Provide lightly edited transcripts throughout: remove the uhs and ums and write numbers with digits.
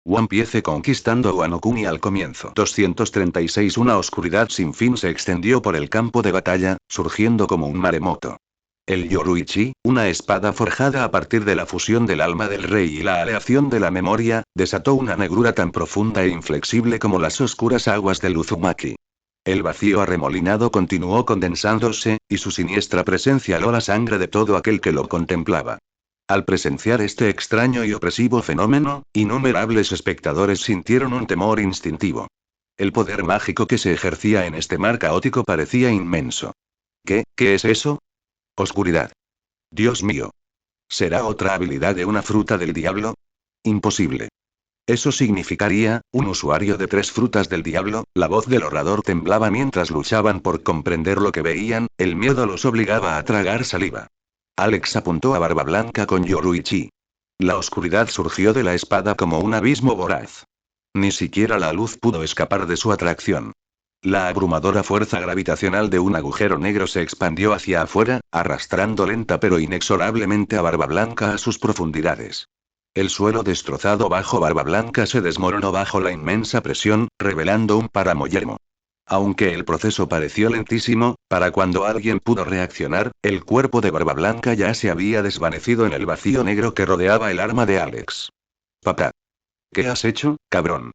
One Piece conquistando Wano Kuni al comienzo. 236 Una oscuridad sin fin se extendió por el campo de batalla, surgiendo como un maremoto. El Yoruichi, una espada forjada a partir de la fusión del alma del rey y la aleación de la memoria, desató una negrura tan profunda e inflexible como las oscuras aguas del Uzumaki. El vacío arremolinado continuó condensándose, y su siniestra presencia heló la sangre de todo aquel que lo contemplaba. Al presenciar este extraño y opresivo fenómeno, innumerables espectadores sintieron un temor instintivo. El poder mágico que se ejercía en este mar caótico parecía inmenso. ¿Qué es eso? Oscuridad. Dios mío. ¿Será otra habilidad de una fruta del diablo? Imposible. Eso significaría, un usuario de 3 frutas del diablo. La voz del orador temblaba mientras luchaban por comprender lo que veían, el miedo los obligaba a tragar saliva. Alex apuntó a Barba Blanca con Yoruichi. La oscuridad surgió de la espada como un abismo voraz. Ni siquiera la luz pudo escapar de su atracción. La abrumadora fuerza gravitacional de un agujero negro se expandió hacia afuera, arrastrando lenta pero inexorablemente a Barba Blanca a sus profundidades. El suelo destrozado bajo Barba Blanca se desmoronó bajo la inmensa presión, revelando un páramo yermo. Aunque el proceso pareció lentísimo, para cuando alguien pudo reaccionar, el cuerpo de Barba Blanca ya se había desvanecido en el vacío negro que rodeaba el arma de Alex. Papá. ¿Qué has hecho, cabrón?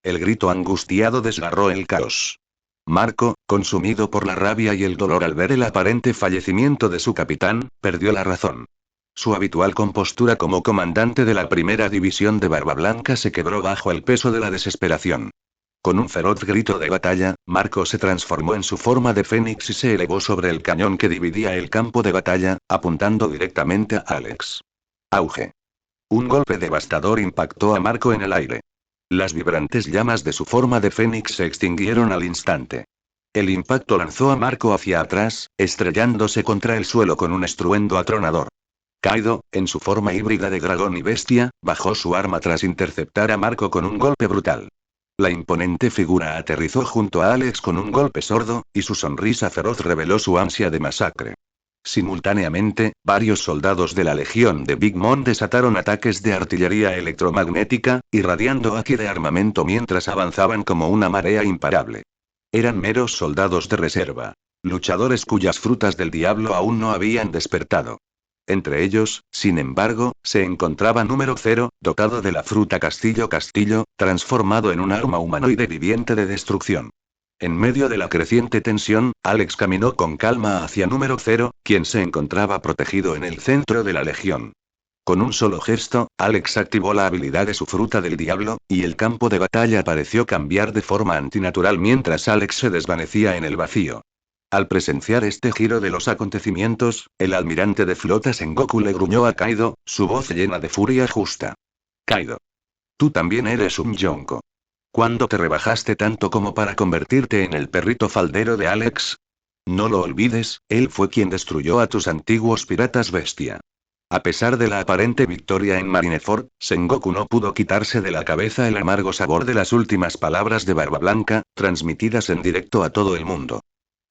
El grito angustiado desgarró el caos. Marco, consumido por la rabia y el dolor al ver el aparente fallecimiento de su capitán, perdió la razón. Su habitual compostura como comandante de la primera división de Barba Blanca se quebró bajo el peso de la desesperación. Con un feroz grito de batalla, Marco se transformó en su forma de fénix y se elevó sobre el cañón que dividía el campo de batalla, apuntando directamente a Alex. Auge. Un golpe devastador impactó a Marco en el aire. Las vibrantes llamas de su forma de fénix se extinguieron al instante. El impacto lanzó a Marco hacia atrás, estrellándose contra el suelo con un estruendo atronador. Kaido, en su forma híbrida de dragón y bestia, bajó su arma tras interceptar a Marco con un golpe brutal. La imponente figura aterrizó junto a Alex con un golpe sordo, y su sonrisa feroz reveló su ansia de masacre. Simultáneamente, varios soldados de la Legión de Big Mom desataron ataques de artillería electromagnética, irradiando aquí de armamento mientras avanzaban como una marea imparable. Eran meros soldados de reserva. Luchadores cuyas frutas del diablo aún no habían despertado. Entre ellos, sin embargo, se encontraba número 0, dotado de la fruta Castillo Castillo, transformado en un arma humanoide viviente de destrucción. En medio de la creciente tensión, Alex caminó con calma hacia número 0, quien se encontraba protegido en el centro de la legión. Con un solo gesto, Alex activó la habilidad de su fruta del diablo, y el campo de batalla pareció cambiar de forma antinatural mientras Alex se desvanecía en el vacío. Al presenciar este giro de los acontecimientos, el almirante de flota Sengoku le gruñó a Kaido, su voz llena de furia justa. Kaido. Tú también eres un yonko. ¿Cuándo te rebajaste tanto como para convertirte en el perrito faldero de Alex? No lo olvides, él fue quien destruyó a tus antiguos piratas bestia. A pesar de la aparente victoria en Marineford, Sengoku no pudo quitarse de la cabeza el amargo sabor de las últimas palabras de Barba Blanca, transmitidas en directo a todo el mundo.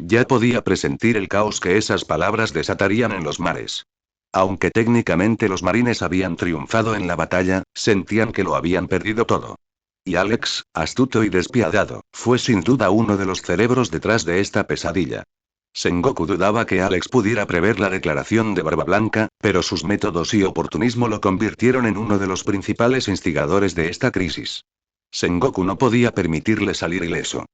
Ya podía presentir el caos que esas palabras desatarían en los mares. Aunque técnicamente los marines habían triunfado en la batalla, sentían que lo habían perdido todo. Y Alex, astuto y despiadado, fue sin duda uno de los cerebros detrás de esta pesadilla. Sengoku dudaba que Alex pudiera prever la declaración de Barba Blanca, pero sus métodos y oportunismo lo convirtieron en uno de los principales instigadores de esta crisis. Sengoku no podía permitirle salir ileso.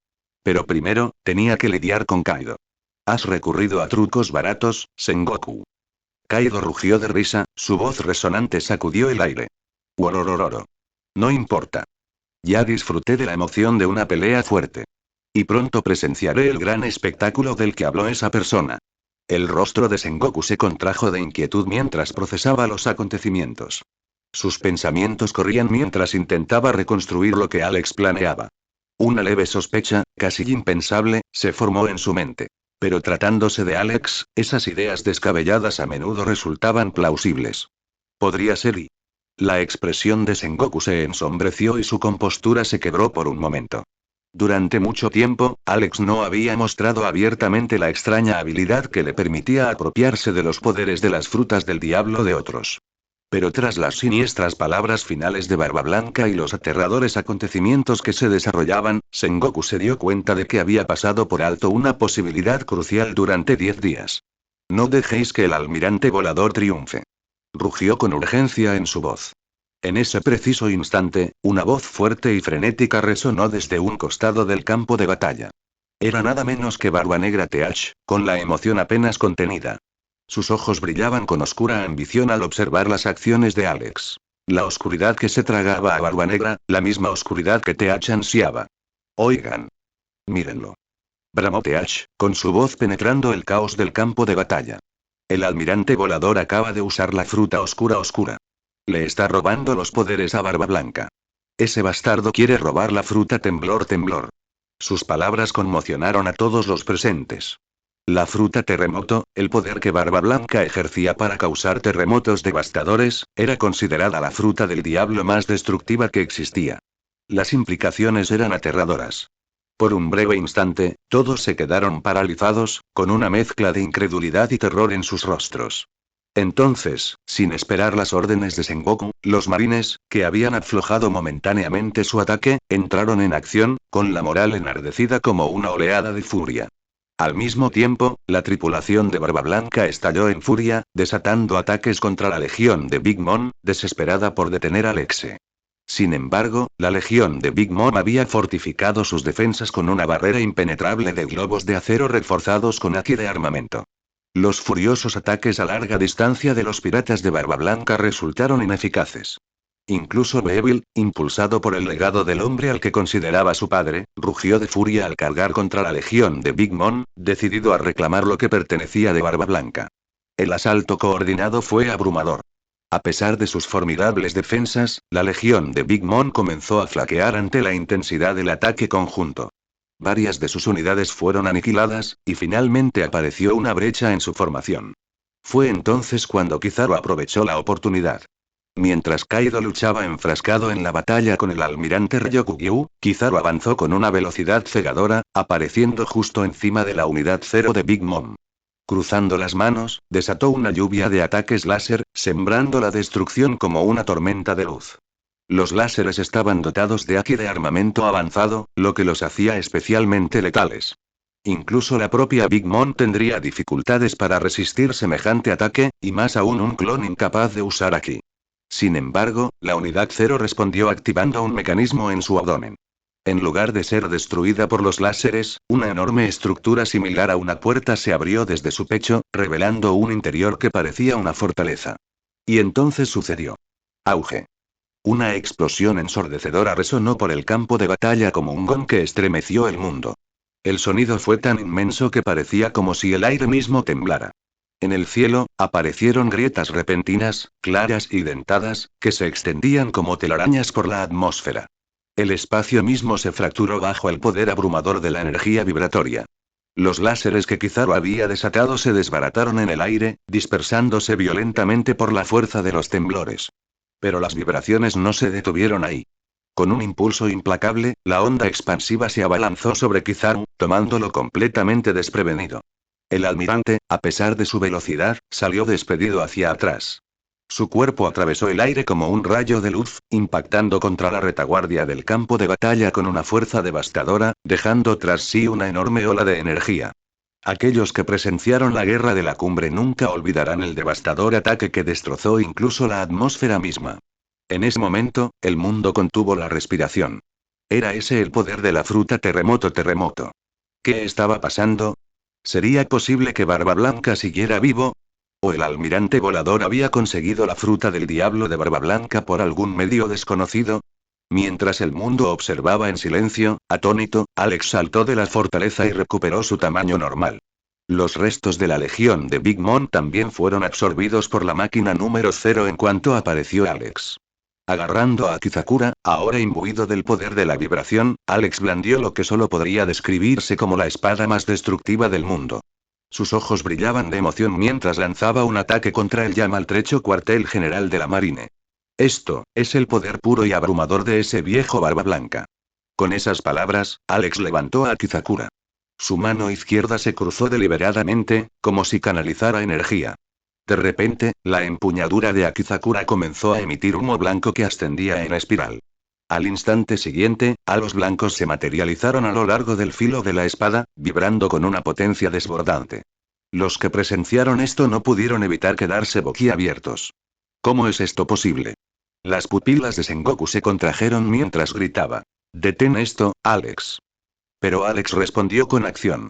Pero primero, tenía que lidiar con Kaido. ¿Has recurrido a trucos baratos, Sengoku? Kaido rugió de risa, su voz resonante sacudió el aire. Wororororo. No importa. Ya disfruté de la emoción de una pelea fuerte. Y pronto presenciaré el gran espectáculo del que habló esa persona. El rostro de Sengoku se contrajo de inquietud mientras procesaba los acontecimientos. Sus pensamientos corrían mientras intentaba reconstruir lo que Alex planeaba. Una leve sospecha, casi impensable, se formó en su mente. Pero tratándose de Alex, esas ideas descabelladas a menudo resultaban plausibles. Podría ser y... La expresión de Sengoku se ensombreció y su compostura se quebró por un momento. Durante mucho tiempo, Alex no había mostrado abiertamente la extraña habilidad que le permitía apropiarse de los poderes de las frutas del diablo de otros. Pero tras las siniestras palabras finales de Barba Blanca y los aterradores acontecimientos que se desarrollaban, Sengoku se dio cuenta de que había pasado por alto una posibilidad crucial durante 10 días. No dejéis que el almirante volador triunfe. Rugió con urgencia en su voz. En ese preciso instante, una voz fuerte y frenética resonó desde un costado del campo de batalla. Era nada menos que Barba Negra Teach, con la emoción apenas contenida. Sus ojos brillaban con oscura ambición al observar las acciones de Alex. La oscuridad que se tragaba a Barba Negra, la misma oscuridad que Teach ansiaba. Oigan. Mírenlo. Bramó Teach, con su voz penetrando el caos del campo de batalla. El almirante volador acaba de usar la fruta oscura. Le está robando los poderes a Barba Blanca. Ese bastardo quiere robar la fruta temblor. Sus palabras conmocionaron a todos los presentes. La fruta terremoto, el poder que Barba Blanca ejercía para causar terremotos devastadores, era considerada la fruta del diablo más destructiva que existía. Las implicaciones eran aterradoras. Por un breve instante, todos se quedaron paralizados, con una mezcla de incredulidad y terror en sus rostros. Entonces, sin esperar las órdenes de Sengoku, los marines, que habían aflojado momentáneamente su ataque, entraron en acción, con la moral enardecida como una oleada de furia. Al mismo tiempo, la tripulación de Barba Blanca estalló en furia, desatando ataques contra la legión de Big Mom, desesperada por detener a Alexe. Sin embargo, la legión de Big Mom había fortificado sus defensas con una barrera impenetrable de globos de acero reforzados con haki de armamento. Los furiosos ataques a larga distancia de los piratas de Barba Blanca resultaron ineficaces. Incluso Beevil, impulsado por el legado del hombre al que consideraba su padre, rugió de furia al cargar contra la legión de Big Mom, decidido a reclamar lo que pertenecía de Barba Blanca. El asalto coordinado fue abrumador. A pesar de sus formidables defensas, la legión de Big Mom comenzó a flaquear ante la intensidad del ataque conjunto. Varias de sus unidades fueron aniquiladas, y finalmente apareció una brecha en su formación. Fue entonces cuando Kizaru aprovechó la oportunidad. Mientras Kaido luchaba enfrascado en la batalla con el almirante Ryokugyu, Kizaru avanzó con una velocidad cegadora, apareciendo justo encima de la unidad 0 de Big Mom. Cruzando las manos, desató una lluvia de ataques láser, sembrando la destrucción como una tormenta de luz. Los láseres estaban dotados de haki de armamento avanzado, lo que los hacía especialmente letales. Incluso la propia Big Mom tendría dificultades para resistir semejante ataque, y más aún un clon incapaz de usar haki. Sin embargo, la unidad 0 respondió activando un mecanismo en su abdomen. En lugar de ser destruida por los láseres, una enorme estructura similar a una puerta se abrió desde su pecho, revelando un interior que parecía una fortaleza. Y entonces sucedió. Auge. Una explosión ensordecedora resonó por el campo de batalla como un gong que estremeció el mundo. El sonido fue tan inmenso que parecía como si el aire mismo temblara. En el cielo, aparecieron grietas repentinas, claras y dentadas, que se extendían como telarañas por la atmósfera. El espacio mismo se fracturó bajo el poder abrumador de la energía vibratoria. Los láseres que Kizaru había desatado se desbarataron en el aire, dispersándose violentamente por la fuerza de los temblores. Pero las vibraciones no se detuvieron ahí. Con un impulso implacable, la onda expansiva se abalanzó sobre Kizaru, tomándolo completamente desprevenido. El almirante, a pesar de su velocidad, salió despedido hacia atrás. Su cuerpo atravesó el aire como un rayo de luz, impactando contra la retaguardia del campo de batalla con una fuerza devastadora, dejando tras sí una enorme ola de energía. Aquellos que presenciaron la guerra de la cumbre nunca olvidarán el devastador ataque que destrozó incluso la atmósfera misma. En ese momento, el mundo contuvo la respiración. ¿Era ese el poder de la fruta terremoto? ¿Qué estaba pasando? ¿Sería posible que Barba Blanca siguiera vivo? ¿O el almirante volador había conseguido la fruta del diablo de Barba Blanca por algún medio desconocido? Mientras el mundo observaba en silencio, atónito, Alex saltó de la fortaleza y recuperó su tamaño normal. Los restos de la legión de Big Mom también fueron absorbidos por la máquina número 0 en cuanto apareció Alex. Agarrando a Kizakura, ahora imbuido del poder de la vibración, Alex blandió lo que solo podría describirse como la espada más destructiva del mundo. Sus ojos brillaban de emoción mientras lanzaba un ataque contra el ya maltrecho cuartel general de la Marine. Esto, es el poder puro y abrumador de ese viejo Barba Blanca. Con esas palabras, Alex levantó a Kizakura. Su mano izquierda se cruzó deliberadamente, como si canalizara energía. De repente, la empuñadura de Akizakura comenzó a emitir humo blanco que ascendía en espiral. Al instante siguiente, halos blancos se materializaron a lo largo del filo de la espada, vibrando con una potencia desbordante. Los que presenciaron esto no pudieron evitar quedarse boquiabiertos. ¿Cómo es esto posible? Las pupilas de Sengoku se contrajeron mientras gritaba. «Detén esto, Alex». Pero Alex respondió con acción.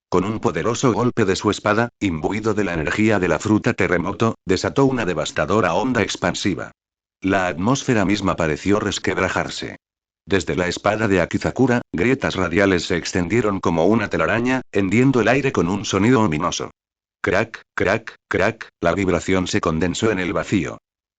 Con un poderoso golpe de su espada, imbuido de la energía de la fruta terremoto, desató una devastadora onda expansiva. La atmósfera misma pareció resquebrajarse. Desde la espada de Akizakura, grietas radiales se extendieron como una telaraña, hendiendo el aire con un sonido ominoso. Crack, crack, crack, la vibración se condensó en el vacío.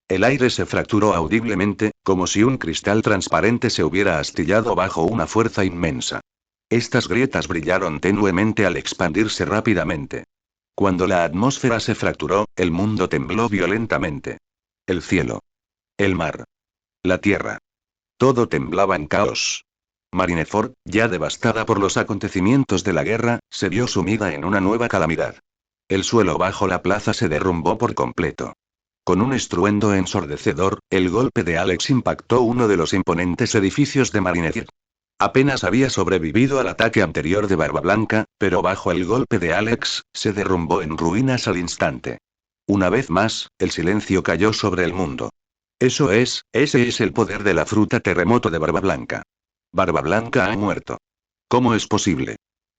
El aire se fracturó audiblemente, como si un cristal transparente se hubiera astillado bajo una fuerza inmensa. Estas grietas brillaron tenuemente al expandirse rápidamente. Cuando la atmósfera se fracturó, el mundo tembló violentamente. El cielo. El mar. La tierra. Todo temblaba en caos. Marineford, ya devastada por los acontecimientos de la guerra, se vio sumida en una nueva calamidad. El suelo bajo la plaza se derrumbó por completo. Con un estruendo ensordecedor, el golpe de Alex impactó uno de los imponentes edificios de Marineford. Apenas había sobrevivido al ataque anterior de Barba Blanca, pero bajo el golpe de Alex, se derrumbó en ruinas al instante. Una vez más, el silencio cayó sobre el mundo. Ese es el poder de la fruta terremoto de Barba Blanca. Barba Blanca ha muerto. ¿Cómo es posible?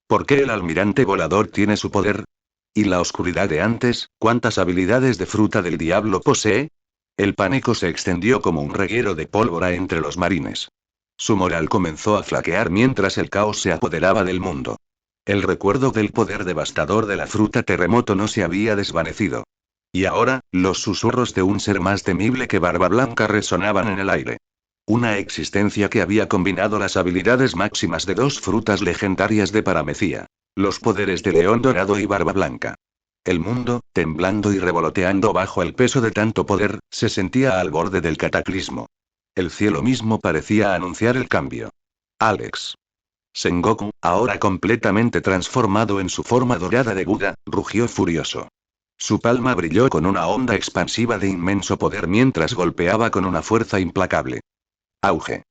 ¿Por qué el almirante volador tiene su poder? ¿Y la oscuridad de antes, cuántas habilidades de fruta del diablo posee? El pánico se extendió como un reguero de pólvora entre los marines. Su moral comenzó a flaquear mientras el caos se apoderaba del mundo. El recuerdo del poder devastador de la fruta terremoto no se había desvanecido. Y ahora, los susurros de un ser más temible que Barba Blanca resonaban en el aire. Una existencia que había combinado las habilidades máximas de dos frutas legendarias de Paramecía. Los poderes de León Dorado y Barba Blanca. El mundo, temblando y revoloteando bajo el peso de tanto poder, se sentía al borde del cataclismo. El cielo mismo parecía anunciar el cambio. Alex. Sengoku, ahora completamente transformado en su forma dorada de Buda, rugió furioso. Su palma brilló con una onda expansiva de inmenso poder mientras golpeaba con una fuerza implacable. Auge.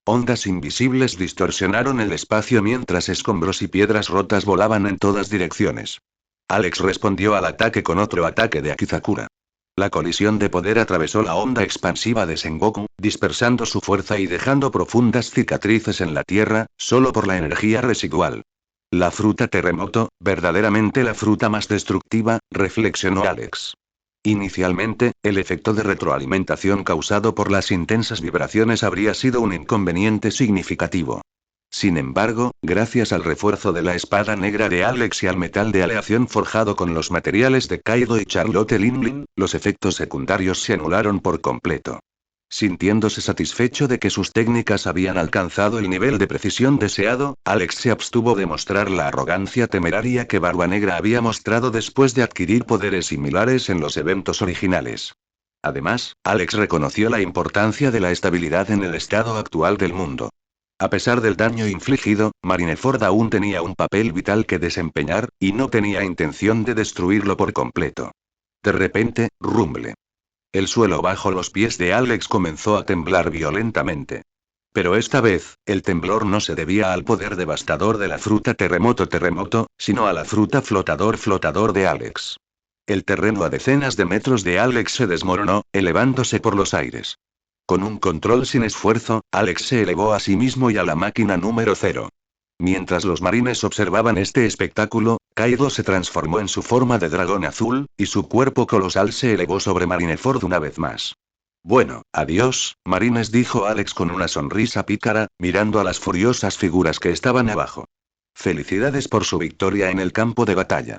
Ondas invisibles distorsionaron el espacio mientras escombros y piedras rotas volaban en todas direcciones. Alex respondió al ataque con otro ataque de Akizakura. La colisión de poder atravesó la onda expansiva de Sengoku, dispersando su fuerza y dejando profundas cicatrices en la tierra, solo por la energía residual. La fruta terremoto, verdaderamente la fruta más destructiva, reflexionó Alex. Inicialmente, el efecto de retroalimentación causado por las intensas vibraciones habría sido un inconveniente significativo. Sin embargo, gracias al refuerzo de la espada negra de Alex y al metal de aleación forjado con los materiales de Kaido y Charlotte Linlin, los efectos secundarios se anularon por completo. Sintiéndose satisfecho de que sus técnicas habían alcanzado el nivel de precisión deseado, Alex se abstuvo de mostrar la arrogancia temeraria que Barba Negra había mostrado después de adquirir poderes similares en los eventos originales. Además, Alex reconoció la importancia de la estabilidad en el estado actual del mundo. A pesar del daño infligido, Marineford aún tenía un papel vital que desempeñar, y no tenía intención de destruirlo por completo. De repente, rumble. El suelo bajo los pies de Alex comenzó a temblar violentamente. Pero esta vez, el temblor no se debía al poder devastador de la fruta terremoto, sino a la fruta flotador de Alex. El terreno a decenas de metros de Alex se desmoronó, elevándose por los aires. Con un control sin esfuerzo, Alex se elevó a sí mismo y a la máquina número 0. Mientras los marines observaban este espectáculo, Kaido se transformó en su forma de dragón azul, y su cuerpo colosal se elevó sobre Marineford una vez más. Bueno, adiós, marines, dijo Alex con una sonrisa pícara, mirando a las furiosas figuras que estaban abajo. Felicidades por su victoria en el campo de batalla.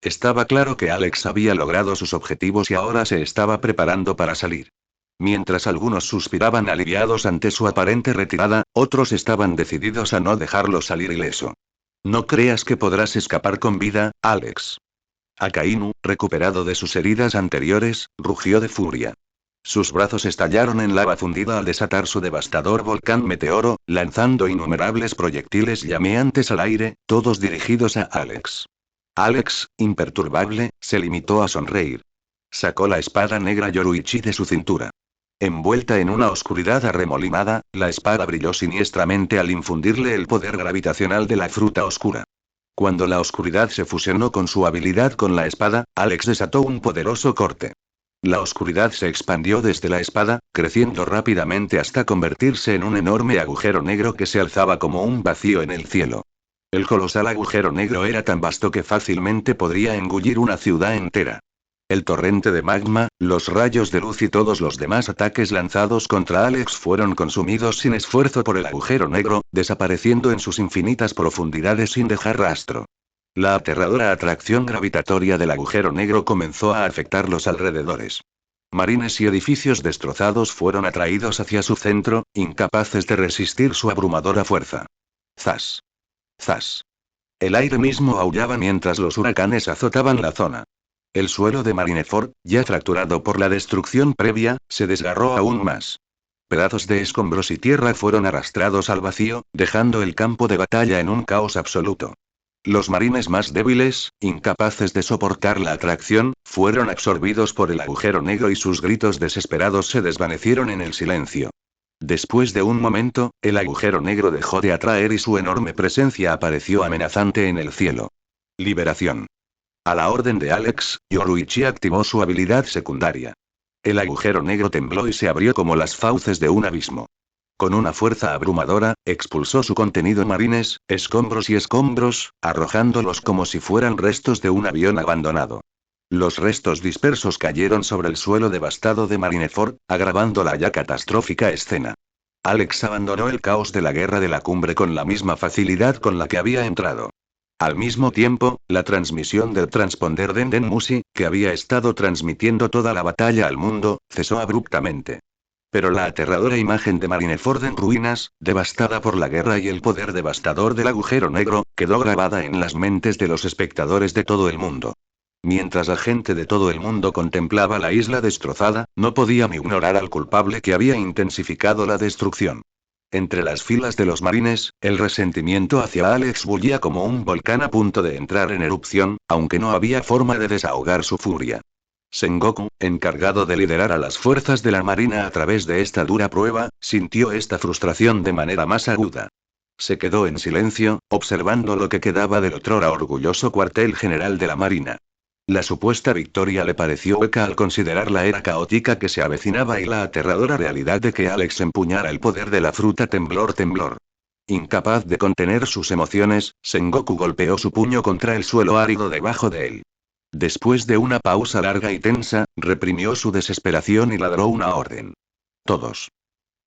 Estaba claro que Alex había logrado sus objetivos y ahora se estaba preparando para salir. Mientras algunos suspiraban aliviados ante su aparente retirada, otros estaban decididos a no dejarlo salir ileso. No creas que podrás escapar con vida, Alex. Akainu, recuperado de sus heridas anteriores, rugió de furia. Sus brazos estallaron en lava fundida al desatar su devastador volcán meteoro, lanzando innumerables proyectiles llameantes al aire, todos dirigidos a Alex. Alex, imperturbable, se limitó a sonreír. Sacó la espada negra Yoruichi de su cintura. Envuelta en una oscuridad arremolinada, la espada brilló siniestramente al infundirle el poder gravitacional de la fruta oscura. Cuando la oscuridad se fusionó con su habilidad con la espada, Alex desató un poderoso corte. La oscuridad se expandió desde la espada, creciendo rápidamente hasta convertirse en un enorme agujero negro que se alzaba como un vacío en el cielo. El colosal agujero negro era tan vasto que fácilmente podría engullir una ciudad entera. El torrente de magma, los rayos de luz y todos los demás ataques lanzados contra Alex fueron consumidos sin esfuerzo por el agujero negro, desapareciendo en sus infinitas profundidades sin dejar rastro. La aterradora atracción gravitatoria del agujero negro comenzó a afectar los alrededores. Marines y edificios destrozados fueron atraídos hacia su centro, incapaces de resistir su abrumadora fuerza. ¡Zas! ¡Zas! El aire mismo aullaba mientras los huracanes azotaban la zona. El suelo de Marineford, ya fracturado por la destrucción previa, se desgarró aún más. Pedazos de escombros y tierra fueron arrastrados al vacío, dejando el campo de batalla en un caos absoluto. Los marines más débiles, incapaces de soportar la atracción, fueron absorbidos por el agujero negro y sus gritos desesperados se desvanecieron en el silencio. Después de un momento, el agujero negro dejó de atraer y su enorme presencia apareció amenazante en el cielo. Liberación. A la orden de Alex, Yoruichi activó su habilidad secundaria. El agujero negro tembló y se abrió como las fauces de un abismo. Con una fuerza abrumadora, expulsó su contenido marines, escombros y escombros, arrojándolos como si fueran restos de un avión abandonado. Los restos dispersos cayeron sobre el suelo devastado de Marineford, agravando la ya catastrófica escena. Alex abandonó el caos de la guerra de la cumbre con la misma facilidad con la que había entrado. Al mismo tiempo, la transmisión del transponder Denden Musi, que había estado transmitiendo toda la batalla al mundo, cesó abruptamente. Pero la aterradora imagen de Marineford en ruinas, devastada por la guerra y el poder devastador del agujero negro, quedó grabada en las mentes de los espectadores de todo el mundo. Mientras la gente de todo el mundo contemplaba la isla destrozada, no podían ignorar al culpable que había intensificado la destrucción. Entre las filas de los marines, el resentimiento hacia Alex bullía como un volcán a punto de entrar en erupción, aunque no había forma de desahogar su furia. Sengoku, encargado de liderar a las fuerzas de la marina a través de esta dura prueba, sintió esta frustración de manera más aguda. Se quedó en silencio, observando lo que quedaba del otrora orgulloso cuartel general de la marina. La supuesta victoria le pareció hueca al considerar la era caótica que se avecinaba y la aterradora realidad de que Alex empuñara el poder de la fruta temblor. Incapaz de contener sus emociones, Sengoku golpeó su puño contra el suelo árido debajo de él. Después de una pausa larga y tensa, reprimió su desesperación y ladró una orden. Todos.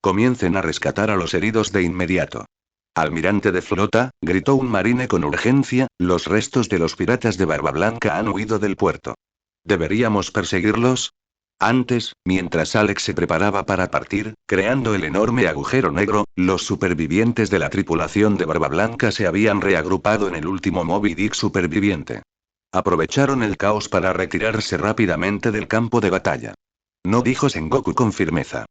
Comiencen a rescatar a los heridos de inmediato. Almirante de flota, gritó un marine con urgencia, los restos de los piratas de Barba Blanca han huido del puerto. ¿Deberíamos perseguirlos? Antes, mientras Alex se preparaba para partir, creando el enorme agujero negro, los supervivientes de la tripulación de Barba Blanca se habían reagrupado en el último Moby Dick superviviente. Aprovecharon el caos para retirarse rápidamente del campo de batalla. No, dijo Sengoku con firmeza.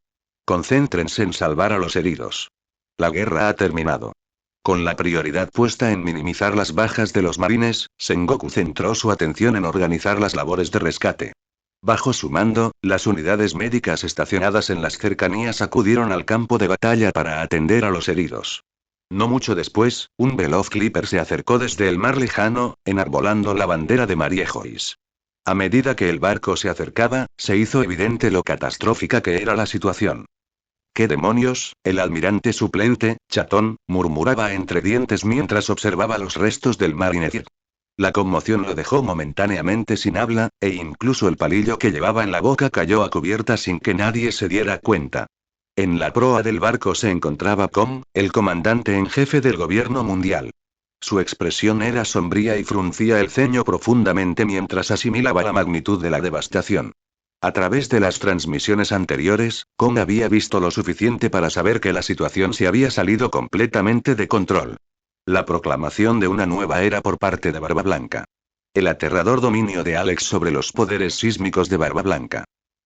Concéntrense en salvar a los heridos. La guerra ha terminado. Con la prioridad puesta en minimizar las bajas de los marines, Sengoku centró su atención en organizar las labores de rescate. Bajo su mando, las unidades médicas estacionadas en las cercanías acudieron al campo de batalla para atender a los heridos. No mucho después, un veloz clipper se acercó desde el mar lejano, enarbolando la bandera de Mariejois. A medida que el barco se acercaba, se hizo evidente lo catastrófica que era la situación. ¿Qué demonios? El almirante suplente, Chatón, murmuraba entre dientes mientras observaba los restos del Marineford. La conmoción lo dejó momentáneamente sin habla, e incluso el palillo que llevaba en la boca cayó a cubierta sin que nadie se diera cuenta. En la proa del barco se encontraba Kong, el comandante en jefe del gobierno mundial. Su expresión era sombría y fruncía el ceño profundamente mientras asimilaba la magnitud de la devastación. A través de las transmisiones anteriores, Kong había visto lo suficiente para saber que la situación se había salido completamente de control. La proclamación de una nueva era por parte de Barba Blanca. El aterrador dominio de Alex sobre los poderes sísmicos de Barba Blanca.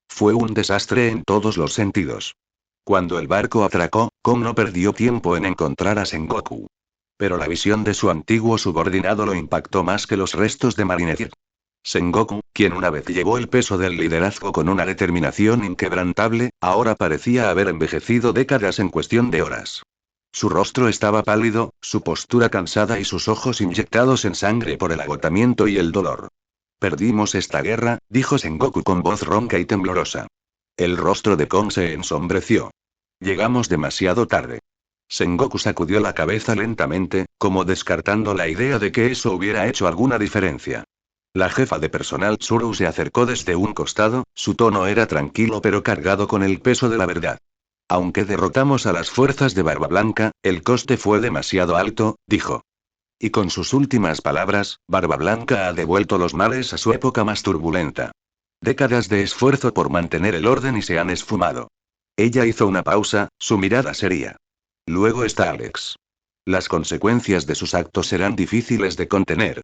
Fue un desastre en todos los sentidos. Cuando el barco atracó, Kong no perdió tiempo en encontrar a Sengoku. Pero la visión de su antiguo subordinado lo impactó más que los restos de Marineford. Sengoku, quien una vez llevó el peso del liderazgo con una determinación inquebrantable, ahora parecía haber envejecido décadas en cuestión de horas. Su rostro estaba pálido, su postura cansada y sus ojos inyectados en sangre por el agotamiento y el dolor. Perdimos esta guerra, dijo Sengoku con voz ronca y temblorosa. El rostro de Kong se ensombreció. Llegamos demasiado tarde. Sengoku sacudió la cabeza lentamente, como descartando la idea de que eso hubiera hecho alguna diferencia. La jefa de personal Tsuru se acercó desde un costado, su tono era tranquilo pero cargado con el peso de la verdad. Aunque derrotamos a las fuerzas de Barba Blanca, el coste fue demasiado alto, dijo. Y con sus últimas palabras, Barba Blanca ha devuelto los mares a su época más turbulenta. Décadas de esfuerzo por mantener el orden y se han esfumado. Ella hizo una pausa, su mirada seria. Luego está Alex. Las consecuencias de sus actos serán difíciles de contener.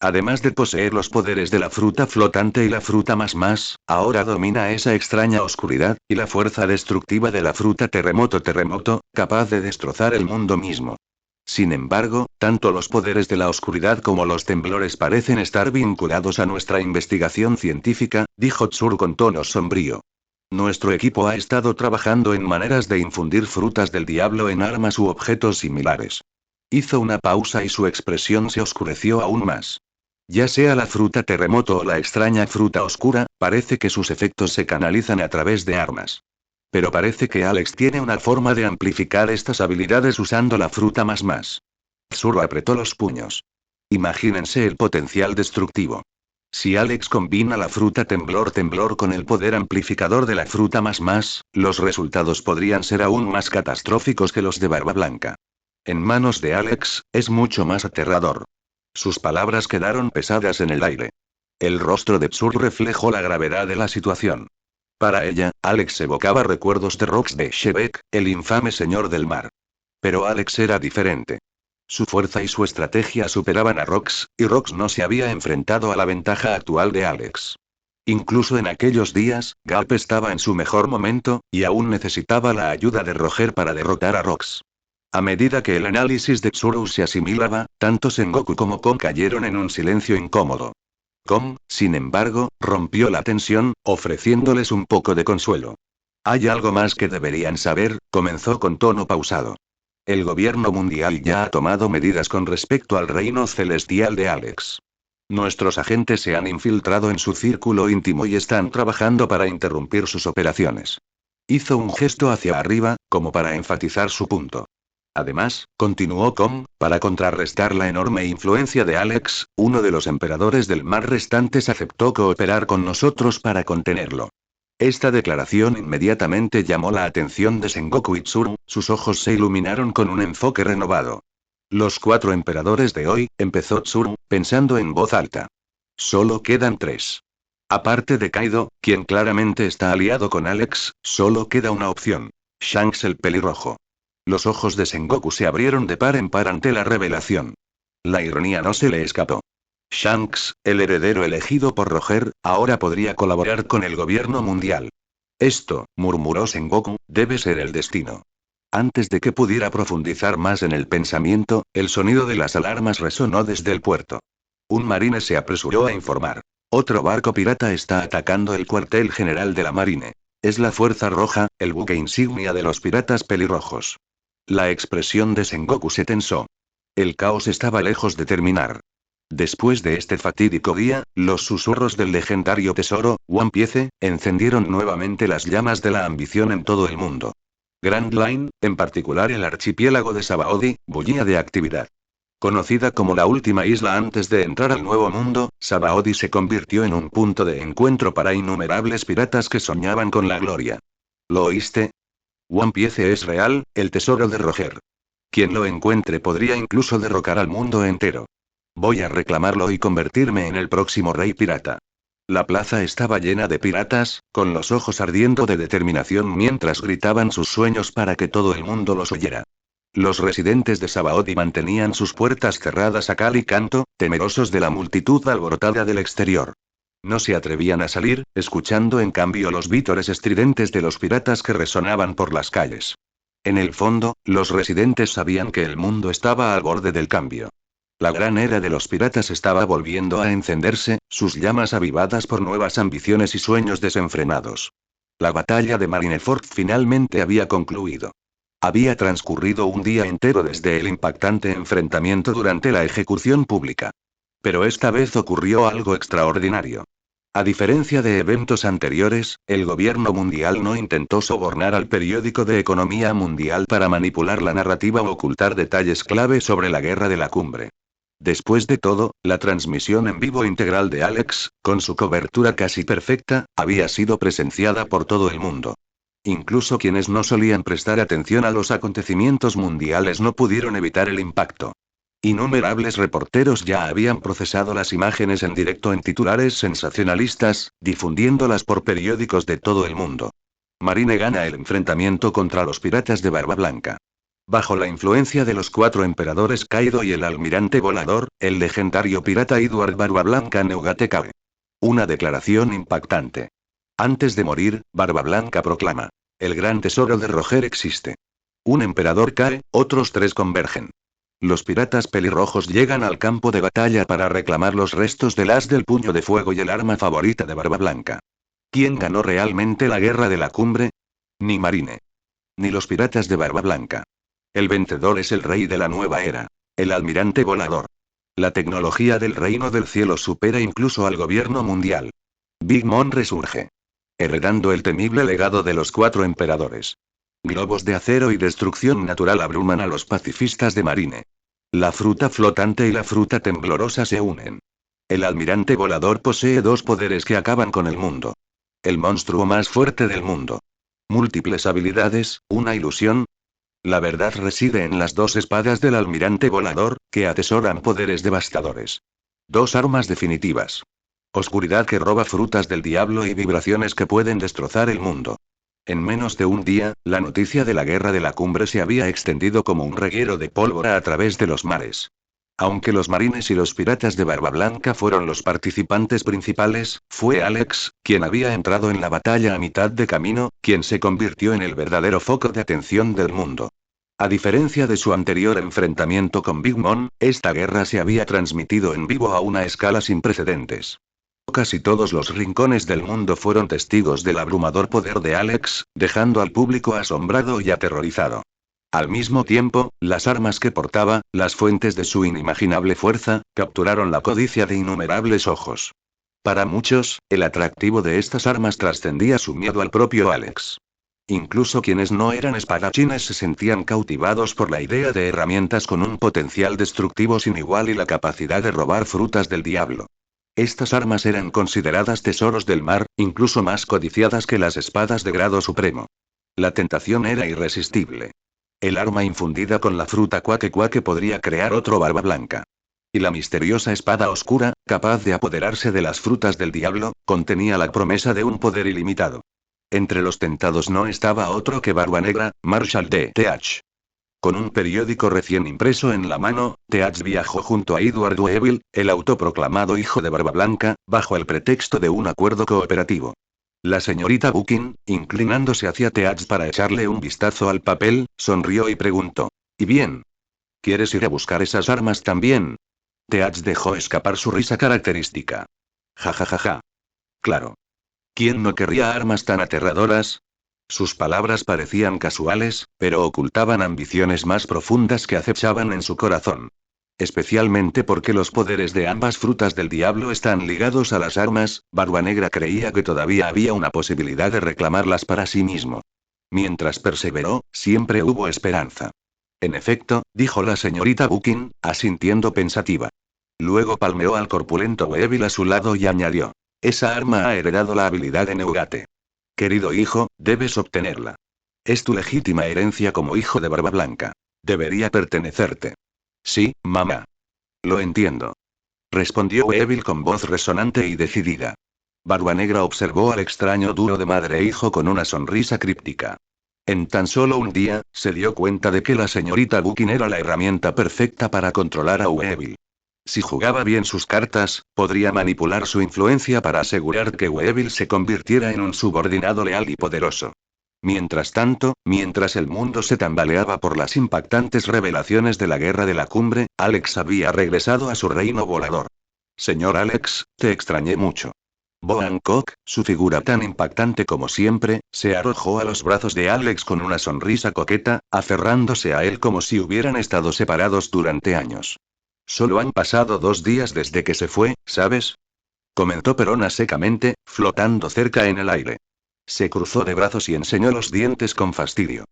Además de poseer los poderes de la fruta flotante y la fruta más, ahora domina esa extraña oscuridad, y la fuerza destructiva de la fruta terremoto, capaz de destrozar el mundo mismo. Sin embargo, tanto los poderes de la oscuridad como los temblores parecen estar vinculados a nuestra investigación científica, dijo Tsuru con tono sombrío. Nuestro equipo ha estado trabajando en maneras de infundir frutas del diablo en armas u objetos similares. Hizo una pausa y su expresión se oscureció aún más. Ya sea la fruta terremoto o la extraña fruta oscura, parece que sus efectos se canalizan a través de armas. Pero parece que Alex tiene una forma de amplificar estas habilidades usando la fruta más. Tsuru apretó los puños. Imagínense el potencial destructivo. Si Alex combina la fruta temblor con el poder amplificador de la fruta más, los resultados podrían ser aún más catastróficos que los de Barba Blanca. En manos de Alex, es mucho más aterrador. Sus palabras quedaron pesadas en el aire. El rostro de Tsuru reflejó la gravedad de la situación. Para ella, Alex evocaba recuerdos de Rox de Shebek, el infame señor del mar. Pero Alex era diferente. Su fuerza y su estrategia superaban a Rox, y Rox no se había enfrentado a la ventaja actual de Alex. Incluso en aquellos días, Garp estaba en su mejor momento, y aún necesitaba la ayuda de Roger para derrotar a Rox. A medida que el análisis de Tsuru se asimilaba, tanto Sengoku como Kong cayeron en un silencio incómodo. Kong, sin embargo, rompió la tensión, ofreciéndoles un poco de consuelo. Hay algo más que deberían saber, comenzó con tono pausado. El gobierno mundial ya ha tomado medidas con respecto al reino celestial de Alex. Nuestros agentes se han infiltrado en su círculo íntimo y están trabajando para interrumpir sus operaciones. Hizo un gesto hacia arriba, como para enfatizar su punto. Además, continuó Kong, para contrarrestar la enorme influencia de Alex, uno de los emperadores del mar restantes aceptó cooperar con nosotros para contenerlo. Esta declaración inmediatamente llamó la atención de Sengoku y Tsuru, sus ojos se iluminaron con un enfoque renovado. Los 4 emperadores de hoy, empezó Tsuru, pensando en voz alta. Solo quedan 3. Aparte de Kaido, quien claramente está aliado con Alex, solo queda una opción. Shanks el pelirrojo. Los ojos de Sengoku se abrieron de par en par ante la revelación. La ironía no se le escapó. Shanks, el heredero elegido por Roger, ahora podría colaborar con el gobierno mundial. Esto, murmuró Sengoku, debe ser el destino. Antes de que pudiera profundizar más en el pensamiento, el sonido de las alarmas resonó desde el puerto. Un marine se apresuró a informar. Otro barco pirata está atacando el cuartel general de la marine. Es la Fuerza Roja, el buque insignia de los piratas pelirrojos. La expresión de Sengoku se tensó. El caos estaba lejos de terminar. Después de este fatídico día, los susurros del legendario tesoro, One Piece, encendieron nuevamente las llamas de la ambición en todo el mundo. Grand Line, en particular el archipiélago de Sabaody, bullía de actividad. Conocida como la última isla antes de entrar al Nuevo Mundo, Sabaody se convirtió en un punto de encuentro para innumerables piratas que soñaban con la gloria. ¿Lo oíste? One Piece es real, el tesoro de Roger. Quien lo encuentre podría incluso derrocar al mundo entero. Voy a reclamarlo y convertirme en el próximo rey pirata. La plaza estaba llena de piratas, con los ojos ardiendo de determinación mientras gritaban sus sueños para que todo el mundo los oyera. Los residentes de Sabaody mantenían sus puertas cerradas a cal y canto, temerosos de la multitud alborotada del exterior. No se atrevían a salir, escuchando en cambio los vítores estridentes de los piratas que resonaban por las calles. En el fondo, los residentes sabían que el mundo estaba al borde del cambio. La gran era de los piratas estaba volviendo a encenderse, sus llamas avivadas por nuevas ambiciones y sueños desenfrenados. La batalla de Marineford finalmente había concluido. Había transcurrido un día entero desde el impactante enfrentamiento durante la ejecución pública. Pero esta vez ocurrió algo extraordinario. A diferencia de eventos anteriores, el gobierno mundial no intentó sobornar al periódico de economía mundial para manipular la narrativa o ocultar detalles clave sobre la guerra de la cumbre. Después de todo, la transmisión en vivo integral de Alex, con su cobertura casi perfecta, había sido presenciada por todo el mundo. Incluso quienes no solían prestar atención a los acontecimientos mundiales no pudieron evitar el impacto. Innumerables reporteros ya habían procesado las imágenes en directo en titulares sensacionalistas, difundiéndolas por periódicos de todo el mundo. Marine gana el enfrentamiento contra los piratas de Barba Blanca. Bajo la influencia de los 4 emperadores Kaido y el almirante volador, el legendario pirata Edward Barba Blanca Neugate cae. Una declaración impactante. Antes de morir, Barba Blanca proclama: el gran tesoro de Roger existe. Un emperador cae, otros 3 convergen. Los piratas pelirrojos llegan al campo de batalla para reclamar los restos del as del puño de fuego y el arma favorita de Barba Blanca. ¿Quién ganó realmente la guerra de la cumbre? Ni Marine. Ni los piratas de Barba Blanca. El vencedor es el rey de la nueva era. El almirante volador. La tecnología del reino del cielo supera incluso al gobierno mundial. Big Mom resurge. Heredando el temible legado de los 4 emperadores. Globos de acero y destrucción natural abruman a los pacifistas de Marine. La fruta flotante y la fruta temblorosa se unen. El almirante volador posee 2 poderes que acaban con el mundo. El monstruo más fuerte del mundo. Múltiples habilidades, una ilusión. La verdad reside en las 2 espadas del almirante volador, que atesoran poderes devastadores. 2 armas definitivas. Oscuridad que roba frutas del diablo y vibraciones que pueden destrozar el mundo. En menos de un día, la noticia de la guerra de la cumbre se había extendido como un reguero de pólvora a través de los mares. Aunque los marines y los piratas de Barba Blanca fueron los participantes principales, fue Alex, quien había entrado en la batalla a mitad de camino, quien se convirtió en el verdadero foco de atención del mundo. A diferencia de su anterior enfrentamiento con Big Mom, esta guerra se había transmitido en vivo a una escala sin precedentes. Casi todos los rincones del mundo fueron testigos del abrumador poder de Alex, dejando al público asombrado y aterrorizado. Al mismo tiempo, las armas que portaba, las fuentes de su inimaginable fuerza, capturaron la codicia de innumerables ojos. Para muchos, el atractivo de estas armas trascendía su miedo al propio Alex. Incluso quienes no eran espadachines se sentían cautivados por la idea de herramientas con un potencial destructivo sin igual y la capacidad de robar frutas del diablo. Estas armas eran consideradas tesoros del mar, incluso más codiciadas que las espadas de grado supremo. La tentación era irresistible. El arma infundida con la fruta Quake podría crear otro Barba Blanca. Y la misteriosa espada oscura, capaz de apoderarse de las frutas del diablo, contenía la promesa de un poder ilimitado. Entre los tentados no estaba otro que Barba Negra, Marshal de Th. Con un periódico recién impreso en la mano, Th viajó junto a Edward Weevil, el autoproclamado hijo de Barba Blanca, bajo el pretexto de un acuerdo cooperativo. La señorita Buckin, inclinándose hacia Th para echarle un vistazo al papel, sonrió y preguntó: ¿Y bien? ¿Quieres ir a buscar esas armas también? Th dejó escapar su risa característica. Ja ja ja ja. Claro. ¿Quién no querría armas tan aterradoras? Sus palabras parecían casuales, pero ocultaban ambiciones más profundas que acechaban en su corazón. Especialmente porque los poderes de ambas frutas del diablo están ligados a las armas, Barba Negra creía que todavía había una posibilidad de reclamarlas para sí mismo. Mientras perseveró, siempre hubo esperanza. En efecto, dijo la señorita Buckin, asintiendo pensativa. Luego palmeó al corpulento Weevil a su lado y añadió: esa arma ha heredado la habilidad de Neugate. Querido hijo, debes obtenerla. Es tu legítima herencia como hijo de Barba Blanca. Debería pertenecerte. Sí, mamá. Lo entiendo. Respondió Weevil con voz resonante y decidida. Barba Negra observó al extraño dúo de madre e hijo con una sonrisa críptica. En tan solo un día, se dio cuenta de que la señorita Buckin era la herramienta perfecta para controlar a Weevil. Si jugaba bien sus cartas, podría manipular su influencia para asegurar que Weevil se convirtiera en un subordinado leal y poderoso. Mientras tanto, mientras el mundo se tambaleaba por las impactantes revelaciones de la Guerra de la Cumbre, Alex había regresado a su reino volador. Señor Alex, te extrañé mucho. Bo Hancock, su figura tan impactante como siempre, se arrojó a los brazos de Alex con una sonrisa coqueta, aferrándose a él como si hubieran estado separados durante años. Solo han pasado 2 días desde que se fue, ¿sabes? Comentó Perona secamente, flotando cerca en el aire. Se cruzó de brazos y enseñó los dientes con fastidio.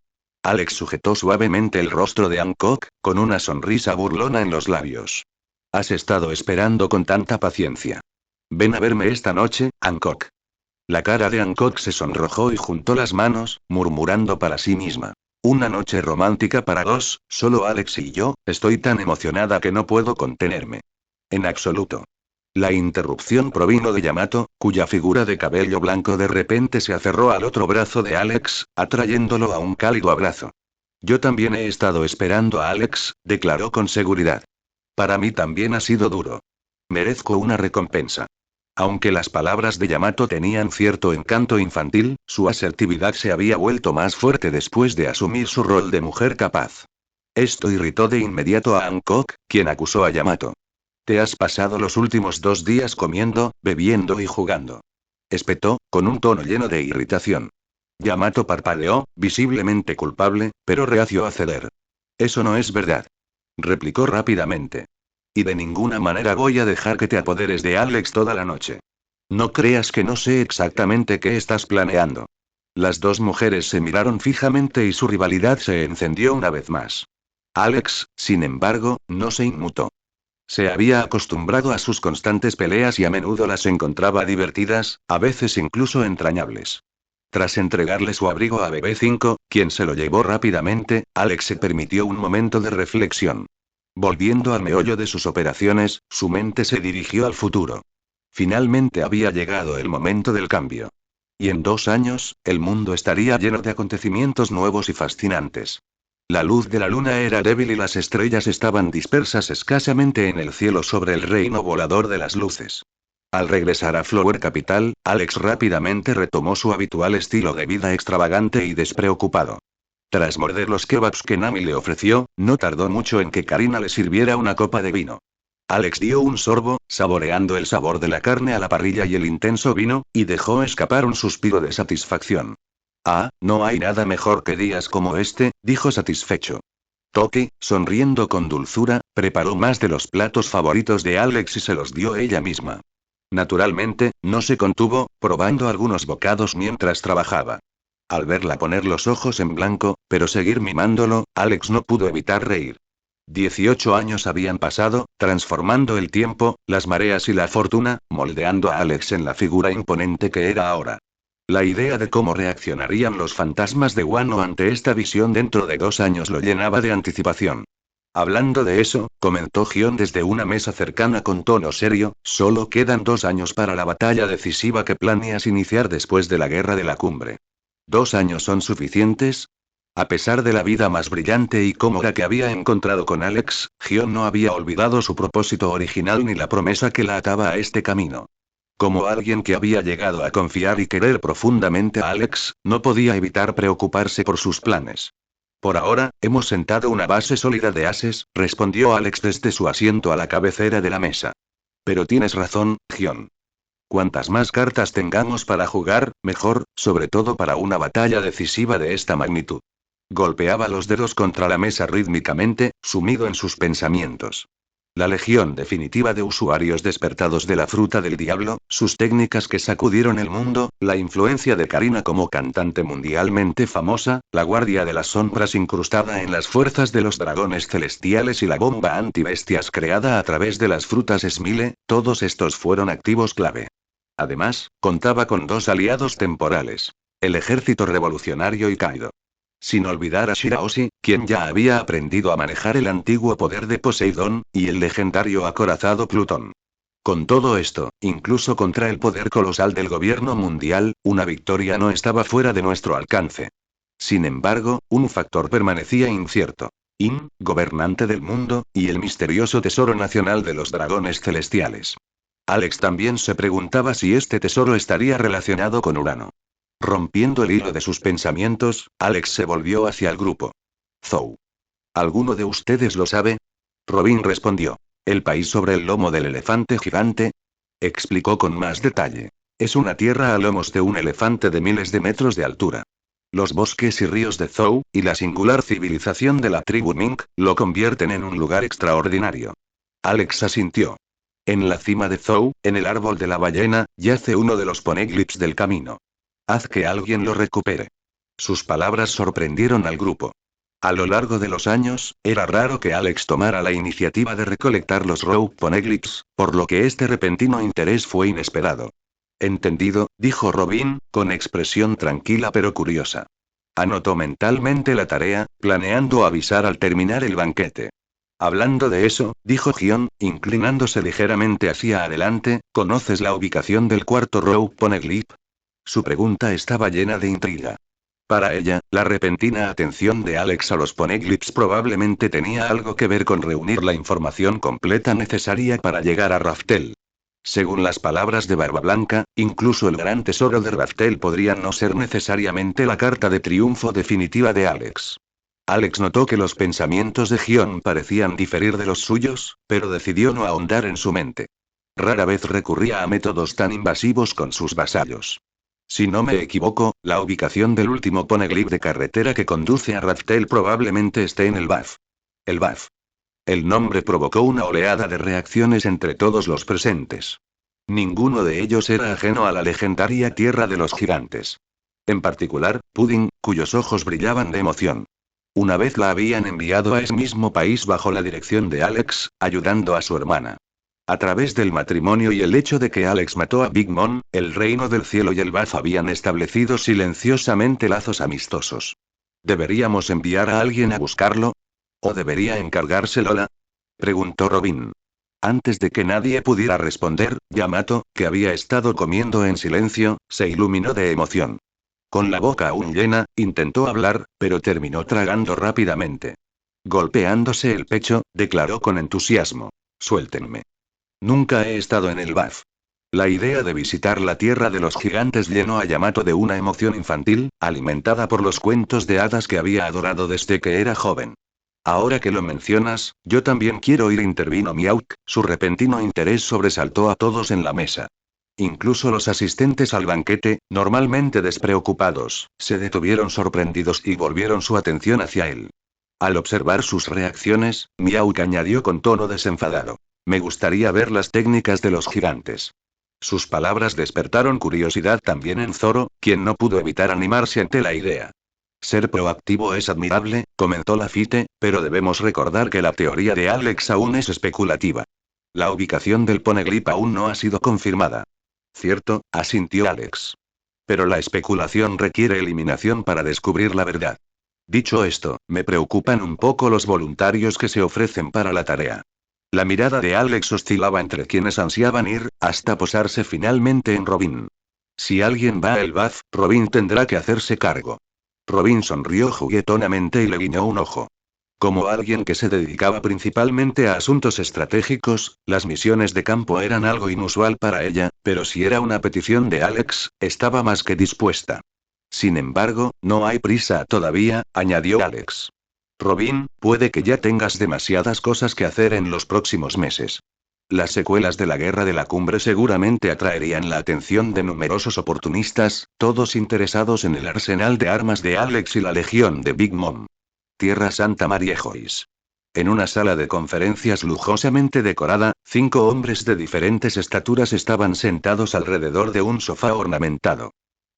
Alex sujetó suavemente el rostro de Hancock, con una sonrisa burlona en los labios. Has estado esperando con tanta paciencia. Ven a verme esta noche, Hancock. La cara de Hancock se sonrojó y juntó las manos, murmurando para sí misma. Una noche romántica para dos, solo Alex y yo, estoy tan emocionada que no puedo contenerme. En absoluto. La interrupción provino de Yamato, cuya figura de cabello blanco de repente se aferró al otro brazo de Alex, atrayéndolo a un cálido abrazo. Yo también he estado esperando a Alex, declaró con seguridad. Para mí también ha sido duro. Merezco una recompensa. Aunque las palabras de Yamato tenían cierto encanto infantil, su asertividad se había vuelto más fuerte después de asumir su rol de mujer capaz. Esto irritó de inmediato a Hancock, quien acusó a Yamato. Te has pasado los últimos 2 días comiendo, bebiendo y jugando. Espetó, con un tono lleno de irritación. Yamato parpadeó, visiblemente culpable, pero reacio a ceder. Eso no es verdad. Replicó rápidamente. Y de ninguna manera voy a dejar que te apoderes de Alex toda la noche. No creas que no sé exactamente qué estás planeando. Las dos mujeres se miraron fijamente y su rivalidad se encendió una vez más. Alex, sin embargo, no se inmutó. Se había acostumbrado a sus constantes peleas y a menudo las encontraba divertidas, a veces incluso entrañables. Tras entregarle su abrigo a BB5, quien se lo llevó rápidamente, Alex se permitió un momento de reflexión. Volviendo al meollo de sus operaciones, su mente se dirigió al futuro. Finalmente había llegado el momento del cambio. Y en 2 años, el mundo estaría lleno de acontecimientos nuevos y fascinantes. La luz de la luna era débil y las estrellas estaban dispersas escasamente en el cielo sobre el reino volador de las luces. Al regresar a Flower Capital, Alex rápidamente retomó su habitual estilo de vida extravagante y despreocupado. Tras morder los kebabs que Nami le ofreció, no tardó mucho en que Karina le sirviera una copa de vino. Alex dio un sorbo, saboreando el sabor de la carne a la parrilla y el intenso vino, y dejó escapar un suspiro de satisfacción. Ah, no hay nada mejor que días como este, dijo satisfecho. Toki, sonriendo con dulzura, preparó más de los platos favoritos de Alex y se los dio ella misma. Naturalmente, no se contuvo, probando algunos bocados mientras trabajaba. Al verla poner los ojos en blanco, pero seguir mimándolo, Alex no pudo evitar reír. 18 años habían pasado, transformando el tiempo, las mareas y la fortuna, moldeando a Alex en la figura imponente que era ahora. La idea de cómo reaccionarían los fantasmas de Wano ante esta visión dentro de 2 años lo llenaba de anticipación. Hablando de eso, comentó Gion desde una mesa cercana con tono serio, solo quedan 2 años para la batalla decisiva que planeas iniciar después de la Guerra de la Cumbre. ¿2 años son suficientes? A pesar de la vida más brillante y cómoda que había encontrado con Alex, Gion no había olvidado su propósito original ni la promesa que la ataba a este camino. Como alguien que había llegado a confiar y querer profundamente a Alex, no podía evitar preocuparse por sus planes. Por ahora, hemos sentado una base sólida de ases, respondió Alex desde su asiento a la cabecera de la mesa. Pero tienes razón, Gion. Cuantas más cartas tengamos para jugar, mejor, sobre todo para una batalla decisiva de esta magnitud. Golpeaba los dedos contra la mesa rítmicamente, sumido en sus pensamientos. La legión definitiva de usuarios despertados de la fruta del diablo, sus técnicas que sacudieron el mundo, la influencia de Karina como cantante mundialmente famosa, la guardia de las sombras incrustada en las fuerzas de los dragones celestiales y la bomba antibestias creada a través de las frutas Smile, todos estos fueron activos clave. Además, contaba con 2 aliados temporales. El ejército revolucionario y Kaido. Sin olvidar a Shirahoshi, quien ya había aprendido a manejar el antiguo poder de Poseidón, y el legendario acorazado Plutón. Con todo esto, incluso contra el poder colosal del gobierno mundial, una victoria no estaba fuera de nuestro alcance. Sin embargo, un factor permanecía incierto. Gobernante del mundo, y el misterioso tesoro nacional de los dragones celestiales. Alex también se preguntaba si este tesoro estaría relacionado con Urano. Rompiendo el hilo de sus pensamientos, Alex se volvió hacia el grupo. Zou. ¿Alguno de ustedes lo sabe? Robin respondió. ¿El país sobre el lomo del elefante gigante? Explicó con más detalle. Es una tierra a lomos de un elefante de miles de metros de altura. Los bosques y ríos de Zou, y la singular civilización de la tribu Mink, lo convierten en un lugar extraordinario. Alex asintió. En la cima de Zou, en el árbol de la ballena, yace uno de los poneglyphs del camino. Haz que alguien lo recupere. Sus palabras sorprendieron al grupo. A lo largo de los años, era raro que Alex tomara la iniciativa de recolectar los Rogue Poneglyphs, por lo que este repentino interés fue inesperado. Entendido, dijo Robin, con expresión tranquila pero curiosa. Anotó mentalmente la tarea, planeando avisar al terminar el banquete. Hablando de eso, dijo Gion, inclinándose ligeramente hacia adelante, ¿conoces la ubicación del cuarto Rogue Poneglyph? Su pregunta estaba llena de intriga. Para ella, la repentina atención de Alex a los poneglyphs probablemente tenía algo que ver con reunir la información completa necesaria para llegar a Raftel. Según las palabras de Barba Blanca, incluso el gran tesoro de Raftel podría no ser necesariamente la carta de triunfo definitiva de Alex. Alex notó que los pensamientos de Gion parecían diferir de los suyos, pero decidió no ahondar en su mente. Rara vez recurría a métodos tan invasivos con sus vasallos. Si no me equivoco, la ubicación del último poneglyph de carretera que conduce a Raftel probablemente esté en el BAF. El BAF. El nombre provocó una oleada de reacciones entre todos los presentes. Ninguno de ellos era ajeno a la legendaria Tierra de los Gigantes. En particular, Pudding, cuyos ojos brillaban de emoción. Una vez la habían enviado a ese mismo país bajo la dirección de Alex, ayudando a su hermana. A través del matrimonio y el hecho de que Alex mató a Big Mom, el Reino del Cielo y el BAF habían establecido silenciosamente lazos amistosos. ¿Deberíamos enviar a alguien a buscarlo? ¿O debería encargarse Lola? Preguntó Robin. Antes de que nadie pudiera responder, Yamato, que había estado comiendo en silencio, se iluminó de emoción. Con la boca aún llena, intentó hablar, pero terminó tragando rápidamente. Golpeándose el pecho, declaró con entusiasmo. Suéltenme. Nunca he estado en el BAF. La idea de visitar la Tierra de los Gigantes llenó a Yamato de una emoción infantil, alimentada por los cuentos de hadas que había adorado desde que era joven. Ahora que lo mencionas, yo también quiero ir, intervino Miauk, su repentino interés sobresaltó a todos en la mesa. Incluso los asistentes al banquete, normalmente despreocupados, se detuvieron sorprendidos y volvieron su atención hacia él. Al observar sus reacciones, Miauk añadió con tono desenfadado. Me gustaría ver las técnicas de los gigantes. Sus palabras despertaron curiosidad también en Zoro, quien no pudo evitar animarse ante la idea. Ser proactivo es admirable, comentó Lafitte, pero debemos recordar que la teoría de Alex aún es especulativa. La ubicación del poneglyph aún no ha sido confirmada. Cierto, asintió Alex. Pero la especulación requiere eliminación para descubrir la verdad. Dicho esto, me preocupan un poco los voluntarios que se ofrecen para la tarea. La mirada de Alex oscilaba entre quienes ansiaban ir, hasta posarse finalmente en Robin. Si alguien va al BAF, Robin tendrá que hacerse cargo. Robin sonrió juguetonamente y le guiñó un ojo. Como alguien que se dedicaba principalmente a asuntos estratégicos, las misiones de campo eran algo inusual para ella, pero si era una petición de Alex, estaba más que dispuesta. Sin embargo, no hay prisa todavía, añadió Alex. Robin, puede que ya tengas demasiadas cosas que hacer en los próximos meses. Las secuelas de la guerra de la cumbre seguramente atraerían la atención de numerosos oportunistas, todos interesados en el arsenal de armas de Alex y la legión de Big Mom. Tierra Santa Mariejois. En una sala de conferencias lujosamente decorada, 5 hombres de diferentes estaturas estaban sentados alrededor de un sofá ornamentado.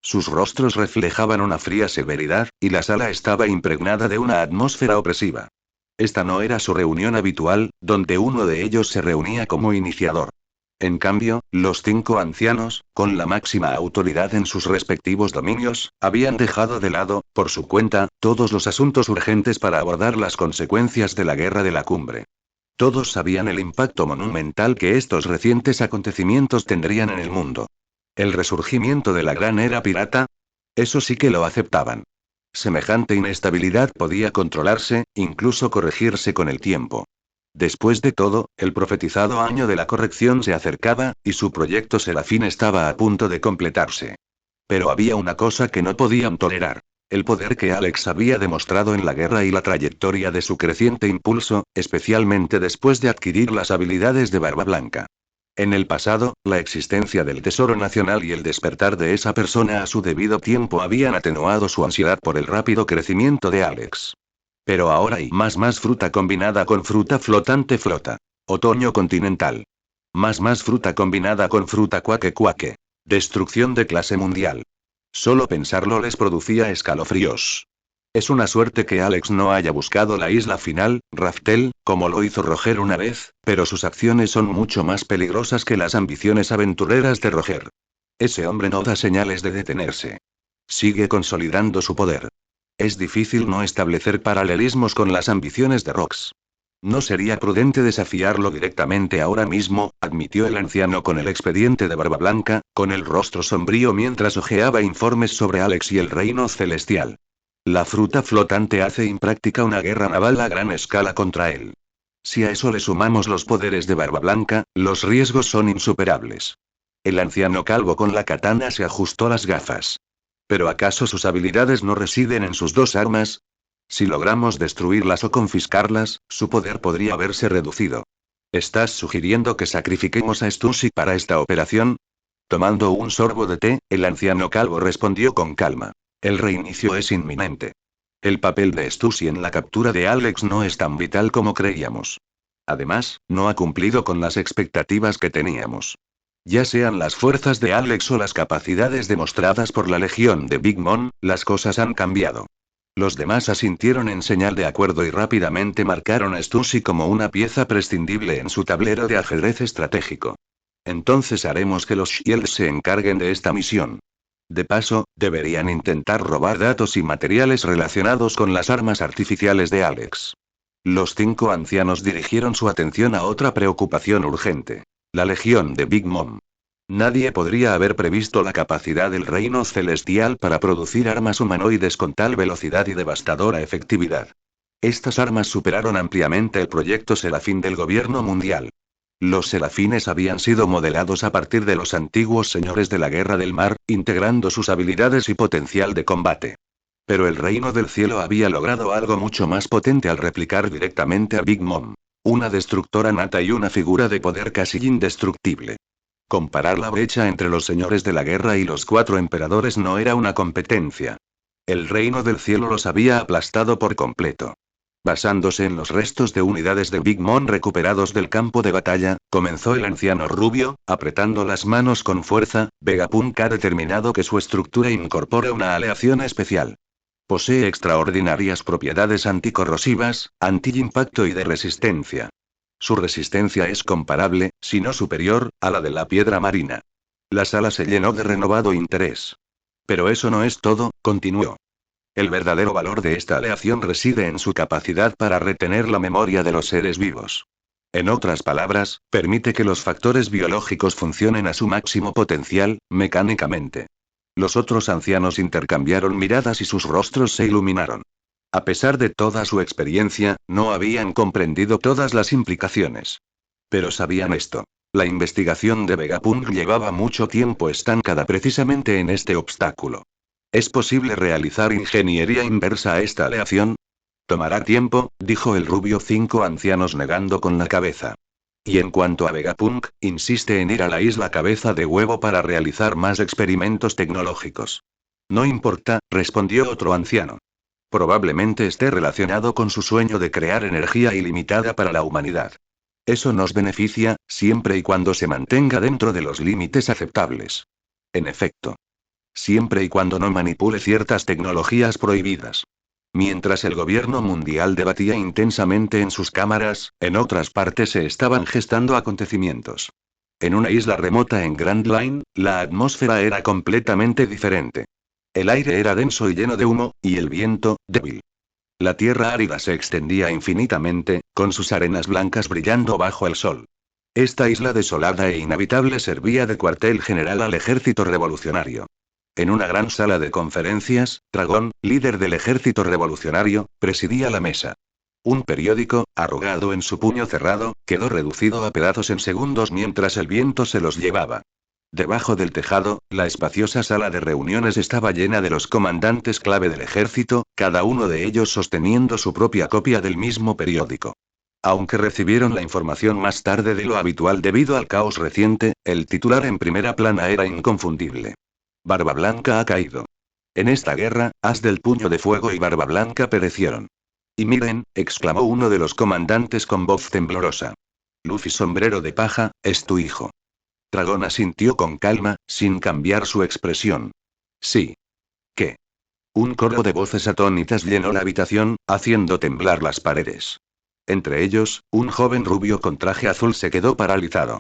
Sus rostros reflejaban una fría severidad, y la sala estaba impregnada de una atmósfera opresiva. Esta no era su reunión habitual, donde uno de ellos se reunía como iniciador. En cambio, los 5 ancianos, con la máxima autoridad en sus respectivos dominios, habían dejado de lado, por su cuenta, todos los asuntos urgentes para abordar las consecuencias de la guerra de la cumbre. Todos sabían el impacto monumental que estos recientes acontecimientos tendrían en el mundo. ¿El resurgimiento de la gran era pirata? Eso sí que lo aceptaban. Semejante inestabilidad podía controlarse, incluso corregirse con el tiempo. Después de todo, el profetizado año de la corrección se acercaba, y su proyecto Serafín estaba a punto de completarse. Pero había una cosa que no podían tolerar. El poder que Alex había demostrado en la guerra y la trayectoria de su creciente impulso, especialmente después de adquirir las habilidades de Barba Blanca. En el pasado, la existencia del Tesoro Nacional y el despertar de esa persona a su debido tiempo habían atenuado su ansiedad por el rápido crecimiento de Alex. Pero ahora hay más fruta combinada con fruta flotante flota. Otoño continental. Más fruta combinada con fruta cuaque cuaque. Destrucción de clase mundial. Solo pensarlo les producía escalofríos. Es una suerte que Alex no haya buscado la isla final, Raftel, como lo hizo Roger una vez, pero sus acciones son mucho más peligrosas que las ambiciones aventureras de Roger. Ese hombre no da señales de detenerse. Sigue consolidando su poder. Es difícil no establecer paralelismos con las ambiciones de Rox. No sería prudente desafiarlo directamente ahora mismo, admitió el anciano con el expediente de Barba Blanca, con el rostro sombrío mientras hojeaba informes sobre Alex y el reino celestial. La fruta flotante hace impráctica una guerra naval a gran escala contra él. Si a eso le sumamos los poderes de Barba Blanca, los riesgos son insuperables. El anciano calvo con la katana se ajustó las gafas. ¿Pero acaso sus habilidades no residen en sus dos armas? Si logramos destruirlas o confiscarlas, su poder podría verse reducido. ¿Estás sugiriendo que sacrifiquemos a Stussy para esta operación? Tomando un sorbo de té, el anciano calvo respondió con calma. El reinicio es inminente. El papel de Stussy en la captura de Alex no es tan vital como creíamos. Además, no ha cumplido con las expectativas que teníamos. Ya sean las fuerzas de Alex o las capacidades demostradas por la Legión de Big Mom, las cosas han cambiado. Los demás asintieron en señal de acuerdo y rápidamente marcaron a Stussy como una pieza prescindible en su tablero de ajedrez estratégico. Entonces haremos que los Shield se encarguen de esta misión. De paso, deberían intentar robar datos y materiales relacionados con las armas artificiales de Alex. Los 5 ancianos dirigieron su atención a otra preocupación urgente. La Legión de Big Mom. Nadie podría haber previsto la capacidad del reino celestial para producir armas humanoides con tal velocidad y devastadora efectividad. Estas armas superaron ampliamente el proyecto Serafín del gobierno mundial. Los serafines habían sido modelados a partir de los antiguos señores de la Guerra del Mar, integrando sus habilidades y potencial de combate. Pero el reino del cielo había logrado algo mucho más potente al replicar directamente a Big Mom. Una destructora nata y una figura de poder casi indestructible. Comparar la brecha entre los señores de la guerra y los 4 emperadores no era una competencia. El reino del cielo los había aplastado por completo. Basándose en los restos de unidades de Big Mom recuperados del campo de batalla, comenzó el anciano rubio, apretando las manos con fuerza. Vegapunk ha determinado que su estructura incorpora una aleación especial. Posee extraordinarias propiedades anticorrosivas, anti-impacto y de resistencia. Su resistencia es comparable, si no superior, a la de la piedra marina. La sala se llenó de renovado interés. Pero eso no es todo, continuó. El verdadero valor de esta aleación reside en su capacidad para retener la memoria de los seres vivos. En otras palabras, permite que los factores biológicos funcionen a su máximo potencial, mecánicamente. Los otros ancianos intercambiaron miradas y sus rostros se iluminaron. A pesar de toda su experiencia, no habían comprendido todas las implicaciones. Pero sabían esto. La investigación de Vegapunk llevaba mucho tiempo estancada precisamente en este obstáculo. ¿Es posible realizar ingeniería inversa a esta aleación? Tomará tiempo, dijo el rubio 5 ancianos negando con la cabeza. Y en cuanto a Vegapunk, insiste en ir a la isla Cabeza de Huevo para realizar más experimentos tecnológicos. No importa, respondió otro anciano. Probablemente esté relacionado con su sueño de crear energía ilimitada para la humanidad. Eso nos beneficia, siempre y cuando se mantenga dentro de los límites aceptables. En efecto. Siempre y cuando no manipule ciertas tecnologías prohibidas. Mientras el gobierno mundial debatía intensamente en sus cámaras, en otras partes se estaban gestando acontecimientos. En una isla remota en Grand Line, la atmósfera era completamente diferente. El aire era denso y lleno de humo, y el viento, débil. La tierra árida se extendía infinitamente, con sus arenas blancas brillando bajo el sol. Esta isla desolada e inhabitable servía de cuartel general al ejército revolucionario. En una gran sala de conferencias, Dragón, líder del ejército revolucionario, presidía la mesa. Un periódico, arrugado en su puño cerrado, quedó reducido a pedazos en segundos mientras el viento se los llevaba. Debajo del tejado, la espaciosa sala de reuniones estaba llena de los comandantes clave del ejército, cada uno de ellos sosteniendo su propia copia del mismo periódico. Aunque recibieron la información más tarde de lo habitual debido al caos reciente, el titular en primera plana era inconfundible. Barba Blanca ha caído. En esta guerra, As del Puño de Fuego y Barba Blanca perecieron. Y miren, exclamó uno de los comandantes con voz temblorosa. Luffy Sombrero de Paja, es tu hijo. Dragón asintió con calma, sin cambiar su expresión. Sí. ¿Qué? Un coro de voces atónitas llenó la habitación, haciendo temblar las paredes. Entre ellos, un joven rubio con traje azul se quedó paralizado.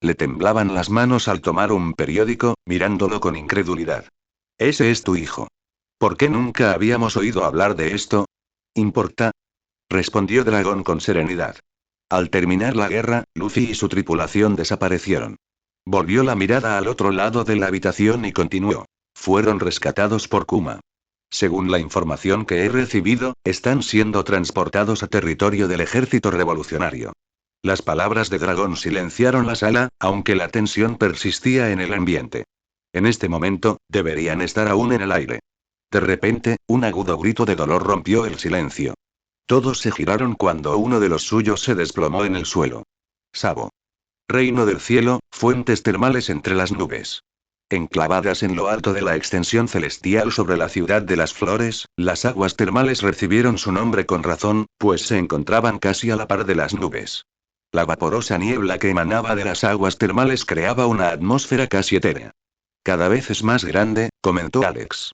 Le temblaban las manos al tomar un periódico, mirándolo con incredulidad. Ese es tu hijo. ¿Por qué nunca habíamos oído hablar de esto? ¿Importa? Respondió Dragón con serenidad. Al terminar la guerra, Luffy y su tripulación desaparecieron. Volvió la mirada al otro lado de la habitación y continuó. Fueron rescatados por Kuma. Según la información que he recibido, están siendo transportados a territorio del ejército revolucionario. Las palabras de Dragón silenciaron la sala, aunque la tensión persistía en el ambiente. En este momento, deberían estar aún en el aire. De repente, un agudo grito de dolor rompió el silencio. Todos se giraron cuando uno de los suyos se desplomó en el suelo. Sabo. Reino del cielo, fuentes termales entre las nubes. Enclavadas en lo alto de la extensión celestial sobre la ciudad de las flores, las aguas termales recibieron su nombre con razón, pues se encontraban casi a la par de las nubes. La vaporosa niebla que emanaba de las aguas termales creaba una atmósfera casi etérea. Cada vez es más grande, comentó Alex.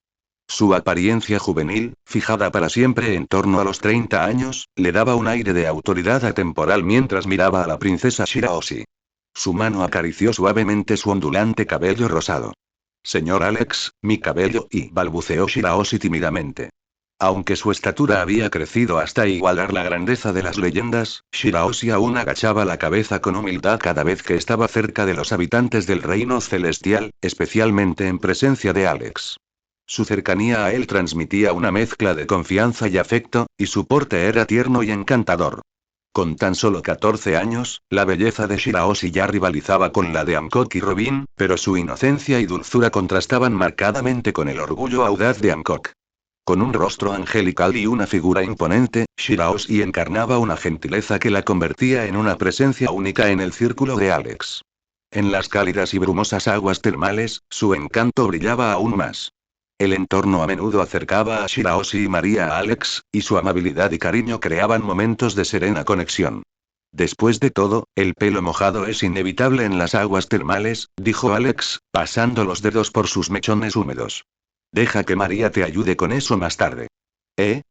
Su apariencia juvenil, fijada para siempre en torno a los 30 años, le daba un aire de autoridad atemporal mientras miraba a la princesa Shirahoshi. Su mano acarició suavemente su ondulante cabello rosado. Señor Alex, mi cabello, y balbuceó Shirahoshi tímidamente. Aunque su estatura había crecido hasta igualar la grandeza de las leyendas, Shirahoshi aún agachaba la cabeza con humildad cada vez que estaba cerca de los habitantes del reino celestial, especialmente en presencia de Alex. Su cercanía a él transmitía una mezcla de confianza y afecto, y su porte era tierno y encantador. Con tan solo 14 años, la belleza de Shirahoshi ya rivalizaba con la de Hancock y Robin, pero su inocencia y dulzura contrastaban marcadamente con el orgullo audaz de Hancock. Con un rostro angelical y una figura imponente, Shirahoshi encarnaba una gentileza que la convertía en una presencia única en el círculo de Alex. En las cálidas y brumosas aguas termales, su encanto brillaba aún más. El entorno a menudo acercaba a Shirahoshi y María a Alex, y su amabilidad y cariño creaban momentos de serena conexión. Después de todo, el pelo mojado es inevitable en las aguas termales, dijo Alex, pasando los dedos por sus mechones húmedos. Deja que María te ayude con eso más tarde.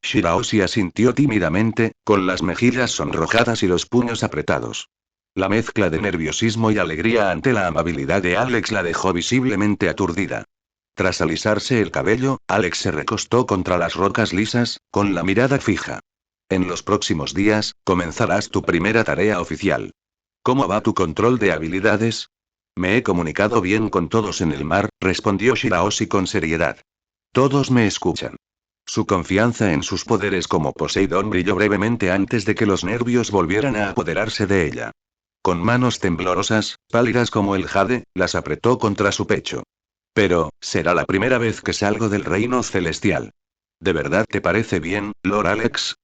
Shirahoshi asintió tímidamente, con las mejillas sonrojadas y los puños apretados. La mezcla de nerviosismo y alegría ante la amabilidad de Alex la dejó visiblemente aturdida. Tras alisarse el cabello, Alex se recostó contra las rocas lisas, con la mirada fija. En los próximos días, comenzarás tu primera tarea oficial. ¿Cómo va tu control de habilidades? Me he comunicado bien con todos en el mar, respondió Shirahoshi con seriedad. Todos me escuchan. Su confianza en sus poderes como Poseidón brilló brevemente antes de que los nervios volvieran a apoderarse de ella. Con manos temblorosas, pálidas como el jade, las apretó contra su pecho. Pero, será la primera vez que salgo del reino celestial. ¿De verdad te parece bien, Lord Alex?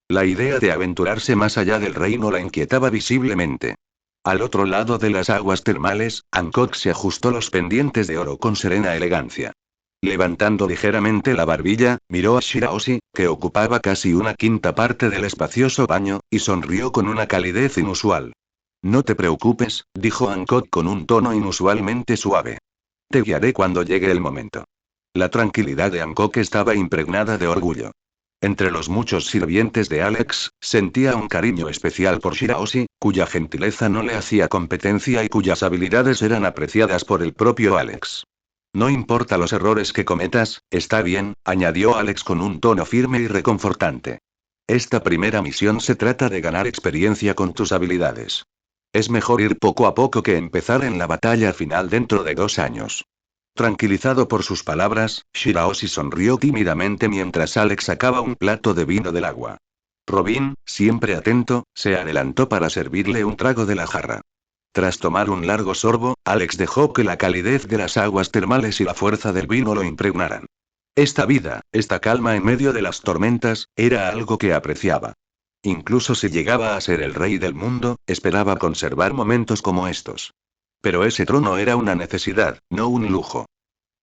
La idea de aventurarse más allá del reino la inquietaba visiblemente. Al otro lado de las aguas termales, Hancock se ajustó los pendientes de oro con serena elegancia. Levantando ligeramente la barbilla, miró a Shirahoshi, que ocupaba casi una quinta parte del espacioso baño, y sonrió con una calidez inusual. No te preocupes, dijo Hancock con un tono inusualmente suave. Te guiaré cuando llegue el momento. La tranquilidad de Hancock estaba impregnada de orgullo. Entre los muchos sirvientes de Alex, sentía un cariño especial por Shirahoshi, cuya gentileza no le hacía competencia y cuyas habilidades eran apreciadas por el propio Alex. No importa los errores que cometas, está bien, añadió Alex con un tono firme y reconfortante. Esta primera misión se trata de ganar experiencia con tus habilidades. Es mejor ir poco a poco que empezar en la batalla final dentro de 2 años. Tranquilizado por sus palabras, Shirahoshi sonrió tímidamente mientras Alex sacaba un plato de vino del agua. Robin, siempre atento, se adelantó para servirle un trago de la jarra. Tras tomar un largo sorbo, Alex dejó que la calidez de las aguas termales y la fuerza del vino lo impregnaran. Esta vida, esta calma en medio de las tormentas, era algo que apreciaba. Incluso si llegaba a ser el rey del mundo, esperaba conservar momentos como estos. Pero ese trono era una necesidad, no un lujo.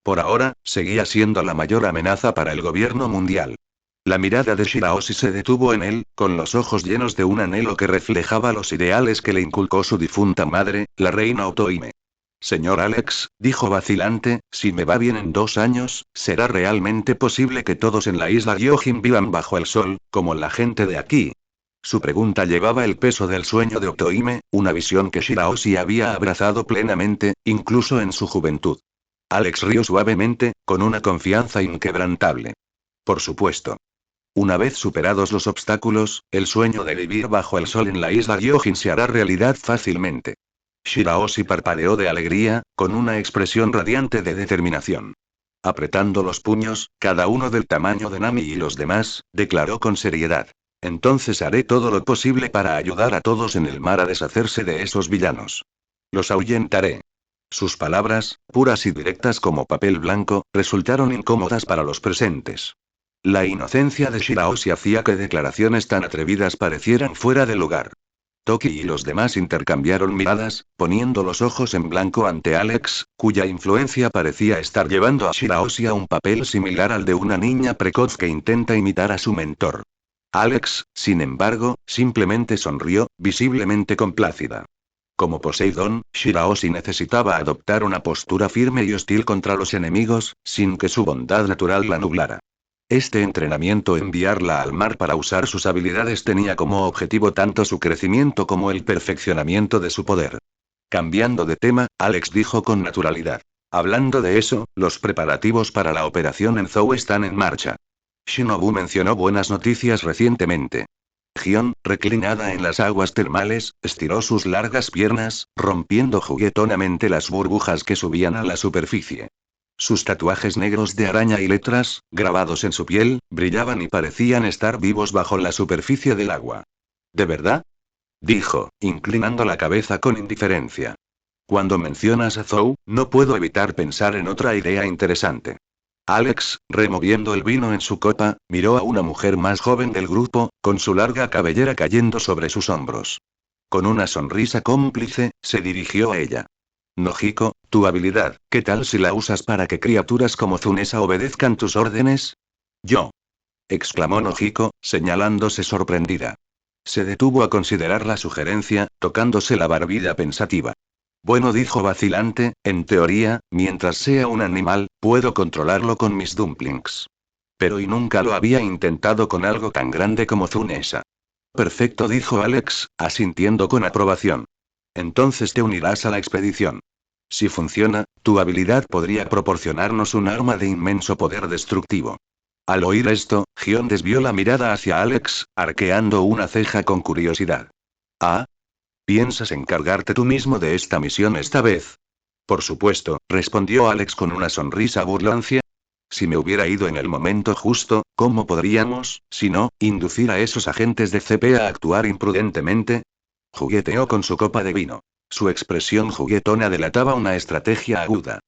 Por ahora, seguía siendo la mayor amenaza para el gobierno mundial. La mirada de Shiraoshi se detuvo en él, con los ojos llenos de un anhelo que reflejaba los ideales que le inculcó su difunta madre, la reina Otohime. Señor Alex, dijo vacilante, si me va bien en 2 años, ¿será realmente posible que todos en la isla Gyojin vivan bajo el sol, como la gente de aquí? Su pregunta llevaba el peso del sueño de Otohime, una visión que Shiraoshi había abrazado plenamente, incluso en su juventud. Alex rió suavemente, con una confianza inquebrantable. Por supuesto. Una vez superados los obstáculos, el sueño de vivir bajo el sol en la isla Gyojin se hará realidad fácilmente. Shiraoshi parpadeó de alegría, con una expresión radiante de determinación. Apretando los puños, cada uno del tamaño de Nami y los demás, declaró con seriedad. Entonces haré todo lo posible para ayudar a todos en el mar a deshacerse de esos villanos. Los ahuyentaré. Sus palabras, puras y directas como papel blanco, resultaron incómodas para los presentes. La inocencia de Shiraoshi hacía que declaraciones tan atrevidas parecieran fuera de lugar. Toki y los demás intercambiaron miradas, poniendo los ojos en blanco ante Alex, cuya influencia parecía estar llevando a Shiraoshi a un papel similar al de una niña precoz que intenta imitar a su mentor. Alex, sin embargo, simplemente sonrió, visiblemente complácida. Como Poseidón, Shiraoshi necesitaba adoptar una postura firme y hostil contra los enemigos, sin que su bondad natural la nublara. Este entrenamiento enviarla al mar para usar sus habilidades tenía como objetivo tanto su crecimiento como el perfeccionamiento de su poder. Cambiando de tema, Alex dijo con naturalidad. Hablando de eso, los preparativos para la operación en Zou están en marcha. Shinobu mencionó buenas noticias recientemente. Gion, reclinada en las aguas termales, estiró sus largas piernas, rompiendo juguetonamente las burbujas que subían a la superficie. Sus tatuajes negros de araña y letras, grabados en su piel, brillaban y parecían estar vivos bajo la superficie del agua. ¿De verdad? Dijo, inclinando la cabeza con indiferencia. Cuando mencionas a Zou, no puedo evitar pensar en otra idea interesante. Alex, removiendo el vino en su copa, miró a una mujer más joven del grupo, con su larga cabellera cayendo sobre sus hombros. Con una sonrisa cómplice, se dirigió a ella. Nojiko, tu habilidad, ¿qué tal si la usas para que criaturas como Zunesa obedezcan tus órdenes? Yo. Exclamó Nojiko, señalándose sorprendida. Se detuvo a considerar la sugerencia, tocándose la barbilla pensativa. Bueno, dijo vacilante, en teoría, mientras sea un animal, puedo controlarlo con mis dumplings. Pero y nunca lo había intentado con algo tan grande como Zunesa. Perfecto, dijo Alex, asintiendo con aprobación. Entonces te unirás a la expedición. Si funciona, tu habilidad podría proporcionarnos un arma de inmenso poder destructivo. Al oír esto, Gion desvió la mirada hacia Alex, arqueando una ceja con curiosidad. ¿Ah? ¿Piensas encargarte tú mismo de esta misión esta vez? Por supuesto, respondió Alex con una sonrisa burlancia. Si me hubiera ido en el momento justo, ¿cómo podríamos, si no, inducir a esos agentes de CP a actuar imprudentemente? Jugueteó con su copa de vino. Su expresión juguetona delataba una estrategia aguda.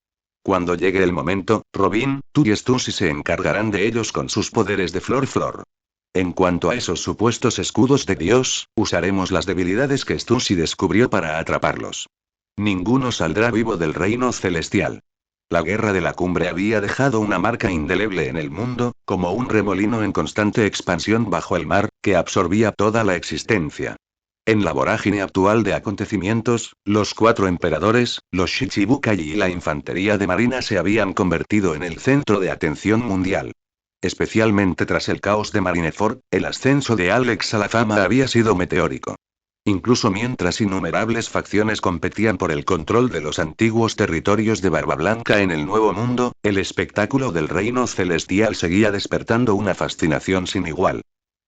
Cuando llegue el momento, Robin, tú y Stussy se encargarán de ellos con sus poderes de Flor. En cuanto a esos supuestos escudos de Dios, usaremos las debilidades que Stussy descubrió para atraparlos. Ninguno saldrá vivo del reino celestial. La guerra de la cumbre había dejado una marca indeleble en el mundo, como un remolino en constante expansión bajo el mar, que absorbía toda la existencia. En la vorágine actual de acontecimientos, los 4 emperadores, los Shichibukai y la infantería de marina se habían convertido en el centro de atención mundial. Especialmente tras el caos de Marineford, el ascenso de Alex a la fama había sido meteórico. Incluso mientras innumerables facciones competían por el control de los antiguos territorios de Barba Blanca en el Nuevo Mundo, el espectáculo del reino celestial seguía despertando una fascinación sin igual.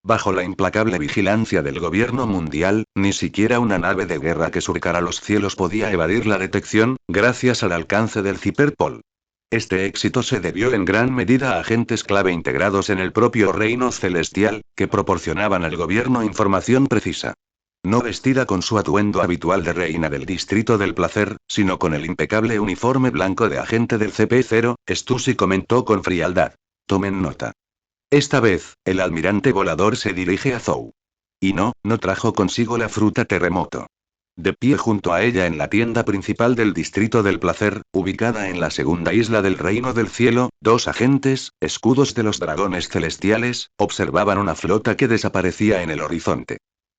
Bajo la implacable vigilancia del gobierno mundial, ni siquiera una nave de guerra que surcara los cielos podía evadir la detección, gracias al alcance del Cyberpol. Este éxito se debió en gran medida a agentes clave integrados en el propio reino celestial, que proporcionaban al gobierno información precisa. no vestida con su atuendo habitual de reina del Distrito del Placer, sino con el impecable uniforme blanco de agente del CP0, Stussy comentó con frialdad. Tomen nota. Esta vez, el almirante volador se dirige a Zhou. Y no trajo consigo la fruta terremoto. De pie junto a ella en la tienda principal del Distrito del Placer, ubicada en la segunda isla del Reino del Cielo, dos agentes, escudos de los dragones celestiales, observaban una flota que desaparecía en el horizonte.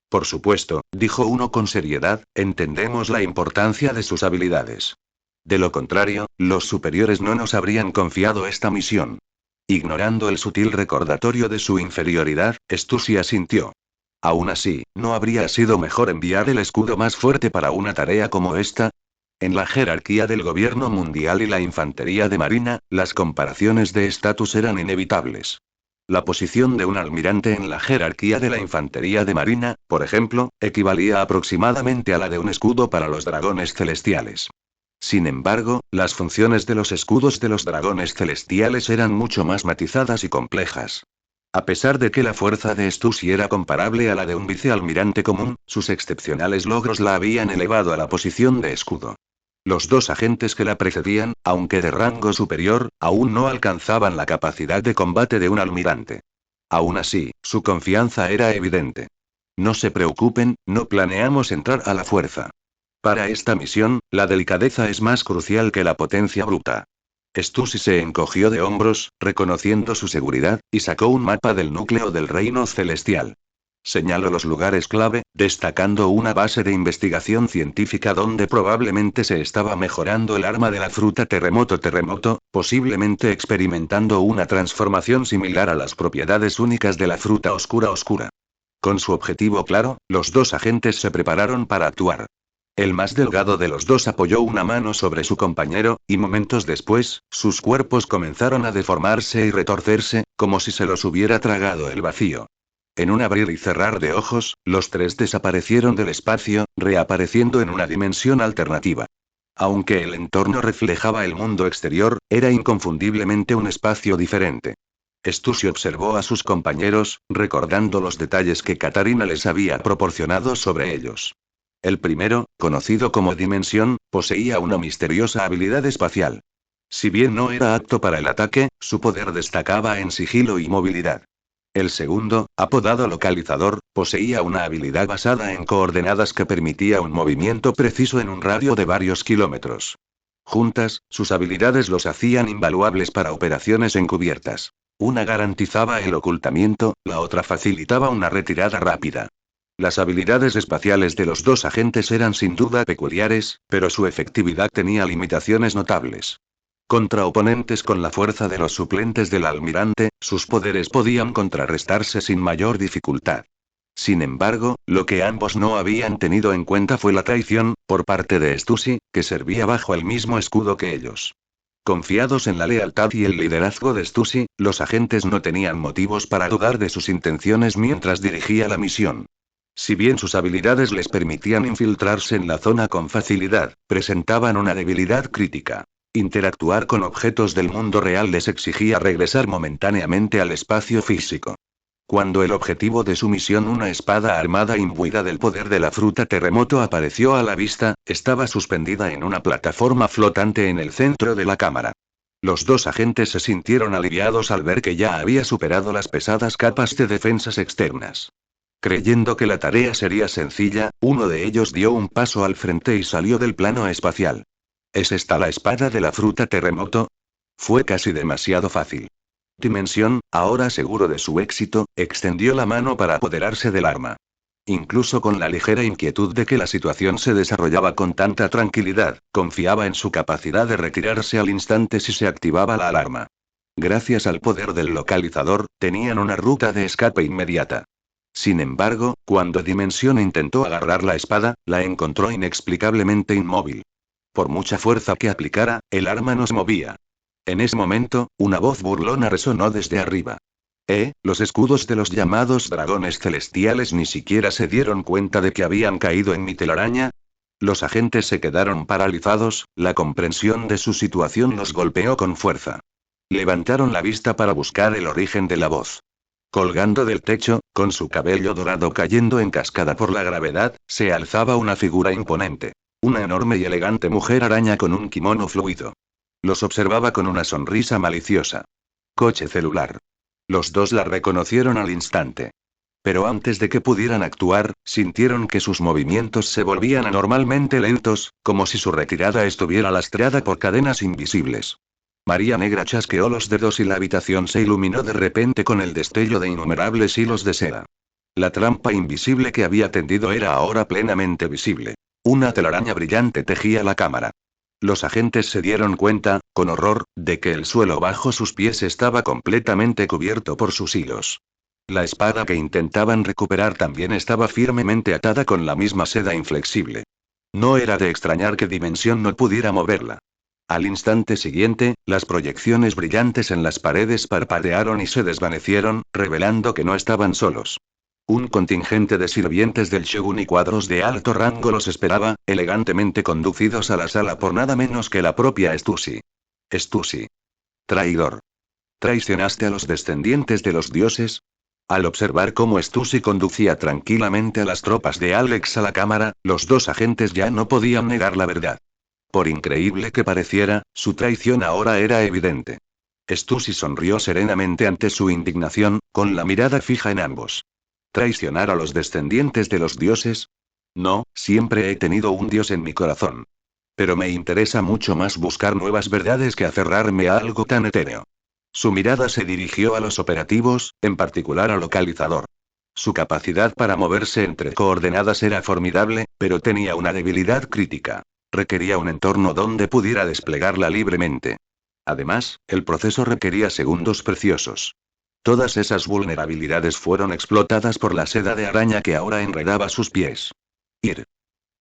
Por supuesto, dijo uno con seriedad, entendemos la importancia de sus habilidades. De lo contrario, los superiores no nos habrían confiado esta misión. Ignorando el sutil recordatorio de su inferioridad, Stussy asintió. Aún así, ¿no habría sido mejor enviar el escudo más fuerte para una tarea como esta? En la jerarquía del gobierno mundial y la infantería de marina, las comparaciones de estatus eran inevitables. La posición de un almirante en la jerarquía de la infantería de marina, por ejemplo, equivalía aproximadamente a la de un escudo para los dragones celestiales. Sin embargo, las funciones de los escudos de los dragones celestiales eran mucho más matizadas y complejas. A pesar de que la fuerza de Stussy era comparable a la de un vicealmirante común, sus excepcionales logros la habían elevado a la posición de escudo. Los dos agentes que la precedían, aunque de rango superior, aún no alcanzaban la capacidad de combate de un almirante. Aún así, su confianza era evidente. No se preocupen, no planeamos entrar a la fuerza. Para esta misión, la delicadeza es más crucial que la potencia bruta. Stussy se encogió de hombros, reconociendo su seguridad, y sacó un mapa del núcleo del reino celestial. Señaló los lugares clave, destacando una base de investigación científica donde probablemente se estaba mejorando el arma de la fruta terremoto, posiblemente experimentando una transformación similar a las propiedades únicas de la fruta oscura. Con su objetivo claro, los dos agentes se prepararon para actuar. El más delgado de los dos apoyó una mano sobre su compañero, y momentos después, sus cuerpos comenzaron a deformarse y retorcerse, como si se los hubiera tragado el vacío. En un abrir y cerrar de ojos, los tres desaparecieron del espacio, reapareciendo en una dimensión alternativa. Aunque el entorno reflejaba el mundo exterior, era inconfundiblemente un espacio diferente. Stussy observó a sus compañeros, recordando los detalles que Katarina les había proporcionado sobre ellos. El primero, conocido como Dimensión, poseía una misteriosa habilidad espacial. Si bien no era apto para el ataque, su poder destacaba en sigilo y movilidad. El segundo, apodado Localizador, poseía una habilidad basada en coordenadas que permitía un movimiento preciso en un radio de varios kilómetros. Juntas, sus habilidades los hacían invaluables para operaciones encubiertas. Una garantizaba el ocultamiento, la otra facilitaba una retirada rápida. Las habilidades espaciales de los dos agentes eran sin duda peculiares, pero su efectividad tenía limitaciones notables. Contra oponentes con la fuerza de los suplentes del almirante, sus poderes podían contrarrestarse sin mayor dificultad. Sin embargo, lo que ambos no habían tenido en cuenta fue la traición, por parte de Stussy, que servía bajo el mismo escudo que ellos. Confiados en la lealtad y el liderazgo de Stussy, los agentes no tenían motivos para dudar de sus intenciones mientras dirigía la misión. Si bien sus habilidades les permitían infiltrarse en la zona con facilidad, presentaban una debilidad crítica. Interactuar con objetos del mundo real les exigía regresar momentáneamente al espacio físico. Cuando el objetivo de su misión, una espada armada imbuida del poder de la fruta terremoto, apareció a la vista, estaba suspendida en una plataforma flotante en el centro de la cámara. Los dos agentes se sintieron aliviados al ver que ya había superado las pesadas capas de defensas externas. Creyendo que la tarea sería sencilla, uno de ellos dio un paso al frente y salió del plano espacial. ¿Es esta la espada de la fruta terremoto? Fue casi demasiado fácil. Dimensión, ahora seguro de su éxito, extendió la mano para apoderarse del arma. Incluso con la ligera inquietud de que la situación se desarrollaba con tanta tranquilidad, confiaba en su capacidad de retirarse al instante si se activaba la alarma. Gracias al poder del localizador, tenían una ruta de escape inmediata. Sin embargo, cuando Dimensión intentó agarrar la espada, la encontró inexplicablemente inmóvil. Por mucha fuerza que aplicara, el arma no se movía. En ese momento, una voz burlona resonó desde arriba. Los escudos de los llamados dragones celestiales ni siquiera se dieron cuenta de que habían caído en mi telaraña. Los agentes se quedaron paralizados, la comprensión de su situación los golpeó con fuerza. Levantaron la vista para buscar el origen de la voz. Colgando del techo, con su cabello dorado cayendo en cascada por la gravedad, se alzaba una figura imponente. Una enorme y elegante mujer araña con un kimono fluido. Los observaba con una sonrisa maliciosa. Coche celular. Los dos la reconocieron al instante. Pero antes de que pudieran actuar, sintieron que sus movimientos se volvían anormalmente lentos, como si su retirada estuviera lastreada por cadenas invisibles. María Negra chasqueó los dedos y la habitación se iluminó de repente con el destello de innumerables hilos de seda. La trampa invisible que había tendido era ahora plenamente visible. Una telaraña brillante tejía la cámara. Los agentes se dieron cuenta, con horror, de que el suelo bajo sus pies estaba completamente cubierto por sus hilos. La espada que intentaban recuperar también estaba firmemente atada con la misma seda inflexible. No era de extrañar que Dimensión no pudiera moverla. Al instante siguiente, las proyecciones brillantes en las paredes parpadearon y se desvanecieron, revelando que no estaban solos. Un contingente de sirvientes del shogun y cuadros de alto rango los esperaba, elegantemente conducidos a la sala por nada menos que la propia Stussy. Stussy. Traidor. ¿Traicionaste a los descendientes de los dioses? Al observar cómo Stussy conducía tranquilamente a las tropas de Alex a la cámara, los dos agentes ya no podían negar la verdad. Por increíble que pareciera, su traición ahora era evidente. Stussy sonrió serenamente ante su indignación, con la mirada fija en ambos. ¿Traicionar a los descendientes de los dioses? No, siempre he tenido un dios en mi corazón. Pero me interesa mucho más buscar nuevas verdades que aferrarme a algo tan etéreo. Su mirada se dirigió a los operativos, en particular al localizador. Su capacidad para moverse entre coordenadas era formidable, pero tenía una debilidad crítica. Requería un entorno donde pudiera desplegarla libremente. Además, el proceso requería segundos preciosos. Todas esas vulnerabilidades fueron explotadas por la seda de araña que ahora enredaba sus pies. Ir.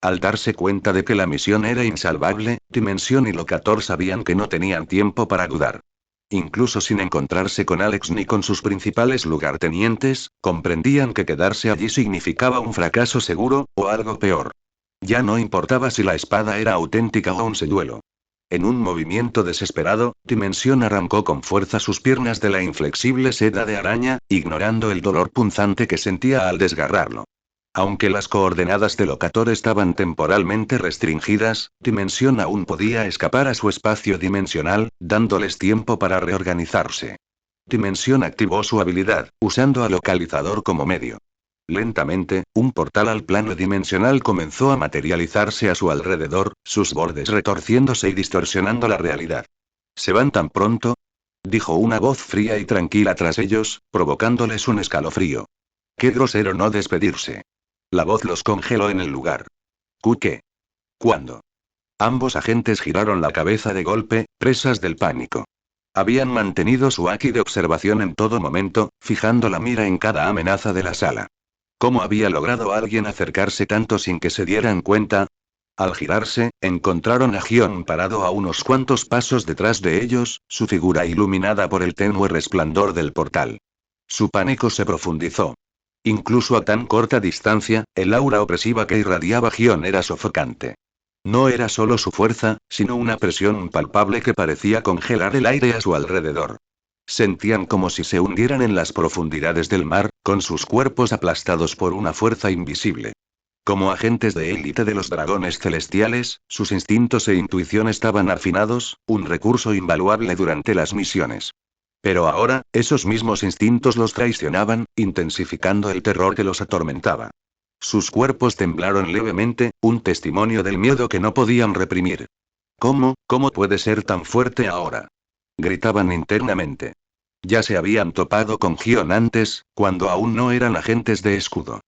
Al darse cuenta de que la misión era insalvable, Dimensión y Locator sabían que no tenían tiempo para dudar. Incluso sin encontrarse con Alex ni con sus principales lugartenientes, comprendían que quedarse allí significaba un fracaso seguro, o algo peor. Ya no importaba si la espada era auténtica o un señuelo. En un movimiento desesperado, Dimensión arrancó con fuerza sus piernas de la inflexible seda de araña, ignorando el dolor punzante que sentía al desgarrarlo. Aunque las coordenadas de Locator estaban temporalmente restringidas, Dimensión aún podía escapar a su espacio dimensional, dándoles tiempo para reorganizarse. Dimensión activó su habilidad, usando al localizador como medio. Lentamente, un portal al plano dimensional comenzó a materializarse a su alrededor, sus bordes retorciéndose y distorsionando la realidad. ¿Se van tan pronto?, dijo una voz fría y tranquila tras ellos, provocándoles un escalofrío. Qué grosero no despedirse. La voz los congeló en el lugar. ¿Qué? ¿Cuándo? Ambos agentes giraron la cabeza de golpe, presas del pánico. Habían mantenido su haki de observación en todo momento, fijando la mira en cada amenaza de la sala. ¿Cómo había logrado alguien acercarse tanto sin que se dieran cuenta? Al girarse, encontraron a Gion parado a unos cuantos pasos detrás de ellos, su figura iluminada por el tenue resplandor del portal. Su pánico se profundizó. Incluso a tan corta distancia, el aura opresiva que irradiaba Gion era sofocante. No era solo su fuerza, sino una presión palpable que parecía congelar el aire a su alrededor. Sentían como si se hundieran en las profundidades del mar, con sus cuerpos aplastados por una fuerza invisible. Como agentes de élite de los dragones celestiales, sus instintos e intuición estaban afinados, un recurso invaluable durante las misiones. Pero ahora, esos mismos instintos los traicionaban, intensificando el terror que los atormentaba. Sus cuerpos temblaron levemente, un testimonio del miedo que no podían reprimir. ¿Cómo puede ser tan fuerte ahora?, gritaban internamente. Ya se habían topado con Gion antes, cuando aún no eran agentes de escudo.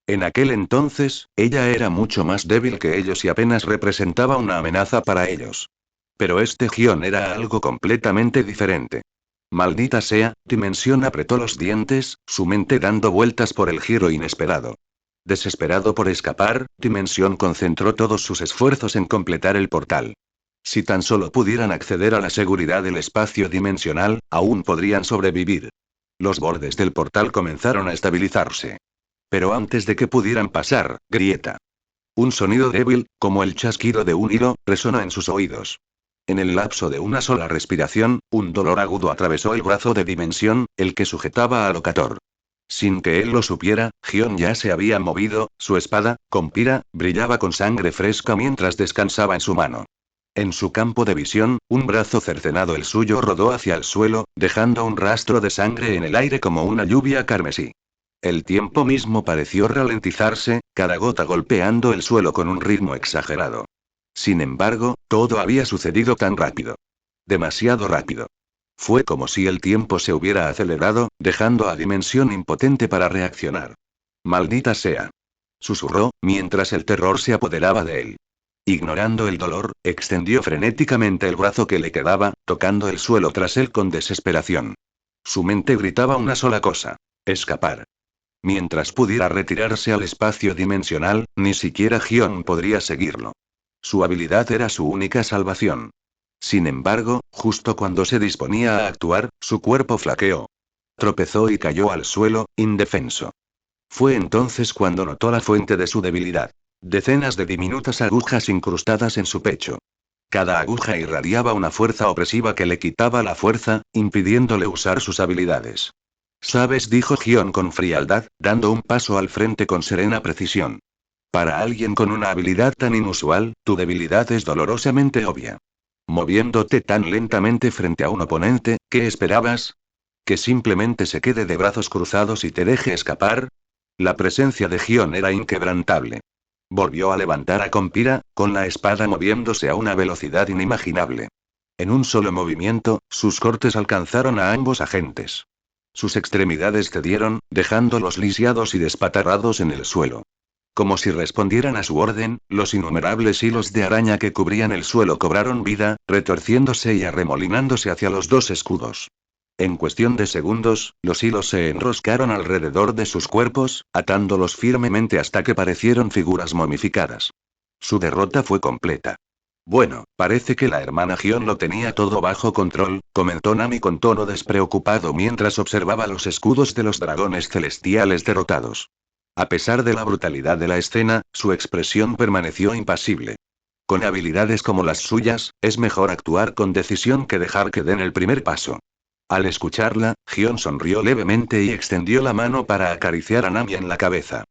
En aquel entonces, ella era mucho más débil que ellos y apenas representaba una amenaza para ellos. Pero este Gion era algo completamente diferente. Maldita sea, Dimensión apretó los dientes, su mente dando vueltas por el giro inesperado. Desesperado por escapar, Dimensión concentró todos sus esfuerzos en completar el portal. Si tan solo pudieran acceder a la seguridad del espacio dimensional, aún podrían sobrevivir. Los bordes del portal comenzaron a estabilizarse. Pero antes de que pudieran pasar, grieta. Un sonido débil, como el chasquido de un hilo, resonó en sus oídos. En el lapso de una sola respiración, un dolor agudo atravesó el brazo de Dimensión, el que sujetaba a Locator. Sin que él lo supiera, Gion ya se había movido, su espada, Compira, brillaba con sangre fresca mientras descansaba en su mano. En su campo de visión, un brazo cercenado el suyo rodó hacia el suelo, dejando un rastro de sangre en el aire como una lluvia carmesí. El tiempo mismo pareció ralentizarse, cada gota golpeando el suelo con un ritmo exagerado. Sin embargo, todo había sucedido tan rápido. Demasiado rápido. Fue como si el tiempo se hubiera acelerado, dejando a Dimensión impotente para reaccionar. Maldita sea. Susurró, mientras el terror se apoderaba de él. Ignorando el dolor, extendió frenéticamente el brazo que le quedaba, tocando el suelo tras él con desesperación. Su mente gritaba una sola cosa: escapar. Mientras pudiera retirarse al espacio dimensional, ni siquiera Gion podría seguirlo. Su habilidad era su única salvación. Sin embargo, justo cuando se disponía a actuar, su cuerpo flaqueó. Tropezó y cayó al suelo, indefenso. Fue entonces cuando notó la fuente de su debilidad. Decenas de diminutas agujas incrustadas en su pecho. Cada aguja irradiaba una fuerza opresiva que le quitaba la fuerza, impidiéndole usar sus habilidades. ¿Sabes?, dijo Gion con frialdad, dando un paso al frente con serena precisión. Para alguien con una habilidad tan inusual, tu debilidad es dolorosamente obvia. Moviéndote tan lentamente frente a un oponente, ¿qué esperabas? ¿Que simplemente se quede de brazos cruzados y te deje escapar? La presencia de Gion era inquebrantable. Volvió a levantar a Compira, con la espada moviéndose a una velocidad inimaginable. En un solo movimiento, sus cortes alcanzaron a ambos agentes. Sus extremidades cedieron, dejándolos lisiados y despatarrados en el suelo. Como si respondieran a su orden, los innumerables hilos de araña que cubrían el suelo cobraron vida, retorciéndose y arremolinándose hacia los dos escudos. En cuestión de segundos, los hilos se enroscaron alrededor de sus cuerpos, atándolos firmemente hasta que parecieron figuras momificadas. Su derrota fue completa. Bueno, parece que la hermana Gion lo tenía todo bajo control, comentó Nami con tono despreocupado mientras observaba los escudos de los dragones celestiales derrotados. A pesar de la brutalidad de la escena, su expresión permaneció impasible. Con habilidades como las suyas, es mejor actuar con decisión que dejar que den el primer paso. Al escucharla, Gion sonrió levemente y extendió la mano para acariciar a Nami en la cabeza.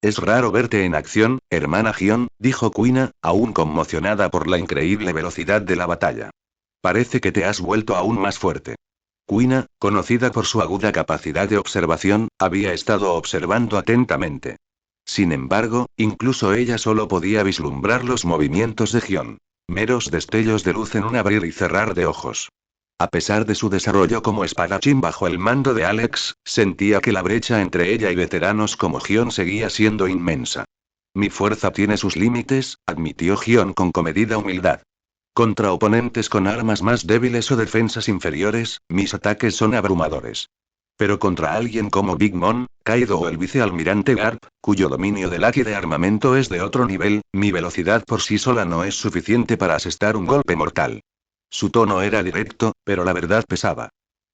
Es raro verte en acción, hermana Gion, dijo Kuina, aún conmocionada por la increíble velocidad de la batalla. Parece que te has vuelto aún más fuerte. Kuina, conocida por su aguda capacidad de observación, había estado observando atentamente. Sin embargo, incluso ella solo podía vislumbrar los movimientos de Gion. Meros destellos de luz en un abrir y cerrar de ojos. A pesar de su desarrollo como espadachín bajo el mando de Alex, sentía que la brecha entre ella y veteranos como Gion seguía siendo inmensa. Mi fuerza tiene sus límites, admitió Gion con comedida humildad. Contra oponentes con armas más débiles o defensas inferiores, mis ataques son abrumadores. Pero contra alguien como Big Mom, Kaido o el vicealmirante Garp, cuyo dominio del haki de armamento es de otro nivel, mi velocidad por sí sola no es suficiente para asestar un golpe mortal. Su tono era directo, pero la verdad pesaba.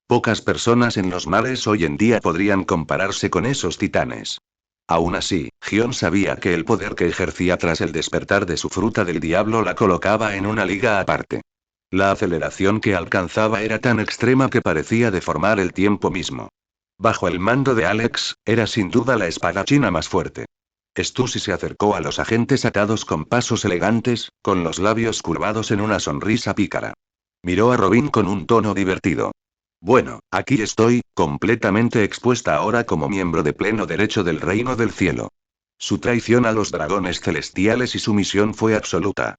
Pocas personas en los mares hoy en día podrían compararse con esos titanes. Aún así, Gion sabía que el poder que ejercía tras el despertar de su fruta del diablo la colocaba en una liga aparte. La aceleración que alcanzaba era tan extrema que parecía deformar el tiempo mismo. Bajo el mando de Alex, era sin duda la espadachina más fuerte. Stussy se acercó a los agentes atados con pasos elegantes, con los labios curvados en una sonrisa pícara. Miró a Robin con un tono divertido. Bueno, aquí estoy, completamente expuesta ahora como miembro de pleno derecho del Reino del Cielo. Su traición a los dragones celestiales y su misión fue absoluta.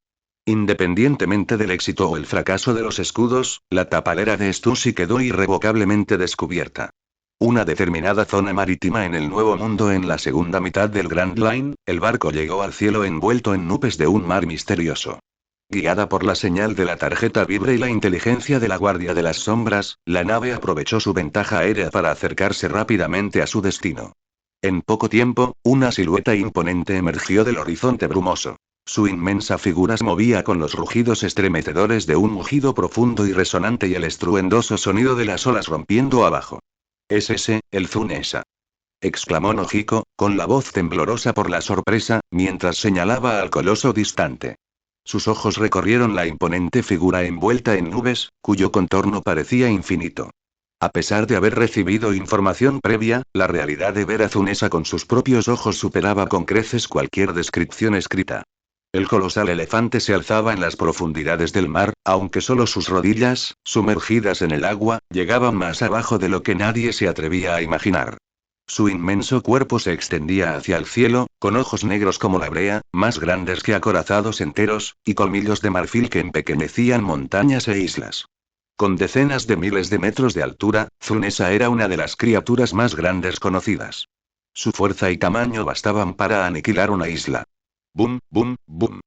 Independientemente del éxito o el fracaso de los escudos, la tapalera de Stussy quedó irrevocablemente descubierta. Una determinada zona marítima en el Nuevo Mundo en la segunda mitad del Grand Line, el barco llegó al cielo envuelto en nubes de un mar misterioso. Guiada por la señal de la tarjeta Vibre y la inteligencia de la Guardia de las Sombras, la nave aprovechó su ventaja aérea para acercarse rápidamente a su destino. En poco tiempo, una silueta imponente emergió del horizonte brumoso. Su inmensa figura se movía con los rugidos estremecedores de un mugido profundo y resonante y el estruendoso sonido de las olas rompiendo abajo. «Es ese, el Zunesa», exclamó Nojiko, con la voz temblorosa por la sorpresa, mientras señalaba al coloso distante. Sus ojos recorrieron la imponente figura envuelta en nubes, cuyo contorno parecía infinito. A pesar de haber recibido información previa, la realidad de ver a Tsunesa con sus propios ojos superaba con creces cualquier descripción escrita. El colosal elefante se alzaba en las profundidades del mar, aunque solo sus rodillas, sumergidas en el agua, llegaban más abajo de lo que nadie se atrevía a imaginar. Su inmenso cuerpo se extendía hacia el cielo, con ojos negros como la brea, más grandes que acorazados enteros, y colmillos de marfil que empequeñecían montañas e islas. Con decenas de miles de metros de altura, Tsunesa era una de las criaturas más grandes conocidas. Su fuerza y tamaño bastaban para aniquilar una isla. Boom, boom, boom.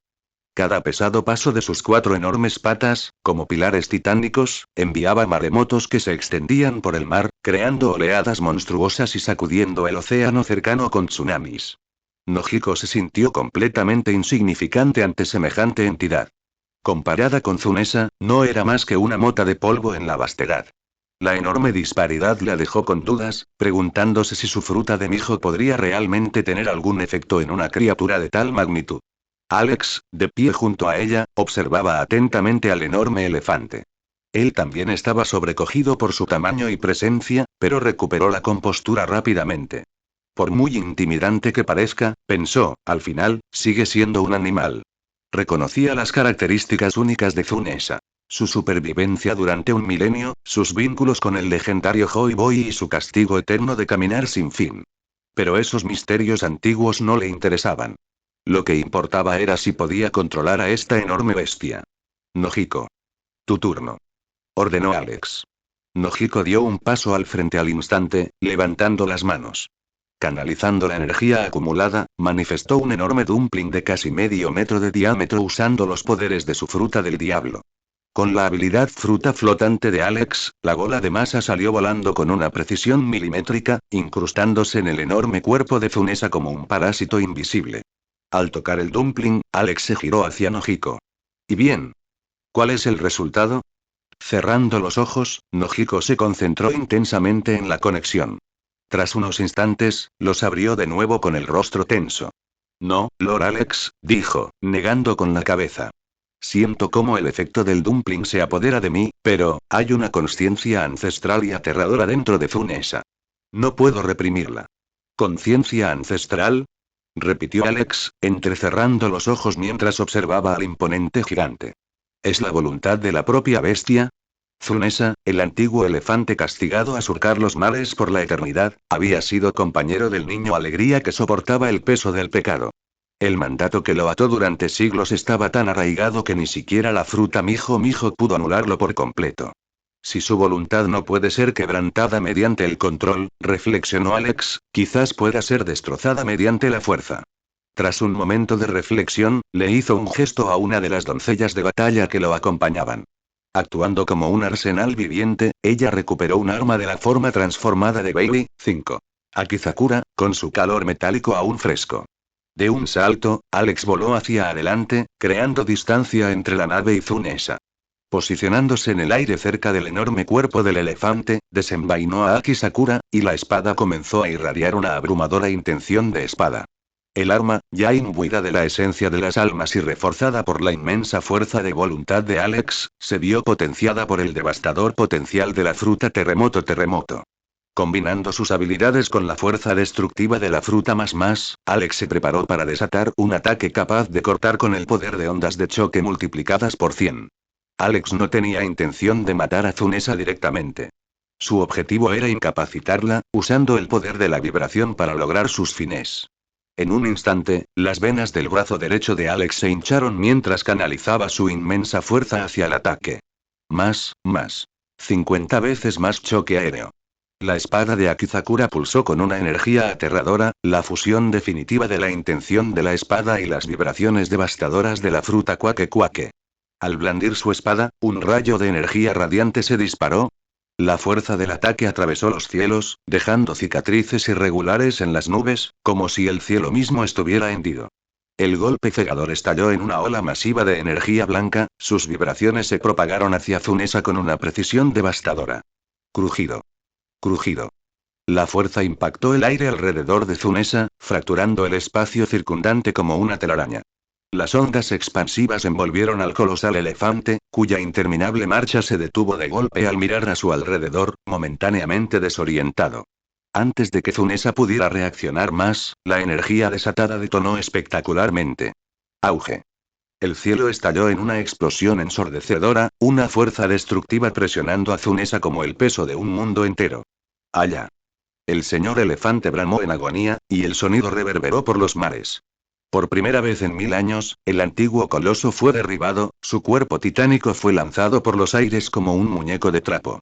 Cada pesado paso de sus 4 enormes patas, como pilares titánicos, enviaba maremotos que se extendían por el mar, creando oleadas monstruosas y sacudiendo el océano cercano con tsunamis. Nojiko se sintió completamente insignificante ante semejante entidad. Comparada con Tsunesa, no era más que una mota de polvo en la vastedad. La enorme disparidad la dejó con dudas, preguntándose si su fruta de mijo podría realmente tener algún efecto en una criatura de tal magnitud. Alex, de pie junto a ella, observaba atentamente al enorme elefante. Él también estaba sobrecogido por su tamaño y presencia, pero recuperó la compostura rápidamente. Por muy intimidante que parezca, pensó, al final, sigue siendo un animal. Reconocía las características únicas de Tsunesa. Su supervivencia durante un milenio, sus vínculos con el legendario Joy Boy y su castigo eterno de caminar sin fin. Pero esos misterios antiguos no le interesaban. Lo que importaba era si podía controlar a esta enorme bestia. Nojiko. Tu turno. Ordenó Alex. Nojiko dio un paso al frente al instante, levantando las manos. Canalizando la energía acumulada, manifestó un enorme dumpling de casi medio metro de diámetro usando los poderes de su fruta del diablo. Con la habilidad fruta flotante de Alex, la bola de masa salió volando con una precisión milimétrica, incrustándose en el enorme cuerpo de Tsunesa como un parásito invisible. Al tocar el dumpling, Alex se giró hacia Nojiko. ¿Y bien? ¿Cuál es el resultado? Cerrando los ojos, Nojiko se concentró intensamente en la conexión. Tras unos instantes, los abrió de nuevo con el rostro tenso. No, Lord Alex, dijo, negando con la cabeza. Siento cómo el efecto del dumpling se apodera de mí, pero, hay una consciencia ancestral y aterradora dentro de Tsunesa. No puedo reprimirla. ¿Conciencia ancestral? Repitió Alex, entrecerrando los ojos mientras observaba al imponente gigante. ¿Es la voluntad de la propia bestia? Tsunesa, el antiguo elefante castigado a surcar los mares por la eternidad, había sido compañero del niño alegría que soportaba el peso del pecado. El mandato que lo ató durante siglos estaba tan arraigado que ni siquiera la fruta mijo pudo anularlo por completo. Si su voluntad no puede ser quebrantada mediante el control, reflexionó Alex, quizás pueda ser destrozada mediante la fuerza. Tras un momento de reflexión, le hizo un gesto a una de las doncellas de batalla que lo acompañaban. Actuando como un arsenal viviente, ella recuperó un arma de la forma transformada de Bailey, 5. Akizakura, con su calor metálico aún fresco. De un salto, Alex voló hacia adelante, creando distancia entre la nave y Tsunesa. Posicionándose en el aire cerca del enorme cuerpo del elefante, desenvainó a Akizakura, y la espada comenzó a irradiar una abrumadora intención de espada. El arma, ya imbuida de la esencia de las almas y reforzada por la inmensa fuerza de voluntad de Alex, se vio potenciada por el devastador potencial de la fruta terremoto. Combinando sus habilidades con la fuerza destructiva de la fruta Alex se preparó para desatar un ataque capaz de cortar con el poder de ondas de choque multiplicadas por 100. Alex no tenía intención de matar a Tsunesa directamente. Su objetivo era incapacitarla, usando el poder de la vibración para lograr sus fines. En un instante, las venas del brazo derecho de Alex se hincharon mientras canalizaba su inmensa fuerza hacia el ataque. Más. 50 veces más choque aéreo. La espada de Akizakura pulsó con una energía aterradora, la fusión definitiva de la intención de la espada y las vibraciones devastadoras de la fruta Quake. Al blandir su espada, un rayo de energía radiante se disparó. La fuerza del ataque atravesó los cielos, dejando cicatrices irregulares en las nubes, como si el cielo mismo estuviera hendido. El golpe cegador estalló en una ola masiva de energía blanca, sus vibraciones se propagaron hacia Tsunesa con una precisión devastadora. Crujido. La fuerza impactó el aire alrededor de Tsunesa, fracturando el espacio circundante como una telaraña. Las ondas expansivas envolvieron al colosal elefante, cuya interminable marcha se detuvo de golpe al mirar a su alrededor, momentáneamente desorientado. Antes de que Zunesa pudiera reaccionar más, la energía desatada detonó espectacularmente. Auge. El cielo estalló en una explosión ensordecedora, una fuerza destructiva presionando a Zunesa como el peso de un mundo entero. Allá. El señor elefante bramó en agonía, y el sonido reverberó por los mares. Por primera vez en 1000 años, el antiguo coloso fue derribado, su cuerpo titánico fue lanzado por los aires como un muñeco de trapo.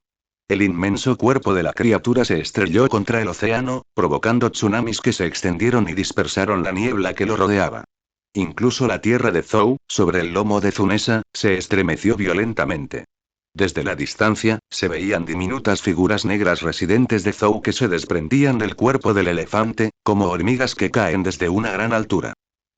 El inmenso cuerpo de la criatura se estrelló contra el océano, provocando tsunamis que se extendieron y dispersaron la niebla que lo rodeaba. Incluso la tierra de Zou, sobre el lomo de Zunesa, se estremeció violentamente. Desde la distancia, se veían diminutas figuras negras residentes de Zou que se desprendían del cuerpo del elefante, como hormigas que caen desde una gran altura.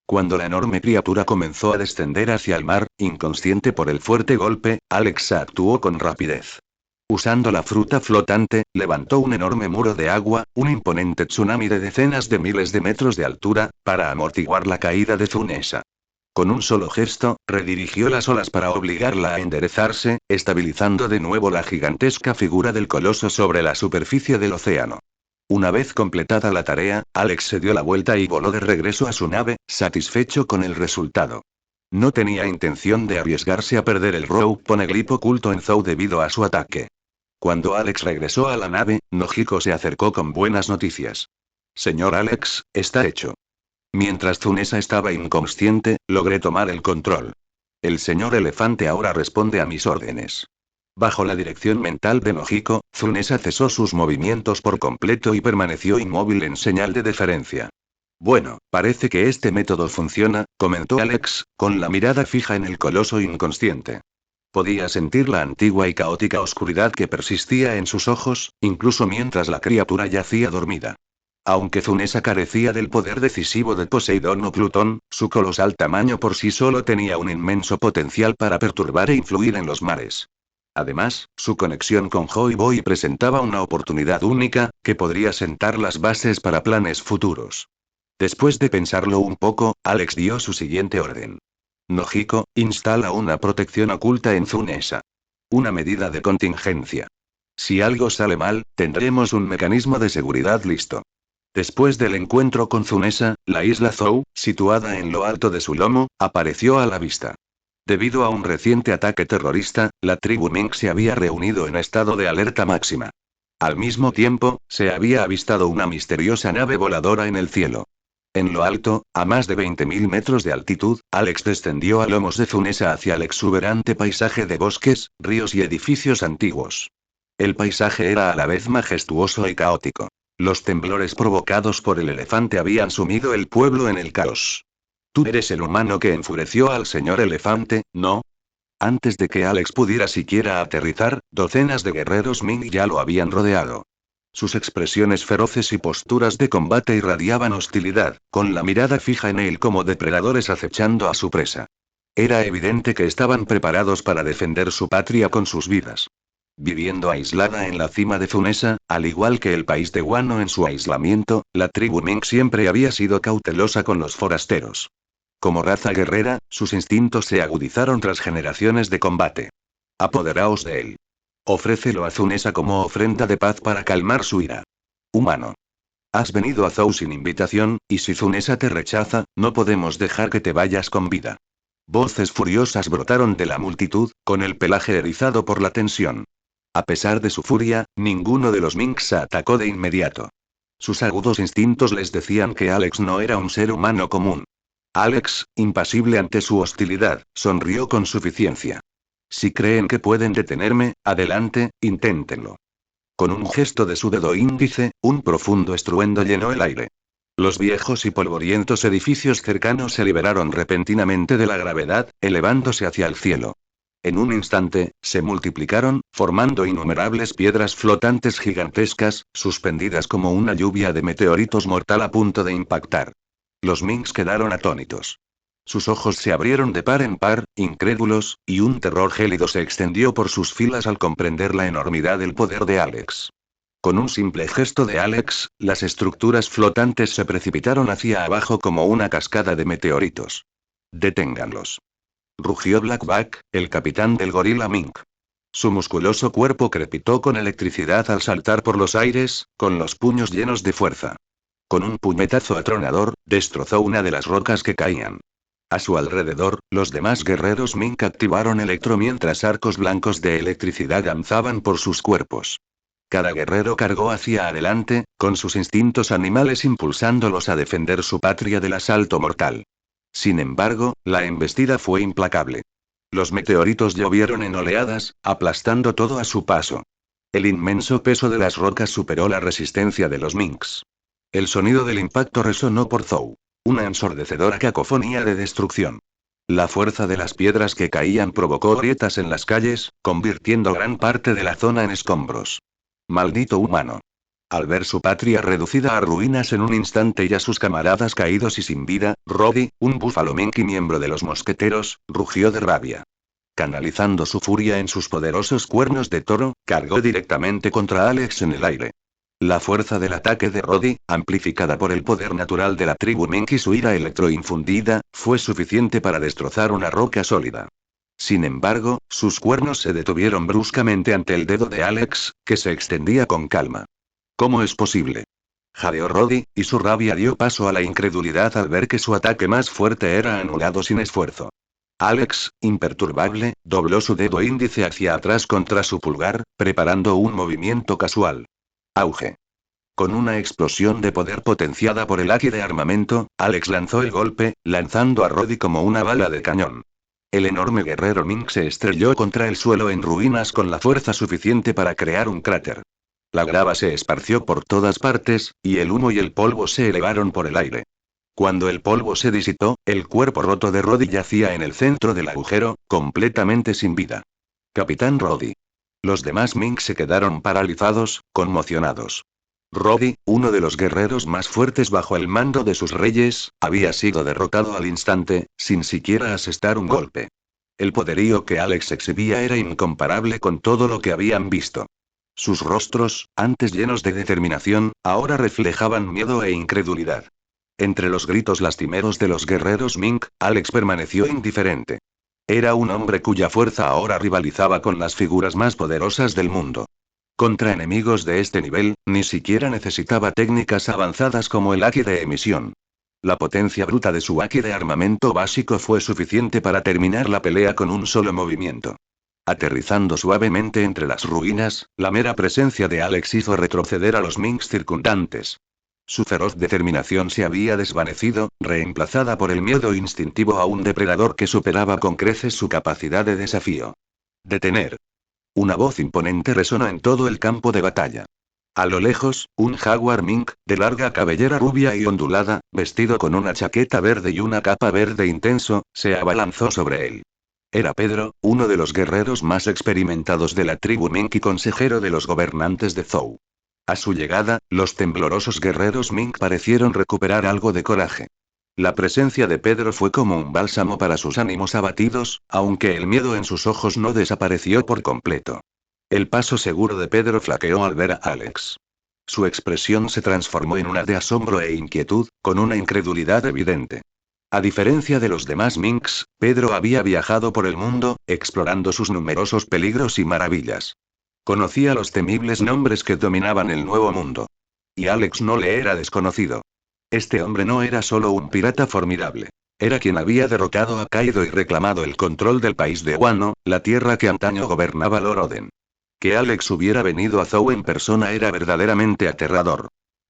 Cuando la enorme criatura comenzó a descender hacia el mar, inconsciente por el fuerte golpe, Alex actuó con rapidez. Usando la fruta flotante, levantó un enorme muro de agua, un imponente tsunami de decenas de miles de metros de altura, para amortiguar la caída de Zunesa. Con un solo gesto, redirigió las olas para obligarla a enderezarse, estabilizando de nuevo la gigantesca figura del coloso sobre la superficie del océano. Una vez completada la tarea, Alex se dio la vuelta y voló de regreso a su nave, satisfecho con el resultado. No tenía intención de arriesgarse a perder el Rogue Poneglyph oculto en Zou debido a su ataque. Cuando Alex regresó a la nave, Nojiko se acercó con buenas noticias. Señor Alex, está hecho. Mientras Zunesa estaba inconsciente, logré tomar el control. El señor elefante ahora responde a mis órdenes. Bajo la dirección mental de Nojiko, Zunesa cesó sus movimientos por completo y permaneció inmóvil en señal de deferencia. Bueno, parece que este método funciona, comentó Alex, con la mirada fija en el coloso inconsciente. Podía sentir la antigua y caótica oscuridad que persistía en sus ojos, incluso mientras la criatura yacía dormida. Aunque Zunesa carecía del poder decisivo de Poseidón o Plutón, su colosal tamaño por sí solo tenía un inmenso potencial para perturbar e influir en los mares. Además, su conexión con Joy Boy presentaba una oportunidad única, que podría sentar las bases para planes futuros. Después de pensarlo un poco, Alex dio su siguiente orden. Nojiko, instala una protección oculta en Zunesa. Una medida de contingencia. Si algo sale mal, tendremos un mecanismo de seguridad listo. Después del encuentro con Zunesa, la isla Zou, situada en lo alto de su lomo, apareció a la vista. Debido a un reciente ataque terrorista, la tribu Mink se había reunido en estado de alerta máxima. Al mismo tiempo, se había avistado una misteriosa nave voladora en el cielo. En lo alto, a más de 20.000 metros de altitud, Alex descendió a lomos de Zunesa hacia el exuberante paisaje de bosques, ríos y edificios antiguos. El paisaje era a la vez majestuoso y caótico. Los temblores provocados por el elefante habían sumido el pueblo en el caos. Tú eres el humano que enfureció al señor elefante, ¿no? Antes de que Alex pudiera siquiera aterrizar, docenas de guerreros Ming ya lo habían rodeado. Sus expresiones feroces y posturas de combate irradiaban hostilidad, con la mirada fija en él como depredadores acechando a su presa. Era evidente que estaban preparados para defender su patria con sus vidas. Viviendo aislada en la cima de Zunesa, al igual que el país de Wano en su aislamiento, la tribu Ming siempre había sido cautelosa con los forasteros. Como raza guerrera, sus instintos se agudizaron tras generaciones de combate. Apoderaos de él. Ofrécelo a Zunesa como ofrenda de paz para calmar su ira. Humano. Has venido a Zou sin invitación, y si Zunesa te rechaza, no podemos dejar que te vayas con vida. Voces furiosas brotaron de la multitud, con el pelaje erizado por la tensión. A pesar de su furia, ninguno de los Minks atacó de inmediato. Sus agudos instintos les decían que Alex no era un ser humano común. Alex, impasible ante su hostilidad, sonrió con suficiencia. Si creen que pueden detenerme, adelante, inténtenlo. Con un gesto de su dedo índice, un profundo estruendo llenó el aire. Los viejos y polvorientos edificios cercanos se liberaron repentinamente de la gravedad, elevándose hacia el cielo. En un instante, se multiplicaron, formando innumerables piedras flotantes gigantescas, suspendidas como una lluvia de meteoritos mortal a punto de impactar. Los Minks quedaron atónitos. Sus ojos se abrieron de par en par, incrédulos, y un terror gélido se extendió por sus filas al comprender la enormidad del poder de Alex. Con un simple gesto de Alex, las estructuras flotantes se precipitaron hacia abajo como una cascada de meteoritos. Deténganlos. Rugió Blackback, el capitán del gorila Mink. Su musculoso cuerpo crepitó con electricidad al saltar por los aires, con los puños llenos de fuerza. Con un puñetazo atronador, destrozó una de las rocas que caían. A su alrededor, los demás guerreros Mink activaron electro mientras arcos blancos de electricidad danzaban por sus cuerpos. Cada guerrero cargó hacia adelante, con sus instintos animales impulsándolos a defender su patria del asalto mortal. Sin embargo, la embestida fue implacable. Los meteoritos llovieron en oleadas, aplastando todo a su paso. El inmenso peso de las rocas superó la resistencia de los Minks. El sonido del impacto resonó por Zou. Una ensordecedora cacofonía de destrucción. La fuerza de las piedras que caían provocó grietas en las calles, convirtiendo gran parte de la zona en escombros. Maldito humano. Al ver su patria reducida a ruinas en un instante y a sus camaradas caídos y sin vida, Roddy, un búfalo Mink y miembro de los mosqueteros, rugió de rabia. Canalizando su furia en sus poderosos cuernos de toro, cargó directamente contra Alex en el aire. La fuerza del ataque de Roddy, amplificada por el poder natural de la tribu Mink y su ira electroinfundida, fue suficiente para destrozar una roca sólida. Sin embargo, sus cuernos se detuvieron bruscamente ante el dedo de Alex, que se extendía con calma. ¿Cómo es posible? Jadeó Roddy, y su rabia dio paso a la incredulidad al ver que su ataque más fuerte era anulado sin esfuerzo. Alex, imperturbable, dobló su dedo índice hacia atrás contra su pulgar, preparando un movimiento casual. Auge. Con una explosión de poder potenciada por el haki de armamento, Alex lanzó el golpe, lanzando a Roddy como una bala de cañón. El enorme guerrero Mink se estrelló contra el suelo en ruinas con la fuerza suficiente para crear un cráter. La grava se esparció por todas partes, y el humo y el polvo se elevaron por el aire. Cuando el polvo se disipó, el cuerpo roto de Roddy yacía en el centro del agujero, completamente sin vida. Capitán Roddy. Los demás Mink se quedaron paralizados, conmocionados. Roddy, uno de los guerreros más fuertes bajo el mando de sus reyes, había sido derrotado al instante, sin siquiera asestar un golpe. El poderío que Alex exhibía era incomparable con todo lo que habían visto. Sus rostros, antes llenos de determinación, ahora reflejaban miedo e incredulidad. Entre los gritos lastimeros de los guerreros Mink, Alex permaneció indiferente. Era un hombre cuya fuerza ahora rivalizaba con las figuras más poderosas del mundo. Contra enemigos de este nivel, ni siquiera necesitaba técnicas avanzadas como el haki de emisión. La potencia bruta de su haki de armamento básico fue suficiente para terminar la pelea con un solo movimiento. Aterrizando suavemente entre las ruinas, la mera presencia de Alex hizo retroceder a los Minks circundantes. Su feroz determinación se había desvanecido, reemplazada por el miedo instintivo a un depredador que superaba con creces su capacidad de desafío. Detener. Una voz imponente resonó en todo el campo de batalla. A lo lejos, un jaguar Mink, de larga cabellera rubia y ondulada, vestido con una chaqueta verde y una capa verde intenso, se abalanzó sobre él. Era Pedro, uno de los guerreros más experimentados de la tribu Mink y consejero de los gobernantes de Zou. A su llegada, los temblorosos guerreros Mink parecieron recuperar algo de coraje. La presencia de Pedro fue como un bálsamo para sus ánimos abatidos, aunque el miedo en sus ojos no desapareció por completo. El paso seguro de Pedro flaqueó al ver a Alex. Su expresión se transformó en una de asombro e inquietud, con una incredulidad evidente. A diferencia de los demás Minks, Pedro había viajado por el mundo, explorando sus numerosos peligros y maravillas. Conocía los temibles nombres que dominaban el Nuevo Mundo. Y Alex no le era desconocido. Este hombre no era solo un pirata formidable. Era quien había derrotado a Kaido y reclamado el control del país de Wano, la tierra que antaño gobernaba Lord Oden. Que Alex hubiera venido a Zou en persona era verdaderamente aterrador.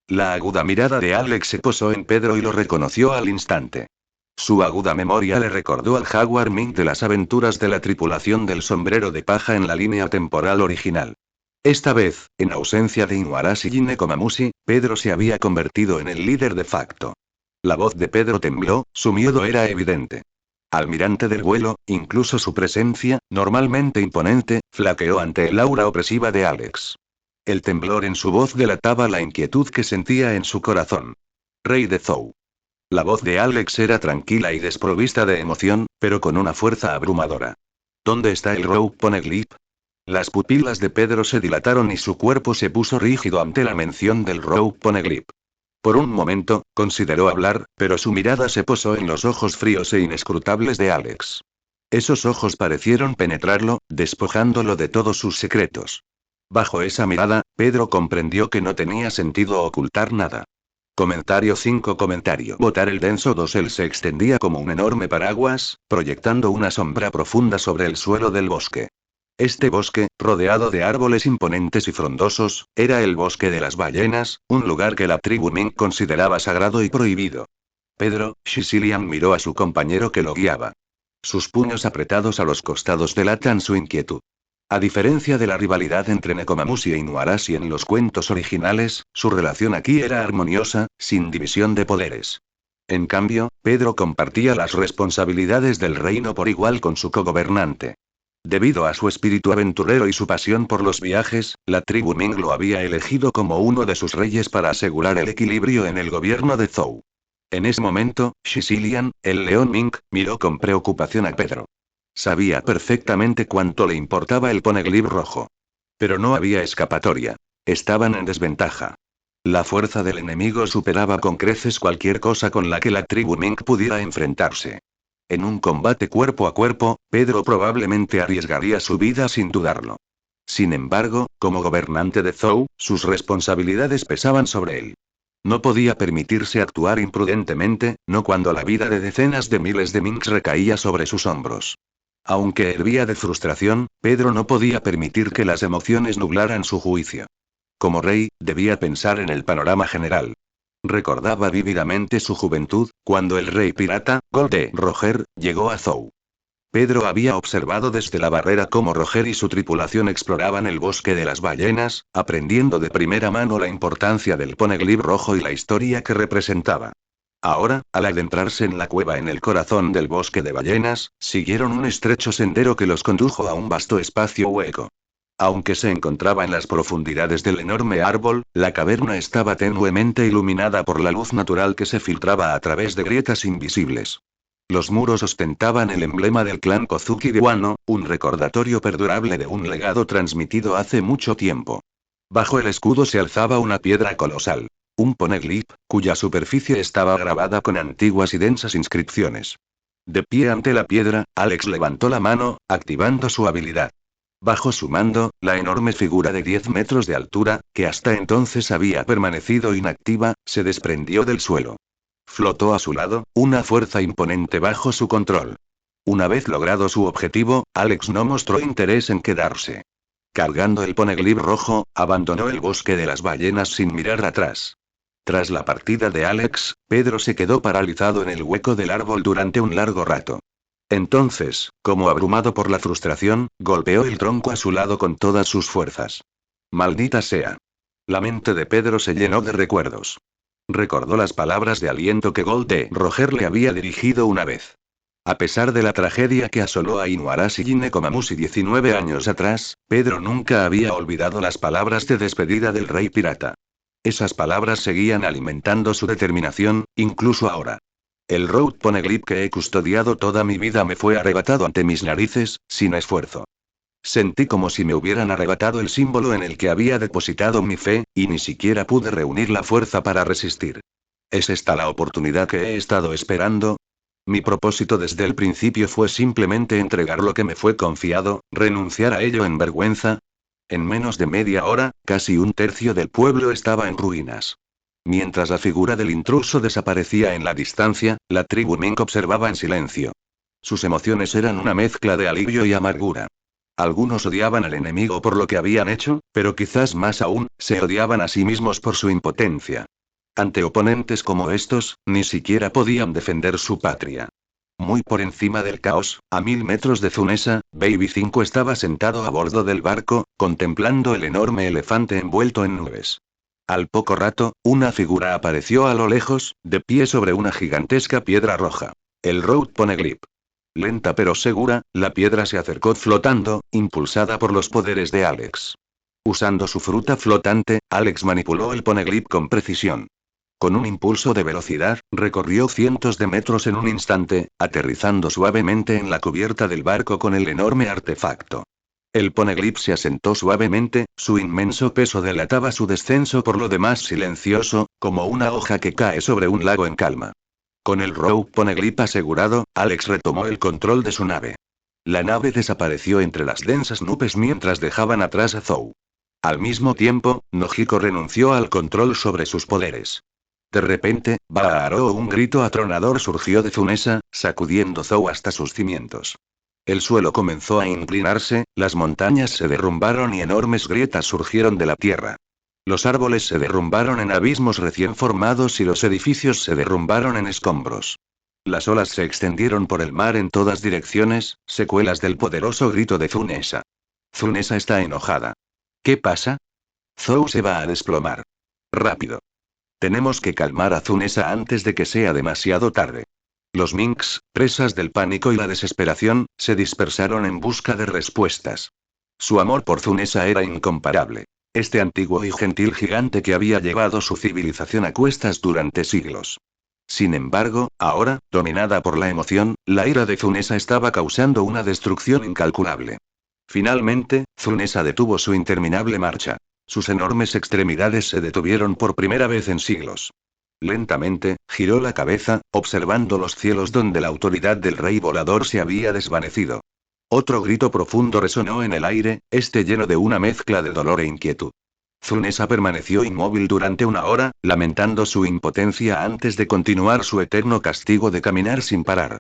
La aguda mirada de Alex se posó en Pedro y lo reconoció al instante. Su aguda memoria le recordó al Jaguar Mink de las aventuras de la tripulación del sombrero de paja en la línea temporal original. Esta vez, en ausencia de Inuarashi y Nekomamushi, Pedro se había convertido en el líder de facto. La voz de Pedro tembló, su miedo era evidente. Almirante del vuelo, incluso su presencia, normalmente imponente, flaqueó ante el aura opresiva de Alex. El temblor en su voz delataba la inquietud que sentía en su corazón. Rey de Zou. La voz de Alex era tranquila y desprovista de emoción, pero con una fuerza abrumadora. ¿Dónde está el Rogue Poneglyph? Las pupilas de Pedro se dilataron y su cuerpo se puso rígido ante la mención del Rogue Poneglyph. Por un momento, consideró hablar, pero su mirada se posó en los ojos fríos e inescrutables de Alex. Esos ojos parecieron penetrarlo, despojándolo de todos sus secretos. Bajo esa mirada, Pedro comprendió que no tenía sentido ocultar nada. Comentario 5. Botar el denso dosel se extendía como un enorme paraguas, proyectando una sombra profunda sobre el suelo del bosque. Este bosque, rodeado de árboles imponentes y frondosos, era el bosque de las ballenas, un lugar que la tribu Mink consideraba sagrado y prohibido. Pedro, Sicilian miró a su compañero que lo guiaba. Sus puños apretados a los costados delatan su inquietud. A diferencia de la rivalidad entre Nekomamushi e Inuarashi en los cuentos originales, su relación aquí era armoniosa, sin división de poderes. En cambio, Pedro compartía las responsabilidades del reino por igual con su cogobernante. Debido a su espíritu aventurero y su pasión por los viajes, la tribu Ming lo había elegido como uno de sus reyes para asegurar el equilibrio en el gobierno de Zhou. En ese momento, Sicilian, el león Mink, miró con preocupación a Pedro. Sabía perfectamente cuánto le importaba el Poneglyph rojo. Pero no había escapatoria. Estaban en desventaja. La fuerza del enemigo superaba con creces cualquier cosa con la que la tribu Mink pudiera enfrentarse. En un combate cuerpo a cuerpo, Pedro probablemente arriesgaría su vida sin dudarlo. Sin embargo, como gobernante de Zhou, sus responsabilidades pesaban sobre él. No podía permitirse actuar imprudentemente, no cuando la vida de decenas de miles de Minks recaía sobre sus hombros. Aunque hervía de frustración, Pedro no podía permitir que las emociones nublaran su juicio. Como rey, debía pensar en el panorama general. Recordaba vívidamente su juventud, cuando el rey pirata, Gold Roger, llegó a Zhou. Pedro había observado desde la barrera cómo Roger y su tripulación exploraban el bosque de las ballenas, aprendiendo de primera mano la importancia del Poneglyph rojo y la historia que representaba. Ahora, al adentrarse en la cueva en el corazón del bosque de ballenas, siguieron un estrecho sendero que los condujo a un vasto espacio hueco. Aunque se encontraba en las profundidades del enorme árbol, la caverna estaba tenuemente iluminada por la luz natural que se filtraba a través de grietas invisibles. Los muros ostentaban el emblema del clan Kozuki de Wano, un recordatorio perdurable de un legado transmitido hace mucho tiempo. Bajo el escudo se alzaba una piedra colosal. Un poneglyph, cuya superficie estaba grabada con antiguas y densas inscripciones. De pie ante la piedra, Alex levantó la mano, activando su habilidad. Bajo su mando, la enorme figura de 10 metros de altura, que hasta entonces había permanecido inactiva, se desprendió del suelo. Flotó a su lado, una fuerza imponente bajo su control. Una vez logrado su objetivo, Alex no mostró interés en quedarse. Cargando el poneglyph rojo, abandonó el bosque de las ballenas sin mirar atrás. Tras la partida de Alex, Pedro se quedó paralizado en el hueco del árbol durante un largo rato. Entonces, como abrumado por la frustración, golpeó el tronco a su lado con todas sus fuerzas. ¡Maldita sea! La mente de Pedro se llenó de recuerdos. Recordó las palabras de aliento que Gold Roger le había dirigido una vez. A pesar de la tragedia que asoló a Inuarashi y Nekomamushi 19 años atrás, Pedro nunca había olvidado las palabras de despedida del rey pirata. Esas palabras seguían alimentando su determinación, incluso ahora. El Road Poneglyph que he custodiado toda mi vida me fue arrebatado ante mis narices, sin esfuerzo. Sentí como si me hubieran arrebatado el símbolo en el que había depositado mi fe, y ni siquiera pude reunir la fuerza para resistir. ¿Es esta la oportunidad que he estado esperando? Mi propósito desde el principio fue simplemente entregar lo que me fue confiado, renunciar a ello en vergüenza. En menos de media hora, casi un tercio del pueblo estaba en ruinas. Mientras la figura del intruso desaparecía en la distancia, la tribu Mink observaba en silencio. Sus emociones eran una mezcla de alivio y amargura. Algunos odiaban al enemigo por lo que habían hecho, pero quizás más aún, se odiaban a sí mismos por su impotencia. Ante oponentes como estos, ni siquiera podían defender su patria. Muy por encima del caos, a 1000 metros de Zunesa, Baby 5 estaba sentado a bordo del barco, contemplando el enorme elefante envuelto en nubes. Al poco rato, una figura apareció a lo lejos, de pie sobre una gigantesca piedra roja. El Road Poneglyph. Lenta pero segura, la piedra se acercó flotando, impulsada por los poderes de Alex. Usando su fruta flotante, Alex manipuló el Poneglyph con precisión. Con un impulso de velocidad, recorrió cientos de metros en un instante, aterrizando suavemente en la cubierta del barco con el enorme artefacto. El Poneglyph se asentó suavemente, su inmenso peso delataba su descenso por lo demás silencioso, Como una hoja que cae sobre un lago en calma. Con el Rogue Poneglyph asegurado, Alex retomó el control de su nave. La nave desapareció entre las densas nubes mientras dejaban atrás a Zou. Al mismo tiempo, Nojiko renunció al control sobre sus poderes. De repente, Baaro, un grito atronador surgió de Zunesa, sacudiendo Zou hasta sus cimientos. El suelo comenzó a inclinarse, las montañas se derrumbaron y enormes grietas surgieron de la tierra. Los árboles se derrumbaron en abismos recién formados y los edificios se derrumbaron en escombros. Las olas se extendieron por el mar en todas direcciones, secuelas del poderoso grito de Zunesa. Zunesa está enojada. ¿Qué pasa? Zou se va a desplomar. Rápido. Tenemos que calmar a Zunesa antes de que sea demasiado tarde. Los Minks, presas del pánico y la desesperación, se dispersaron en busca de respuestas. Su amor por Zunesa era incomparable. Este antiguo y gentil gigante que había llevado su civilización a cuestas durante siglos. Sin embargo, ahora, dominada por la emoción, la ira de Zunesa estaba causando una destrucción incalculable. Finalmente, Zunesa detuvo su interminable marcha. Sus enormes extremidades se detuvieron por primera vez en siglos. Lentamente, giró la cabeza, observando los cielos donde la autoridad del rey volador se había desvanecido. Otro grito profundo resonó en el aire, este lleno de una mezcla de dolor e inquietud. Zunesa permaneció inmóvil durante una hora, lamentando su impotencia antes de continuar su eterno castigo de caminar sin parar.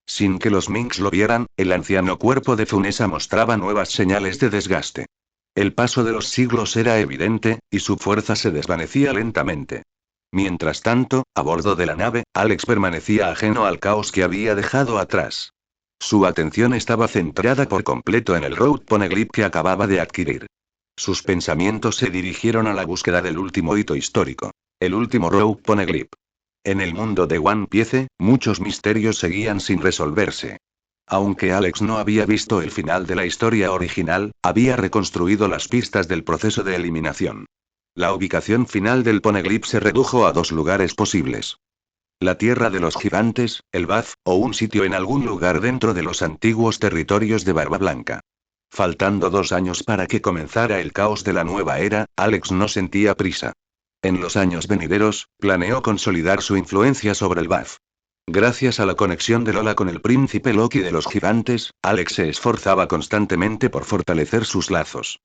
Sin que los Minks lo vieran, el anciano cuerpo de Zunesa mostraba nuevas señales de desgaste. El paso de los siglos era evidente, y su fuerza se desvanecía lentamente. Mientras tanto, a bordo de la nave, Alex permanecía ajeno al caos que había dejado atrás. Su atención estaba centrada por completo en el Rogue Poneglyph que acababa de adquirir. Sus pensamientos se dirigieron a la búsqueda del último hito histórico. El último Rogue Poneglyph. En el mundo de One Piece, muchos misterios seguían sin resolverse. Aunque Alex no había visto el final de la historia original, había reconstruido las pistas del proceso de eliminación. La ubicación final del Poneglyph se redujo a dos lugares posibles. La tierra de los gigantes, el Baz, o un sitio en algún lugar dentro de los antiguos territorios de Barba Blanca. Faltando 2 años para que comenzara el caos de la nueva era, Alex no sentía prisa. En los años venideros, planeó consolidar su influencia sobre el Baz. Gracias a la conexión de Lola con el príncipe Loki de los gigantes, Alex se esforzaba constantemente por fortalecer sus lazos.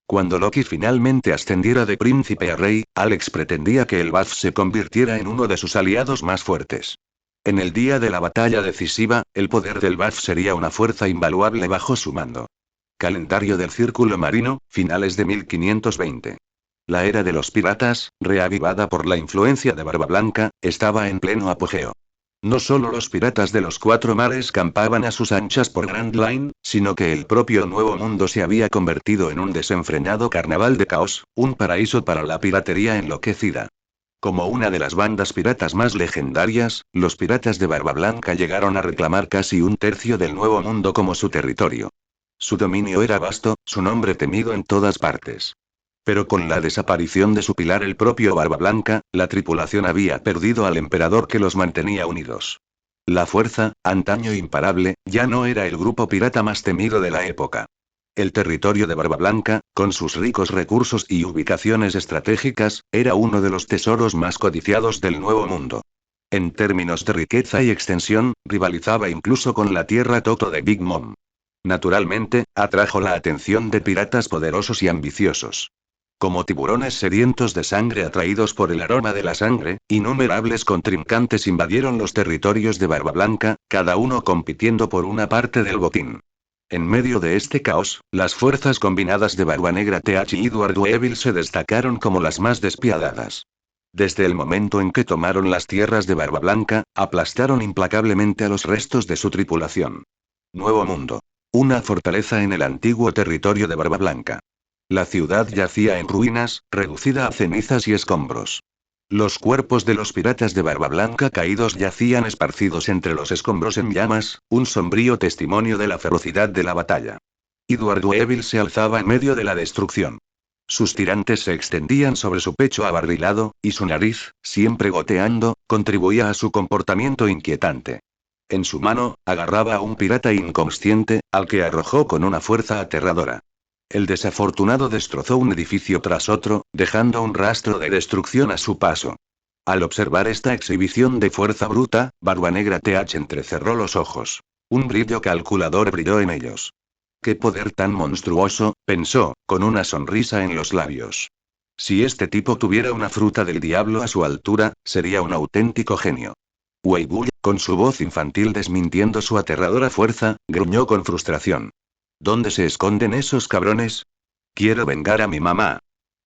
Cuando Loki finalmente ascendiera de príncipe a rey, Alex pretendía que el Baz se convirtiera en uno de sus aliados más fuertes. En el día de la batalla decisiva, el poder del Baz sería una fuerza invaluable bajo su mando. Calendario del Círculo Marino, finales de 1520. La era de los piratas, reavivada por la influencia de Barba Blanca, estaba en pleno apogeo. No solo los piratas de los 4 mares campaban a sus anchas por Grand Line, sino que el propio Nuevo Mundo se había convertido en un desenfrenado carnaval de caos, un paraíso para la piratería enloquecida. Como una de las bandas piratas más legendarias, los piratas de Barba Blanca llegaron a reclamar casi un tercio del Nuevo Mundo como su territorio. Su dominio era vasto, su nombre temido en todas partes. Pero con la desaparición de su pilar, el propio Barba Blanca, la tripulación había perdido al emperador que los mantenía unidos. La fuerza, antaño imparable, ya no era el grupo pirata más temido de la época. El territorio de Barba Blanca, con sus ricos recursos y ubicaciones estratégicas, era uno de los tesoros más codiciados del Nuevo Mundo. En términos de riqueza y extensión, rivalizaba incluso con la tierra Toto de Big Mom. Naturalmente, atrajo la atención de piratas poderosos y ambiciosos. Como tiburones sedientos de sangre atraídos por el aroma de la sangre, innumerables contrincantes invadieron los territorios de Barba Blanca, cada uno compitiendo por una parte del botín. En medio de este caos, las fuerzas combinadas de Barba Negra TH y Edward Weevil se destacaron como las más despiadadas. Desde el momento en que tomaron las tierras de Barba Blanca, aplastaron implacablemente a los restos de su tripulación. Nuevo Mundo. Una fortaleza en el antiguo territorio de Barba Blanca. La ciudad yacía en ruinas, reducida a cenizas y escombros. Los cuerpos de los piratas de Barba Blanca caídos yacían esparcidos entre los escombros en llamas, un sombrío testimonio de la ferocidad de la batalla. Edward Weevil se alzaba en medio de la destrucción. Sus tirantes se extendían sobre su pecho abarrilado, y su nariz, siempre goteando, contribuía a su comportamiento inquietante. En su mano, agarraba a un pirata inconsciente, al que arrojó con una fuerza aterradora. El desafortunado destrozó un edificio tras otro, dejando un rastro de destrucción a su paso. Al observar esta exhibición de fuerza bruta, Barbanegra TH entrecerró los ojos. Un brillo calculador brilló en ellos. ¡Qué poder tan monstruoso!, pensó, con una sonrisa en los labios. Si este tipo tuviera una fruta del diablo a su altura, sería un auténtico genio. Weibull, con su voz infantil desmintiendo su aterradora fuerza, gruñó con frustración. ¿Dónde se esconden esos cabrones? Quiero vengar a mi mamá.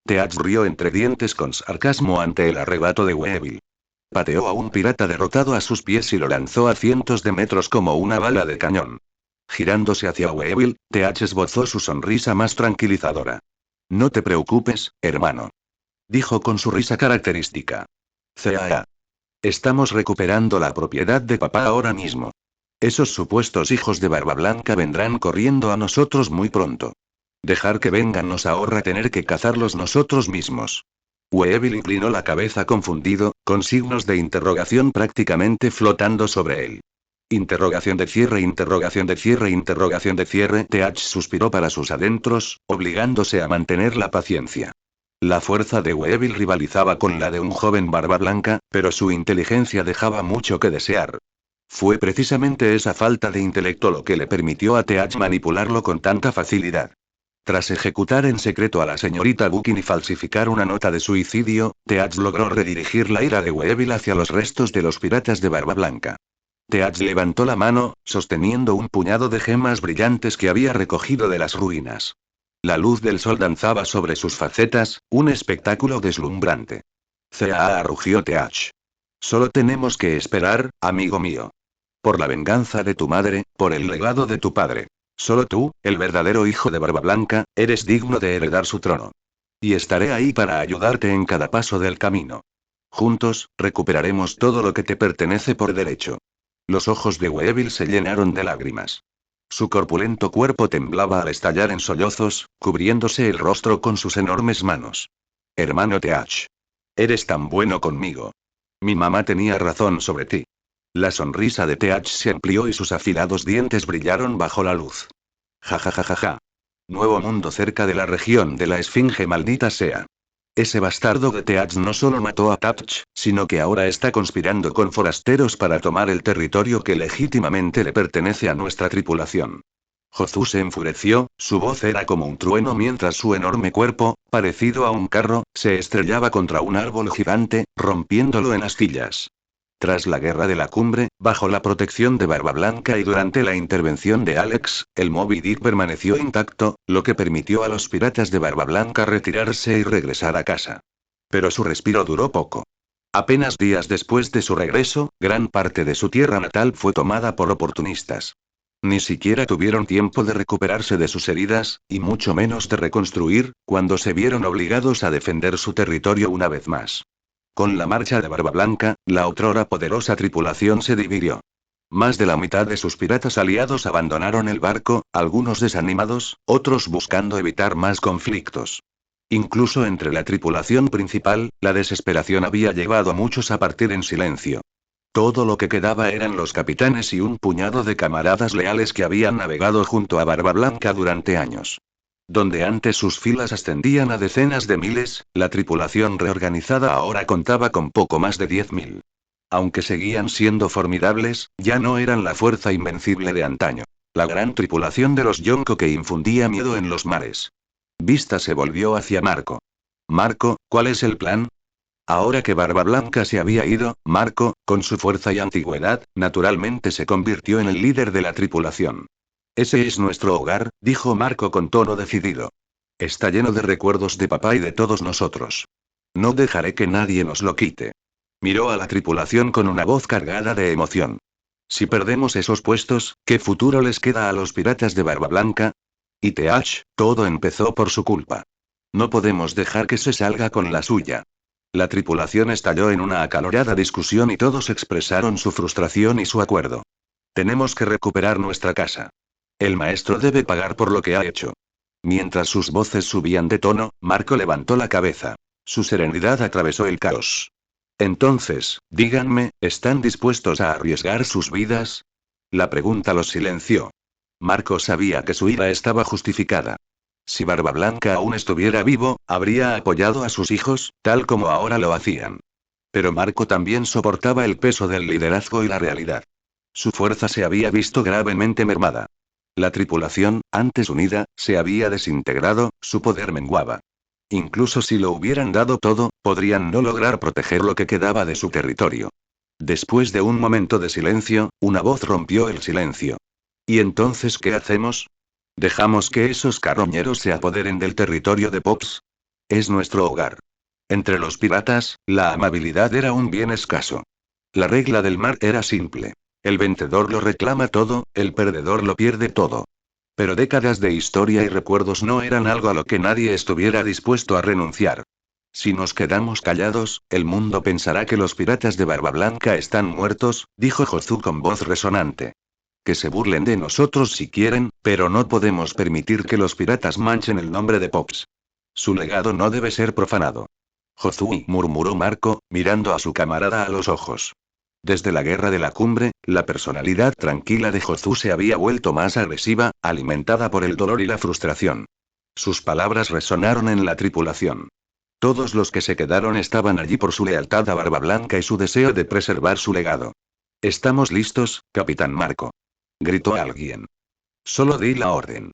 TH rió entre dientes con sarcasmo ante el arrebato de Weevil. Pateó a un pirata derrotado a sus pies y lo lanzó a cientos de metros como una bala de cañón. Girándose hacia Weevil, TH esbozó su sonrisa más tranquilizadora. No te preocupes, hermano. Dijo con su risa característica. CAA. Estamos recuperando la propiedad de papá ahora mismo. Esos supuestos hijos de Barba Blanca vendrán corriendo a nosotros muy pronto. Dejar que vengan nos ahorra tener que cazarlos nosotros mismos. Weevil inclinó la cabeza confundido, con signos de interrogación prácticamente flotando sobre él. Interrogación de cierre, interrogación de cierre, interrogación de cierre. TH suspiró para sus adentros, obligándose a mantener la paciencia. La fuerza de Weevil rivalizaba con la de un joven Barba Blanca, pero su inteligencia dejaba mucho que desear. Fue precisamente esa falta de intelecto lo que le permitió a TH manipularlo con tanta facilidad. Tras ejecutar en secreto a la señorita Bukin y falsificar una nota de suicidio, TH logró redirigir la ira de Weevil hacia los restos de los piratas de Barba Blanca. TH levantó la mano, sosteniendo un puñado de gemas brillantes que había recogido de las ruinas. La luz del sol danzaba sobre sus facetas, un espectáculo deslumbrante. CAA, rugió TH. Solo tenemos que esperar, amigo mío. Por la venganza de tu madre, por el legado de tu padre. Solo tú, el verdadero hijo de Barba Blanca, eres digno de heredar su trono. Y estaré ahí para ayudarte en cada paso del camino. Juntos, recuperaremos todo lo que te pertenece por derecho. Los ojos de Weevil se llenaron de lágrimas. Su corpulento cuerpo temblaba al estallar en sollozos, cubriéndose el rostro con sus enormes manos. Hermano TH. Eres tan bueno conmigo. Mi mamá tenía razón sobre ti. La sonrisa de TH se amplió y sus afilados dientes brillaron bajo la luz. Ja ja ja ja ja. Nuevo mundo cerca de la región de la Esfinge, maldita sea. Ese bastardo de TH no solo mató a Tapch, sino que ahora está conspirando con forasteros para tomar el territorio que legítimamente le pertenece a nuestra tripulación. Jozu se enfureció, su voz era como un trueno mientras su enorme cuerpo, parecido a un carro, se estrellaba contra un árbol gigante, rompiéndolo en astillas. Tras la guerra de la cumbre, bajo la protección de Barba Blanca y durante la intervención de Alex, el Moby Dick permaneció intacto, lo que permitió a los piratas de Barba Blanca retirarse y regresar a casa. Pero su respiro duró poco. Apenas días después de su regreso, gran parte de su tierra natal fue tomada por oportunistas. Ni siquiera tuvieron tiempo de recuperarse de sus heridas, y mucho menos de reconstruir, cuando se vieron obligados a defender su territorio una vez más. Con la marcha de Barba Blanca, la otrora poderosa tripulación se dividió. Más de la mitad de sus piratas aliados abandonaron el barco, algunos desanimados, otros buscando evitar más conflictos. Incluso entre la tripulación principal, la desesperación había llevado a muchos a partir en silencio. Todo lo que quedaba eran los capitanes y un puñado de camaradas leales que habían navegado junto a Barba Blanca durante años. Donde antes sus filas ascendían a decenas de miles, la tripulación reorganizada ahora contaba con poco más de 10.000. Aunque seguían siendo formidables, ya no eran la fuerza invencible de antaño. La gran tripulación de los Yonko que infundía miedo en los mares. Vista se volvió hacia Marco. Marco, ¿cuál es el plan? Ahora que Barba Blanca se había ido, Marco, con su fuerza y antigüedad, naturalmente se convirtió en el líder de la tripulación. Ese es nuestro hogar, dijo Marco con tono decidido. Está lleno de recuerdos de papá y de todos nosotros. No dejaré que nadie nos lo quite. Miró a la tripulación con una voz cargada de emoción. Si perdemos esos puestos, ¿qué futuro les queda a los piratas de Barba Blanca? Y TH, todo empezó por su culpa. No podemos dejar que se salga con la suya. La tripulación estalló en una acalorada discusión y todos expresaron su frustración y su acuerdo. Tenemos que recuperar nuestra casa. El maestro debe pagar por lo que ha hecho. Mientras sus voces subían de tono, Marco levantó la cabeza. Su serenidad atravesó el caos. Entonces, díganme, ¿están dispuestos a arriesgar sus vidas? La pregunta los silenció. Marco sabía que su ira estaba justificada. Si Barba Blanca aún estuviera vivo, habría apoyado a sus hijos, tal como ahora lo hacían. Pero Marco también soportaba el peso del liderazgo y la realidad. Su fuerza se había visto gravemente mermada. La tripulación, antes unida, se había desintegrado, su poder menguaba. Incluso si lo hubieran dado todo, podrían no lograr proteger lo que quedaba de su territorio. Después de un momento de silencio, una voz rompió el silencio. ¿Y entonces qué hacemos? ¿Dejamos que esos carroñeros se apoderen del territorio de Pops? Es nuestro hogar. Entre los piratas, la amabilidad era un bien escaso. La regla del mar era simple. El vencedor lo reclama todo, el perdedor lo pierde todo. Pero décadas de historia y recuerdos no eran algo a lo que nadie estuviera dispuesto a renunciar. Si nos quedamos callados, el mundo pensará que los piratas de Barba Blanca están muertos, dijo Jozu con voz resonante. Que se burlen de nosotros si quieren, pero no podemos permitir que los piratas manchen el nombre de Pops. Su legado no debe ser profanado. Jozui, murmuró Marco, mirando a su camarada a los ojos. Desde la guerra de la cumbre, la personalidad tranquila de Jozu se había vuelto más agresiva, alimentada por el dolor y la frustración. Sus palabras resonaron en la tripulación. Todos los que se quedaron estaban allí por su lealtad a Barba Blanca y su deseo de preservar su legado. Estamos listos, Capitán Marco. Gritó alguien. Solo di la orden.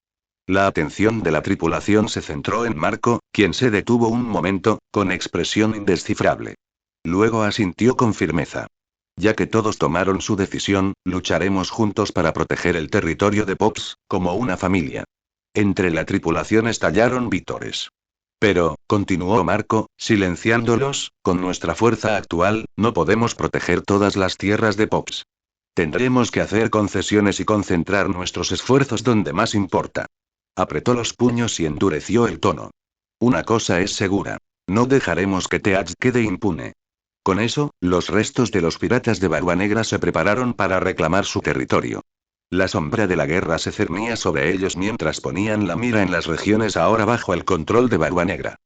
La atención de la tripulación se centró en Marco, quien se detuvo un momento, con expresión indescifrable. Luego asintió con firmeza. Ya que todos tomaron su decisión, lucharemos juntos para proteger el territorio de Pops, como una familia. Entre la tripulación estallaron vítores. Pero, continuó Marco, silenciándolos, con nuestra fuerza actual, no podemos proteger todas las tierras de Pops. Tendremos que hacer concesiones y concentrar nuestros esfuerzos donde más importa. Apretó los puños y endureció el tono. Una cosa es segura. No dejaremos que Teach quede impune. Con eso, los restos de los piratas de Barba Negra se prepararon para reclamar su territorio. La sombra de la guerra se cernía sobre ellos mientras ponían la mira en las regiones ahora bajo el control de Barba Negra.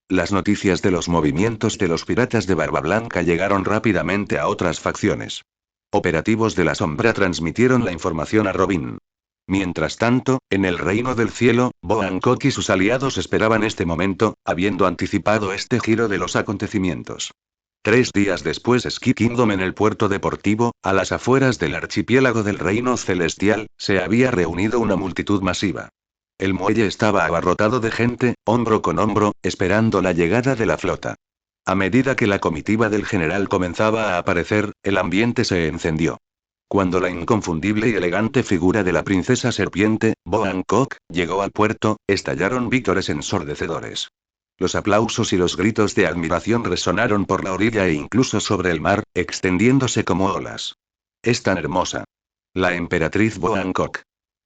Las noticias de los movimientos de los piratas de Barba Blanca llegaron rápidamente a otras facciones. Operativos de la sombra transmitieron la información a Robin. Mientras tanto, en el Reino del Cielo, Bo Hancock y sus aliados esperaban este momento, habiendo anticipado este giro de los acontecimientos. 3 días después, Ski Kingdom, en el puerto deportivo, a las afueras del archipiélago del Reino Celestial, se había reunido una multitud masiva. El muelle estaba abarrotado de gente, hombro con hombro, esperando la llegada de la flota. A medida que la comitiva del general comenzaba a aparecer, el ambiente se encendió. Cuando la inconfundible y elegante figura de la princesa serpiente, Bo Hancock, llegó al puerto, estallaron vítores ensordecedores. Los aplausos y los gritos de admiración resonaron por la orilla e incluso sobre el mar, extendiéndose como olas. Es tan hermosa. La emperatriz Bo Hancock.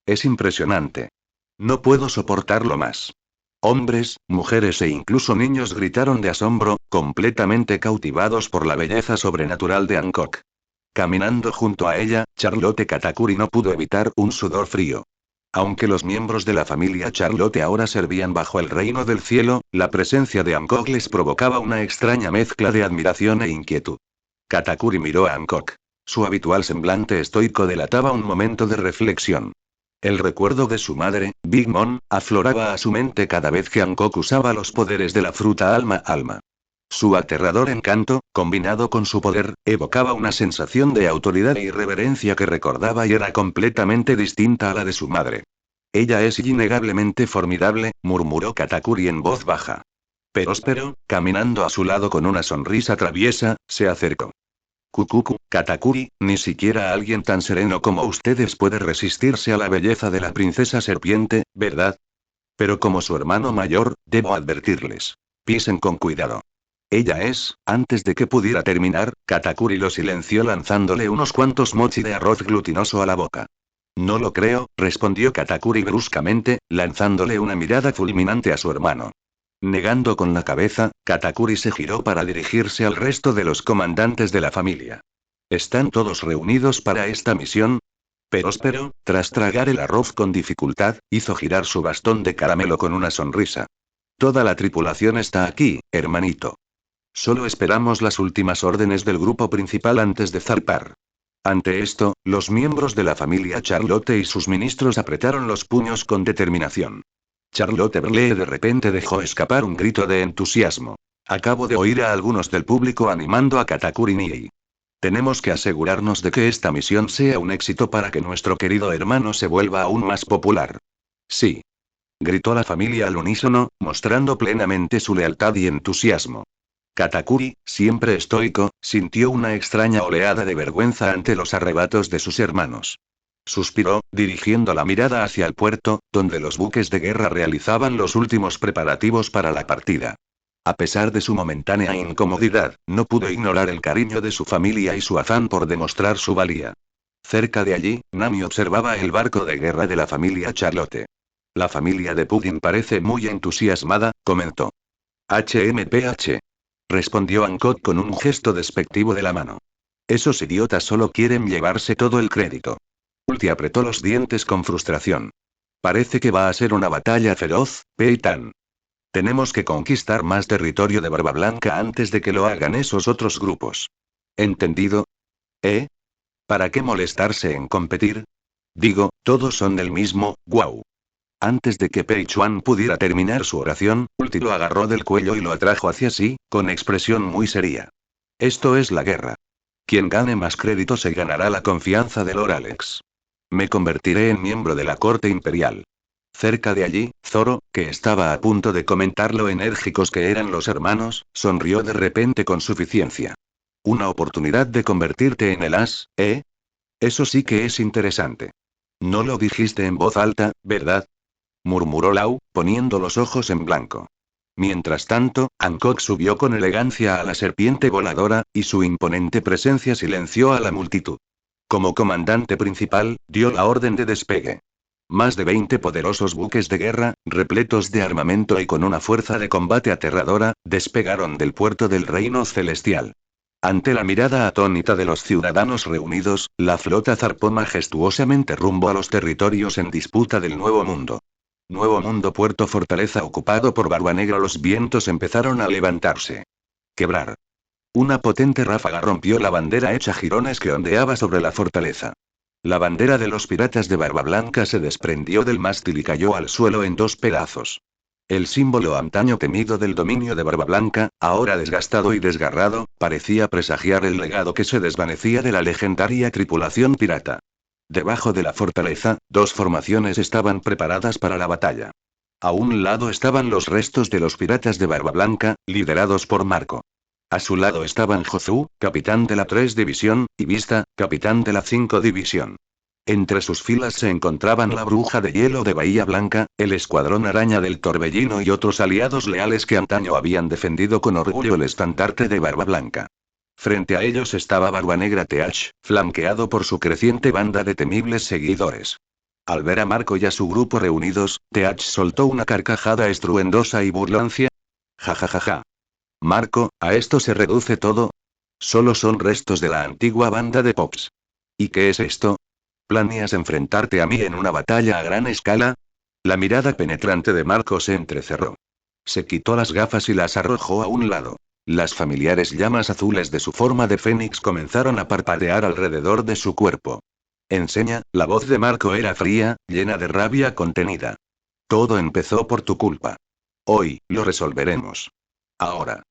Es impresionante. No puedo soportarlo más. Hombres, mujeres e incluso niños gritaron de asombro, completamente cautivados por la belleza sobrenatural de Hancock. Caminando junto a ella, Charlotte Katakuri no pudo evitar un sudor frío. Aunque los miembros de la familia Charlotte ahora servían bajo el Reino del Cielo, la presencia de Hancock les provocaba una extraña mezcla de admiración e inquietud. Katakuri miró a Hancock. Su habitual semblante estoico delataba un momento de reflexión. El recuerdo de su madre, Big Mom, afloraba a su mente cada vez que Hancock usaba los poderes de la fruta alma. Su aterrador encanto, combinado con su poder, evocaba una sensación de autoridad e irreverencia que recordaba y era completamente distinta a la de su madre. Ella es innegablemente formidable, murmuró Katakuri en voz baja. Próspero, caminando a su lado con una sonrisa traviesa, se acercó. Kukuku, Katakuri, ni siquiera alguien tan sereno como ustedes puede resistirse a la belleza de la princesa serpiente, ¿verdad? Pero como su hermano mayor, debo advertirles. Pisen con cuidado. Ella es, antes de que pudiera terminar, Katakuri lo silenció lanzándole unos cuantos mochi de arroz glutinoso a la boca. No lo creo, respondió Katakuri bruscamente, lanzándole una mirada fulminante a su hermano. Negando con la cabeza, Katakuri se giró para dirigirse al resto de los comandantes de la familia. ¿Están todos reunidos para esta misión? Próspero, tras tragar el arroz con dificultad, hizo girar su bastón de caramelo con una sonrisa. Toda la tripulación está aquí, hermanito. Solo esperamos las últimas órdenes del grupo principal antes de zarpar. Ante esto, los miembros de la familia Charlotte y sus ministros apretaron los puños con determinación. Charlotte Burle de repente dejó escapar un grito de entusiasmo. Acabo de oír a algunos del público animando a Katakuri Nii. Tenemos que asegurarnos de que esta misión sea un éxito para que nuestro querido hermano se vuelva aún más popular. Sí. Gritó la familia al unísono, mostrando plenamente su lealtad y entusiasmo. Katakuri, siempre estoico, sintió una extraña oleada de vergüenza ante los arrebatos de sus hermanos. Suspiró, dirigiendo la mirada hacia el puerto, donde los buques de guerra realizaban los últimos preparativos para la partida. A pesar de su momentánea incomodidad, no pudo ignorar el cariño de su familia y su afán por demostrar su valía. Cerca de allí, Nami observaba el barco de guerra de la familia Charlotte. La familia de Pudding parece muy entusiasmada, comentó. HMPH. Respondió Hancock con un gesto despectivo de la mano. Esos idiotas solo quieren llevarse todo el crédito. Ulti apretó los dientes con frustración. Parece que va a ser una batalla feroz, Peitan. Tenemos que conquistar más territorio de Barba Blanca antes de que lo hagan esos otros grupos. ¿Entendido? ¿Eh? ¿Para qué molestarse en competir? Digo, todos son del mismo, guau. Antes de que Pei Chuan pudiera terminar su oración, Ulti lo agarró del cuello y lo atrajo hacia sí, con expresión muy seria. Esto es la guerra. Quien gane más crédito se ganará la confianza de Lord Alex. Me convertiré en miembro de la corte imperial. Cerca de allí, Zoro, que estaba a punto de comentar lo enérgicos que eran los hermanos, sonrió de repente con suficiencia. Una oportunidad de convertirte en el as, ¿eh? Eso sí que es interesante. No lo dijiste en voz alta, ¿verdad? Murmuró Lau, poniendo los ojos en blanco. Mientras tanto, Hancock subió con elegancia a la serpiente voladora, y su imponente presencia silenció a la multitud. Como comandante principal, dio la orden de despegue. Más de 20 poderosos buques de guerra, repletos de armamento y con una fuerza de combate aterradora, despegaron del puerto del Reino Celestial. Ante la mirada atónita de los ciudadanos reunidos, la flota zarpó majestuosamente rumbo a los territorios en disputa del Nuevo Mundo. Nuevo Mundo Puerto Fortaleza ocupado por Barba Negra. Los vientos empezaron a levantarse. Quebrar. Una potente ráfaga rompió la bandera hecha jirones que ondeaba sobre la fortaleza. La bandera de los piratas de Barba Blanca se desprendió del mástil y cayó al suelo en 2 pedazos. El símbolo antaño temido del dominio de Barba Blanca, ahora desgastado y desgarrado, parecía presagiar el legado que se desvanecía de la legendaria tripulación pirata. Debajo de la fortaleza, 2 formaciones estaban preparadas para la batalla. A un lado estaban los restos de los piratas de Barba Blanca, liderados por Marco. A su lado estaban Jozu, capitán de la 3 División, y Vista, capitán de la 5 División. Entre sus filas se encontraban la Bruja de Hielo de Bahía Blanca, el Escuadrón Araña del Torbellino y otros aliados leales que antaño habían defendido con orgullo el estandarte de Barba Blanca. Frente a ellos estaba Barba Negra TH, flanqueado por su creciente banda de temibles seguidores. Al ver a Marco y a su grupo reunidos, TH soltó una carcajada estruendosa y burlancia. Ja ja ja ja. Marco, ¿a esto se reduce todo? Solo son restos de la antigua banda de Pops. ¿Y qué es esto? ¿Planeas enfrentarte a mí en una batalla a gran escala? La mirada penetrante de Marco se entrecerró. Se quitó las gafas y las arrojó a un lado. Las familiares llamas azules de su forma de fénix comenzaron a parpadear alrededor de su cuerpo. Enseña, la voz de Marco era fría, llena de rabia contenida. Todo empezó por tu culpa. Hoy, lo resolveremos. Ahora.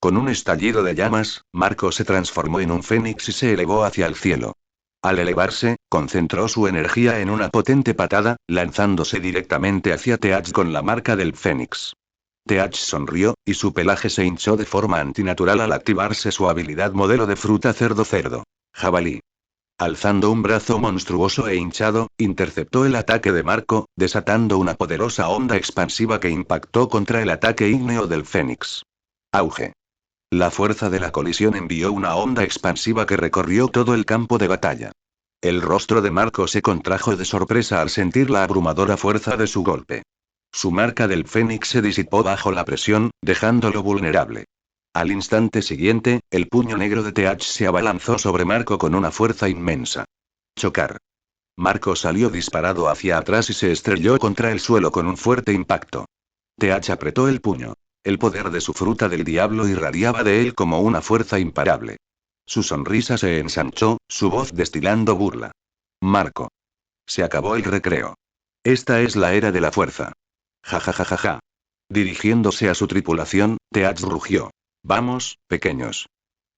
Con un estallido de llamas, Marco se transformó en un fénix y se elevó hacia el cielo. Al elevarse, concentró su energía en una potente patada, lanzándose directamente hacia Teach con la marca del fénix. Teach sonrió, y su pelaje se hinchó de forma antinatural al activarse su habilidad modelo de fruta cerdo jabalí. Alzando un brazo monstruoso e hinchado, interceptó el ataque de Marco, desatando una poderosa onda expansiva que impactó contra el ataque ígneo del fénix. Auge. La fuerza de la colisión envió una onda expansiva que recorrió todo el campo de batalla. El rostro de Marco se contrajo de sorpresa al sentir la abrumadora fuerza de su golpe. Su marca del fénix se disipó bajo la presión, dejándolo vulnerable. Al instante siguiente, el puño negro de TH se abalanzó sobre Marco con una fuerza inmensa. Chocar. Marco salió disparado hacia atrás y se estrelló contra el suelo con un fuerte impacto. TH apretó el puño. El poder de su fruta del diablo irradiaba de él como una fuerza imparable. Su sonrisa se ensanchó, su voz destilando burla. Marco. Se acabó el recreo. Esta es la era de la fuerza. Ja ja ja ja ja. Dirigiéndose a su tripulación, Teach rugió. Vamos, pequeños.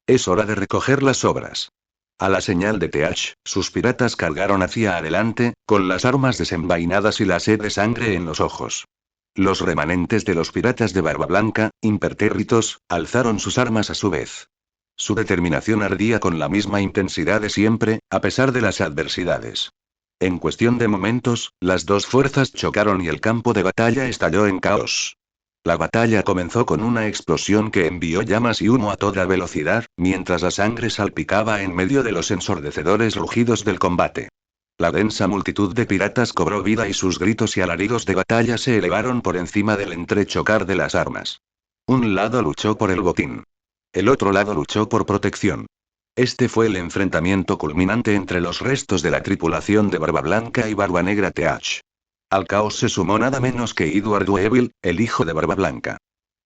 Es hora de recoger las obras. A la señal de Teach, sus piratas cargaron hacia adelante, con las armas desenvainadas y la sed de sangre en los ojos. Los remanentes de los piratas de Barba Blanca, impertérritos, alzaron sus armas a su vez. Su determinación ardía con la misma intensidad de siempre, a pesar de las adversidades. En cuestión de momentos, las dos fuerzas chocaron y el campo de batalla estalló en caos. La batalla comenzó con una explosión que envió llamas y humo a toda velocidad, mientras la sangre salpicaba en medio de los ensordecedores rugidos del combate. La densa multitud de piratas cobró vida y sus gritos y alaridos de batalla se elevaron por encima del entrechocar de las armas. Un lado luchó por el botín. El otro lado luchó por protección. Este fue el enfrentamiento culminante entre los restos de la tripulación de Barba Blanca y Barba Negra Teach. Al caos se sumó nada menos que Edward Weevil, el hijo de Barba Blanca.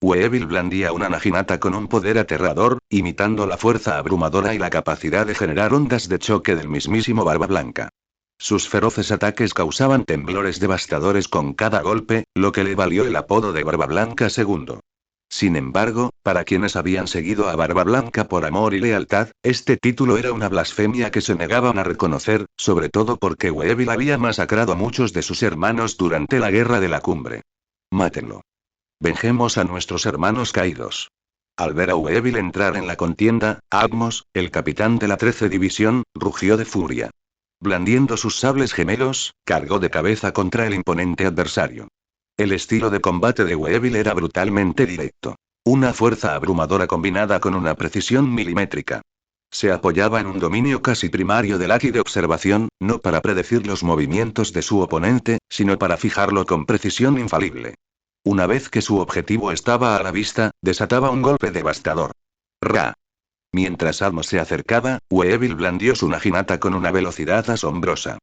Weevil blandía una naginata con un poder aterrador, imitando la fuerza abrumadora y la capacidad de generar ondas de choque del mismísimo Barba Blanca. Sus feroces ataques causaban temblores devastadores con cada golpe, lo que le valió el apodo de Barba Blanca II. Sin embargo, para quienes habían seguido a Barba Blanca por amor y lealtad, este título era una blasfemia que se negaban a reconocer, sobre todo porque Weevil había masacrado a muchos de sus hermanos durante la guerra de la cumbre. Mátenlo. Vengemos a nuestros hermanos caídos. Al ver a Weevil entrar en la contienda, Atmos, el capitán de la 13 división, rugió de furia. Blandiendo sus sables gemelos, cargó de cabeza contra el imponente adversario. El estilo de combate de Weevil era brutalmente directo. Una fuerza abrumadora combinada con una precisión milimétrica. Se apoyaba en un dominio casi primario del haki de observación, no para predecir los movimientos de su oponente, sino para fijarlo con precisión infalible. Una vez que su objetivo estaba a la vista, desataba un golpe devastador. ¡Ra! Mientras Atmos se acercaba, Weevil blandió su naginata con una velocidad asombrosa.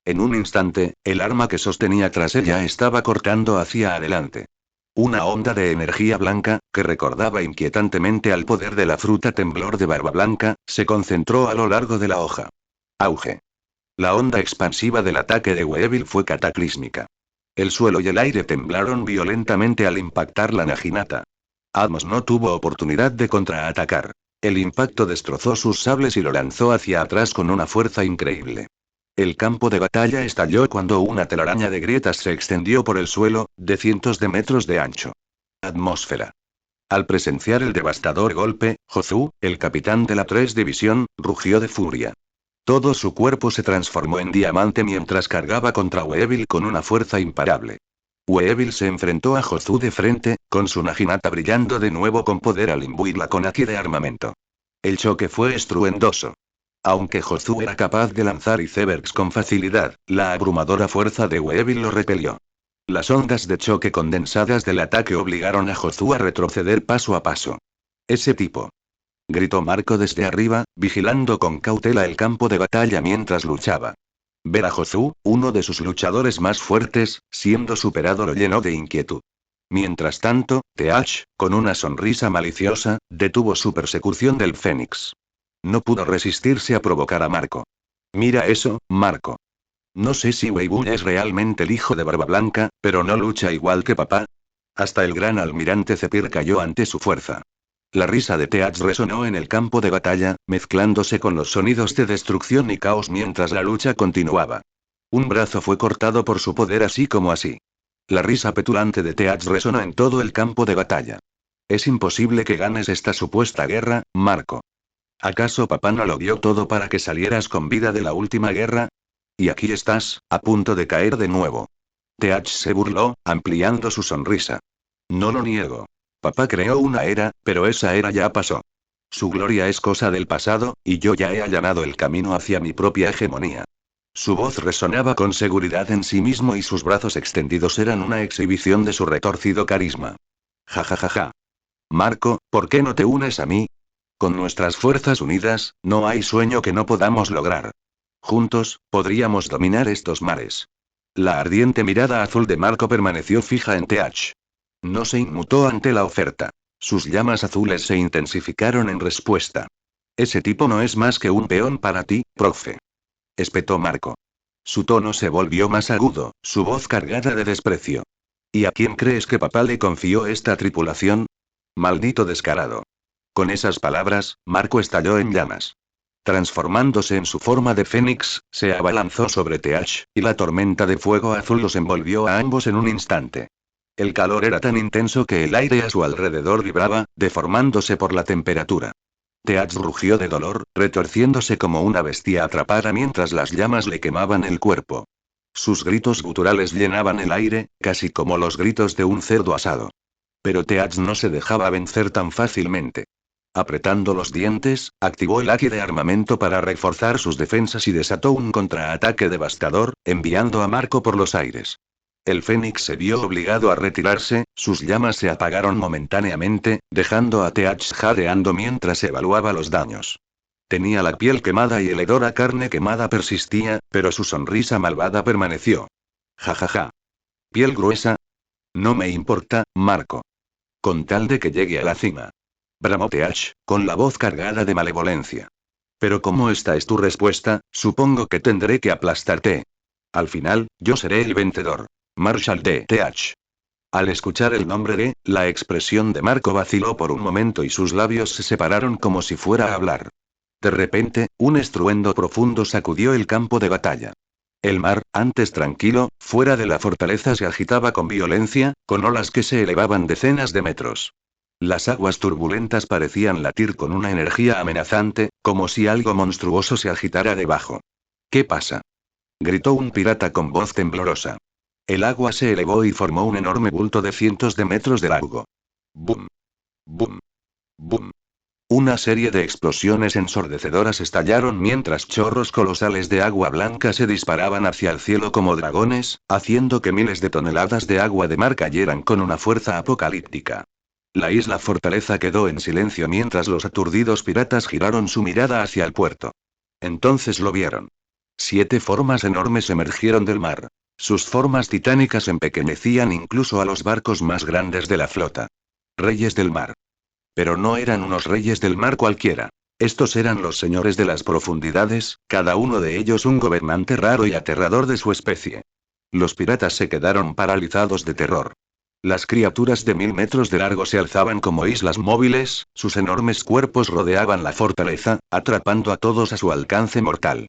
En un instante, el arma que sostenía tras ella estaba cortando hacia adelante. Una onda de energía blanca, que recordaba inquietantemente al poder de la fruta temblor de Barba Blanca, se concentró a lo largo de la hoja. Auge. La onda expansiva del ataque de Weevil fue cataclísmica. El suelo y el aire temblaron violentamente al impactar la naginata. Atmos no tuvo oportunidad de contraatacar. El impacto destrozó sus sables y lo lanzó hacia atrás con una fuerza increíble. El campo de batalla estalló cuando una telaraña de grietas se extendió por el suelo, de cientos de metros de ancho. Atmósfera. Al presenciar el devastador golpe, Jozu, el capitán de la 3 división, rugió de furia. Todo su cuerpo se transformó en diamante mientras cargaba contra Weevil con una fuerza imparable. Weevil se enfrentó a Jozu de frente, con su naginata brillando de nuevo con poder al imbuirla con haki de armamento. El choque fue estruendoso. Aunque Jozu era capaz de lanzar icebergs con facilidad, la abrumadora fuerza de Weevil lo repelió. Las ondas de choque condensadas del ataque obligaron a Jozu a retroceder paso a paso. Ese tipo. Gritó Marco desde arriba, vigilando con cautela el campo de batalla mientras luchaba. Ver a Jozu, uno de sus luchadores más fuertes, siendo superado lo llenó de inquietud. Mientras tanto, Teach, con una sonrisa maliciosa, detuvo su persecución del Fénix. No pudo resistirse a provocar a Marco. Mira eso, Marco. No sé si Weevil es realmente el hijo de Barba Blanca, pero no lucha igual que papá. Hasta el gran almirante Zephyr cayó ante su fuerza. La risa de Teach resonó en el campo de batalla, mezclándose con los sonidos de destrucción y caos mientras la lucha continuaba. Un brazo fue cortado por su poder así como así. La risa petulante de Teach resonó en todo el campo de batalla. Es imposible que ganes esta supuesta guerra, Marco. ¿Acaso papá no lo dio todo para que salieras con vida de la última guerra? Y aquí estás, a punto de caer de nuevo. Teach se burló, ampliando su sonrisa. No lo niego. Papá creó una era, pero esa era ya pasó. Su gloria es cosa del pasado, y yo ya he allanado el camino hacia mi propia hegemonía. Su voz resonaba con seguridad en sí mismo y sus brazos extendidos eran una exhibición de su retorcido carisma. Ja ja ja ja. Marco, ¿por qué no te unes a mí? Con nuestras fuerzas unidas, no hay sueño que no podamos lograr. Juntos, podríamos dominar estos mares. La ardiente mirada azul de Marco permaneció fija en Teach. No se inmutó ante la oferta. Sus llamas azules se intensificaron en respuesta. Ese tipo no es más que un peón para ti, profe. Espetó Marco. Su tono se volvió más agudo, su voz cargada de desprecio. ¿Y a quién crees que papá le confió esta tripulación? Maldito descarado. Con esas palabras, Marco estalló en llamas. Transformándose en su forma de fénix, se abalanzó sobre Teach, y la tormenta de fuego azul los envolvió a ambos en un instante. El calor era tan intenso que el aire a su alrededor vibraba, deformándose por la temperatura. Teach rugió de dolor, retorciéndose como una bestia atrapada mientras las llamas le quemaban el cuerpo. Sus gritos guturales llenaban el aire, casi como los gritos de un cerdo asado. Pero Teach no se dejaba vencer tan fácilmente. Apretando los dientes, activó el haki de armamento para reforzar sus defensas y desató un contraataque devastador, enviando a Marco por los aires. El Fénix se vio obligado a retirarse, sus llamas se apagaron momentáneamente, dejando a Teach jadeando mientras evaluaba los daños. Tenía la piel quemada y el hedor a carne quemada persistía, pero su sonrisa malvada permaneció. Ja ja ja. ¿Piel gruesa? No me importa, Marco. Con tal de que llegue a la cima. Bramó Teach, con la voz cargada de malevolencia. Pero como esta es tu respuesta, supongo que tendré que aplastarte. Al final, yo seré el vencedor. Marshall de Teach. Al escuchar el nombre de, la expresión de Marco vaciló por un momento y sus labios se separaron como si fuera a hablar. De repente, un estruendo profundo sacudió el campo de batalla. El mar, antes tranquilo, fuera de la fortaleza se agitaba con violencia, con olas que se elevaban decenas de metros. Las aguas turbulentas parecían latir con una energía amenazante, como si algo monstruoso se agitara debajo. ¿Qué pasa? Gritó un pirata con voz temblorosa. El agua se elevó y formó un enorme bulto de cientos de metros de largo. ¡Bum! ¡Bum! ¡Bum! Una serie de explosiones ensordecedoras estallaron mientras chorros colosales de agua blanca se disparaban hacia el cielo como dragones, haciendo que miles de toneladas de agua de mar cayeran con una fuerza apocalíptica. La isla fortaleza quedó en silencio mientras los aturdidos piratas giraron su mirada hacia el puerto. Entonces lo vieron. 7 formas enormes emergieron del mar. Sus formas titánicas empequeñecían incluso a los barcos más grandes de la flota. Reyes del mar. Pero no eran unos reyes del mar cualquiera. Estos eran los señores de las profundidades, cada uno de ellos un gobernante raro y aterrador de su especie. Los piratas se quedaron paralizados de terror. Las criaturas de 1000 metros de largo se alzaban como islas móviles, sus enormes cuerpos rodeaban la fortaleza, atrapando a todos a su alcance mortal.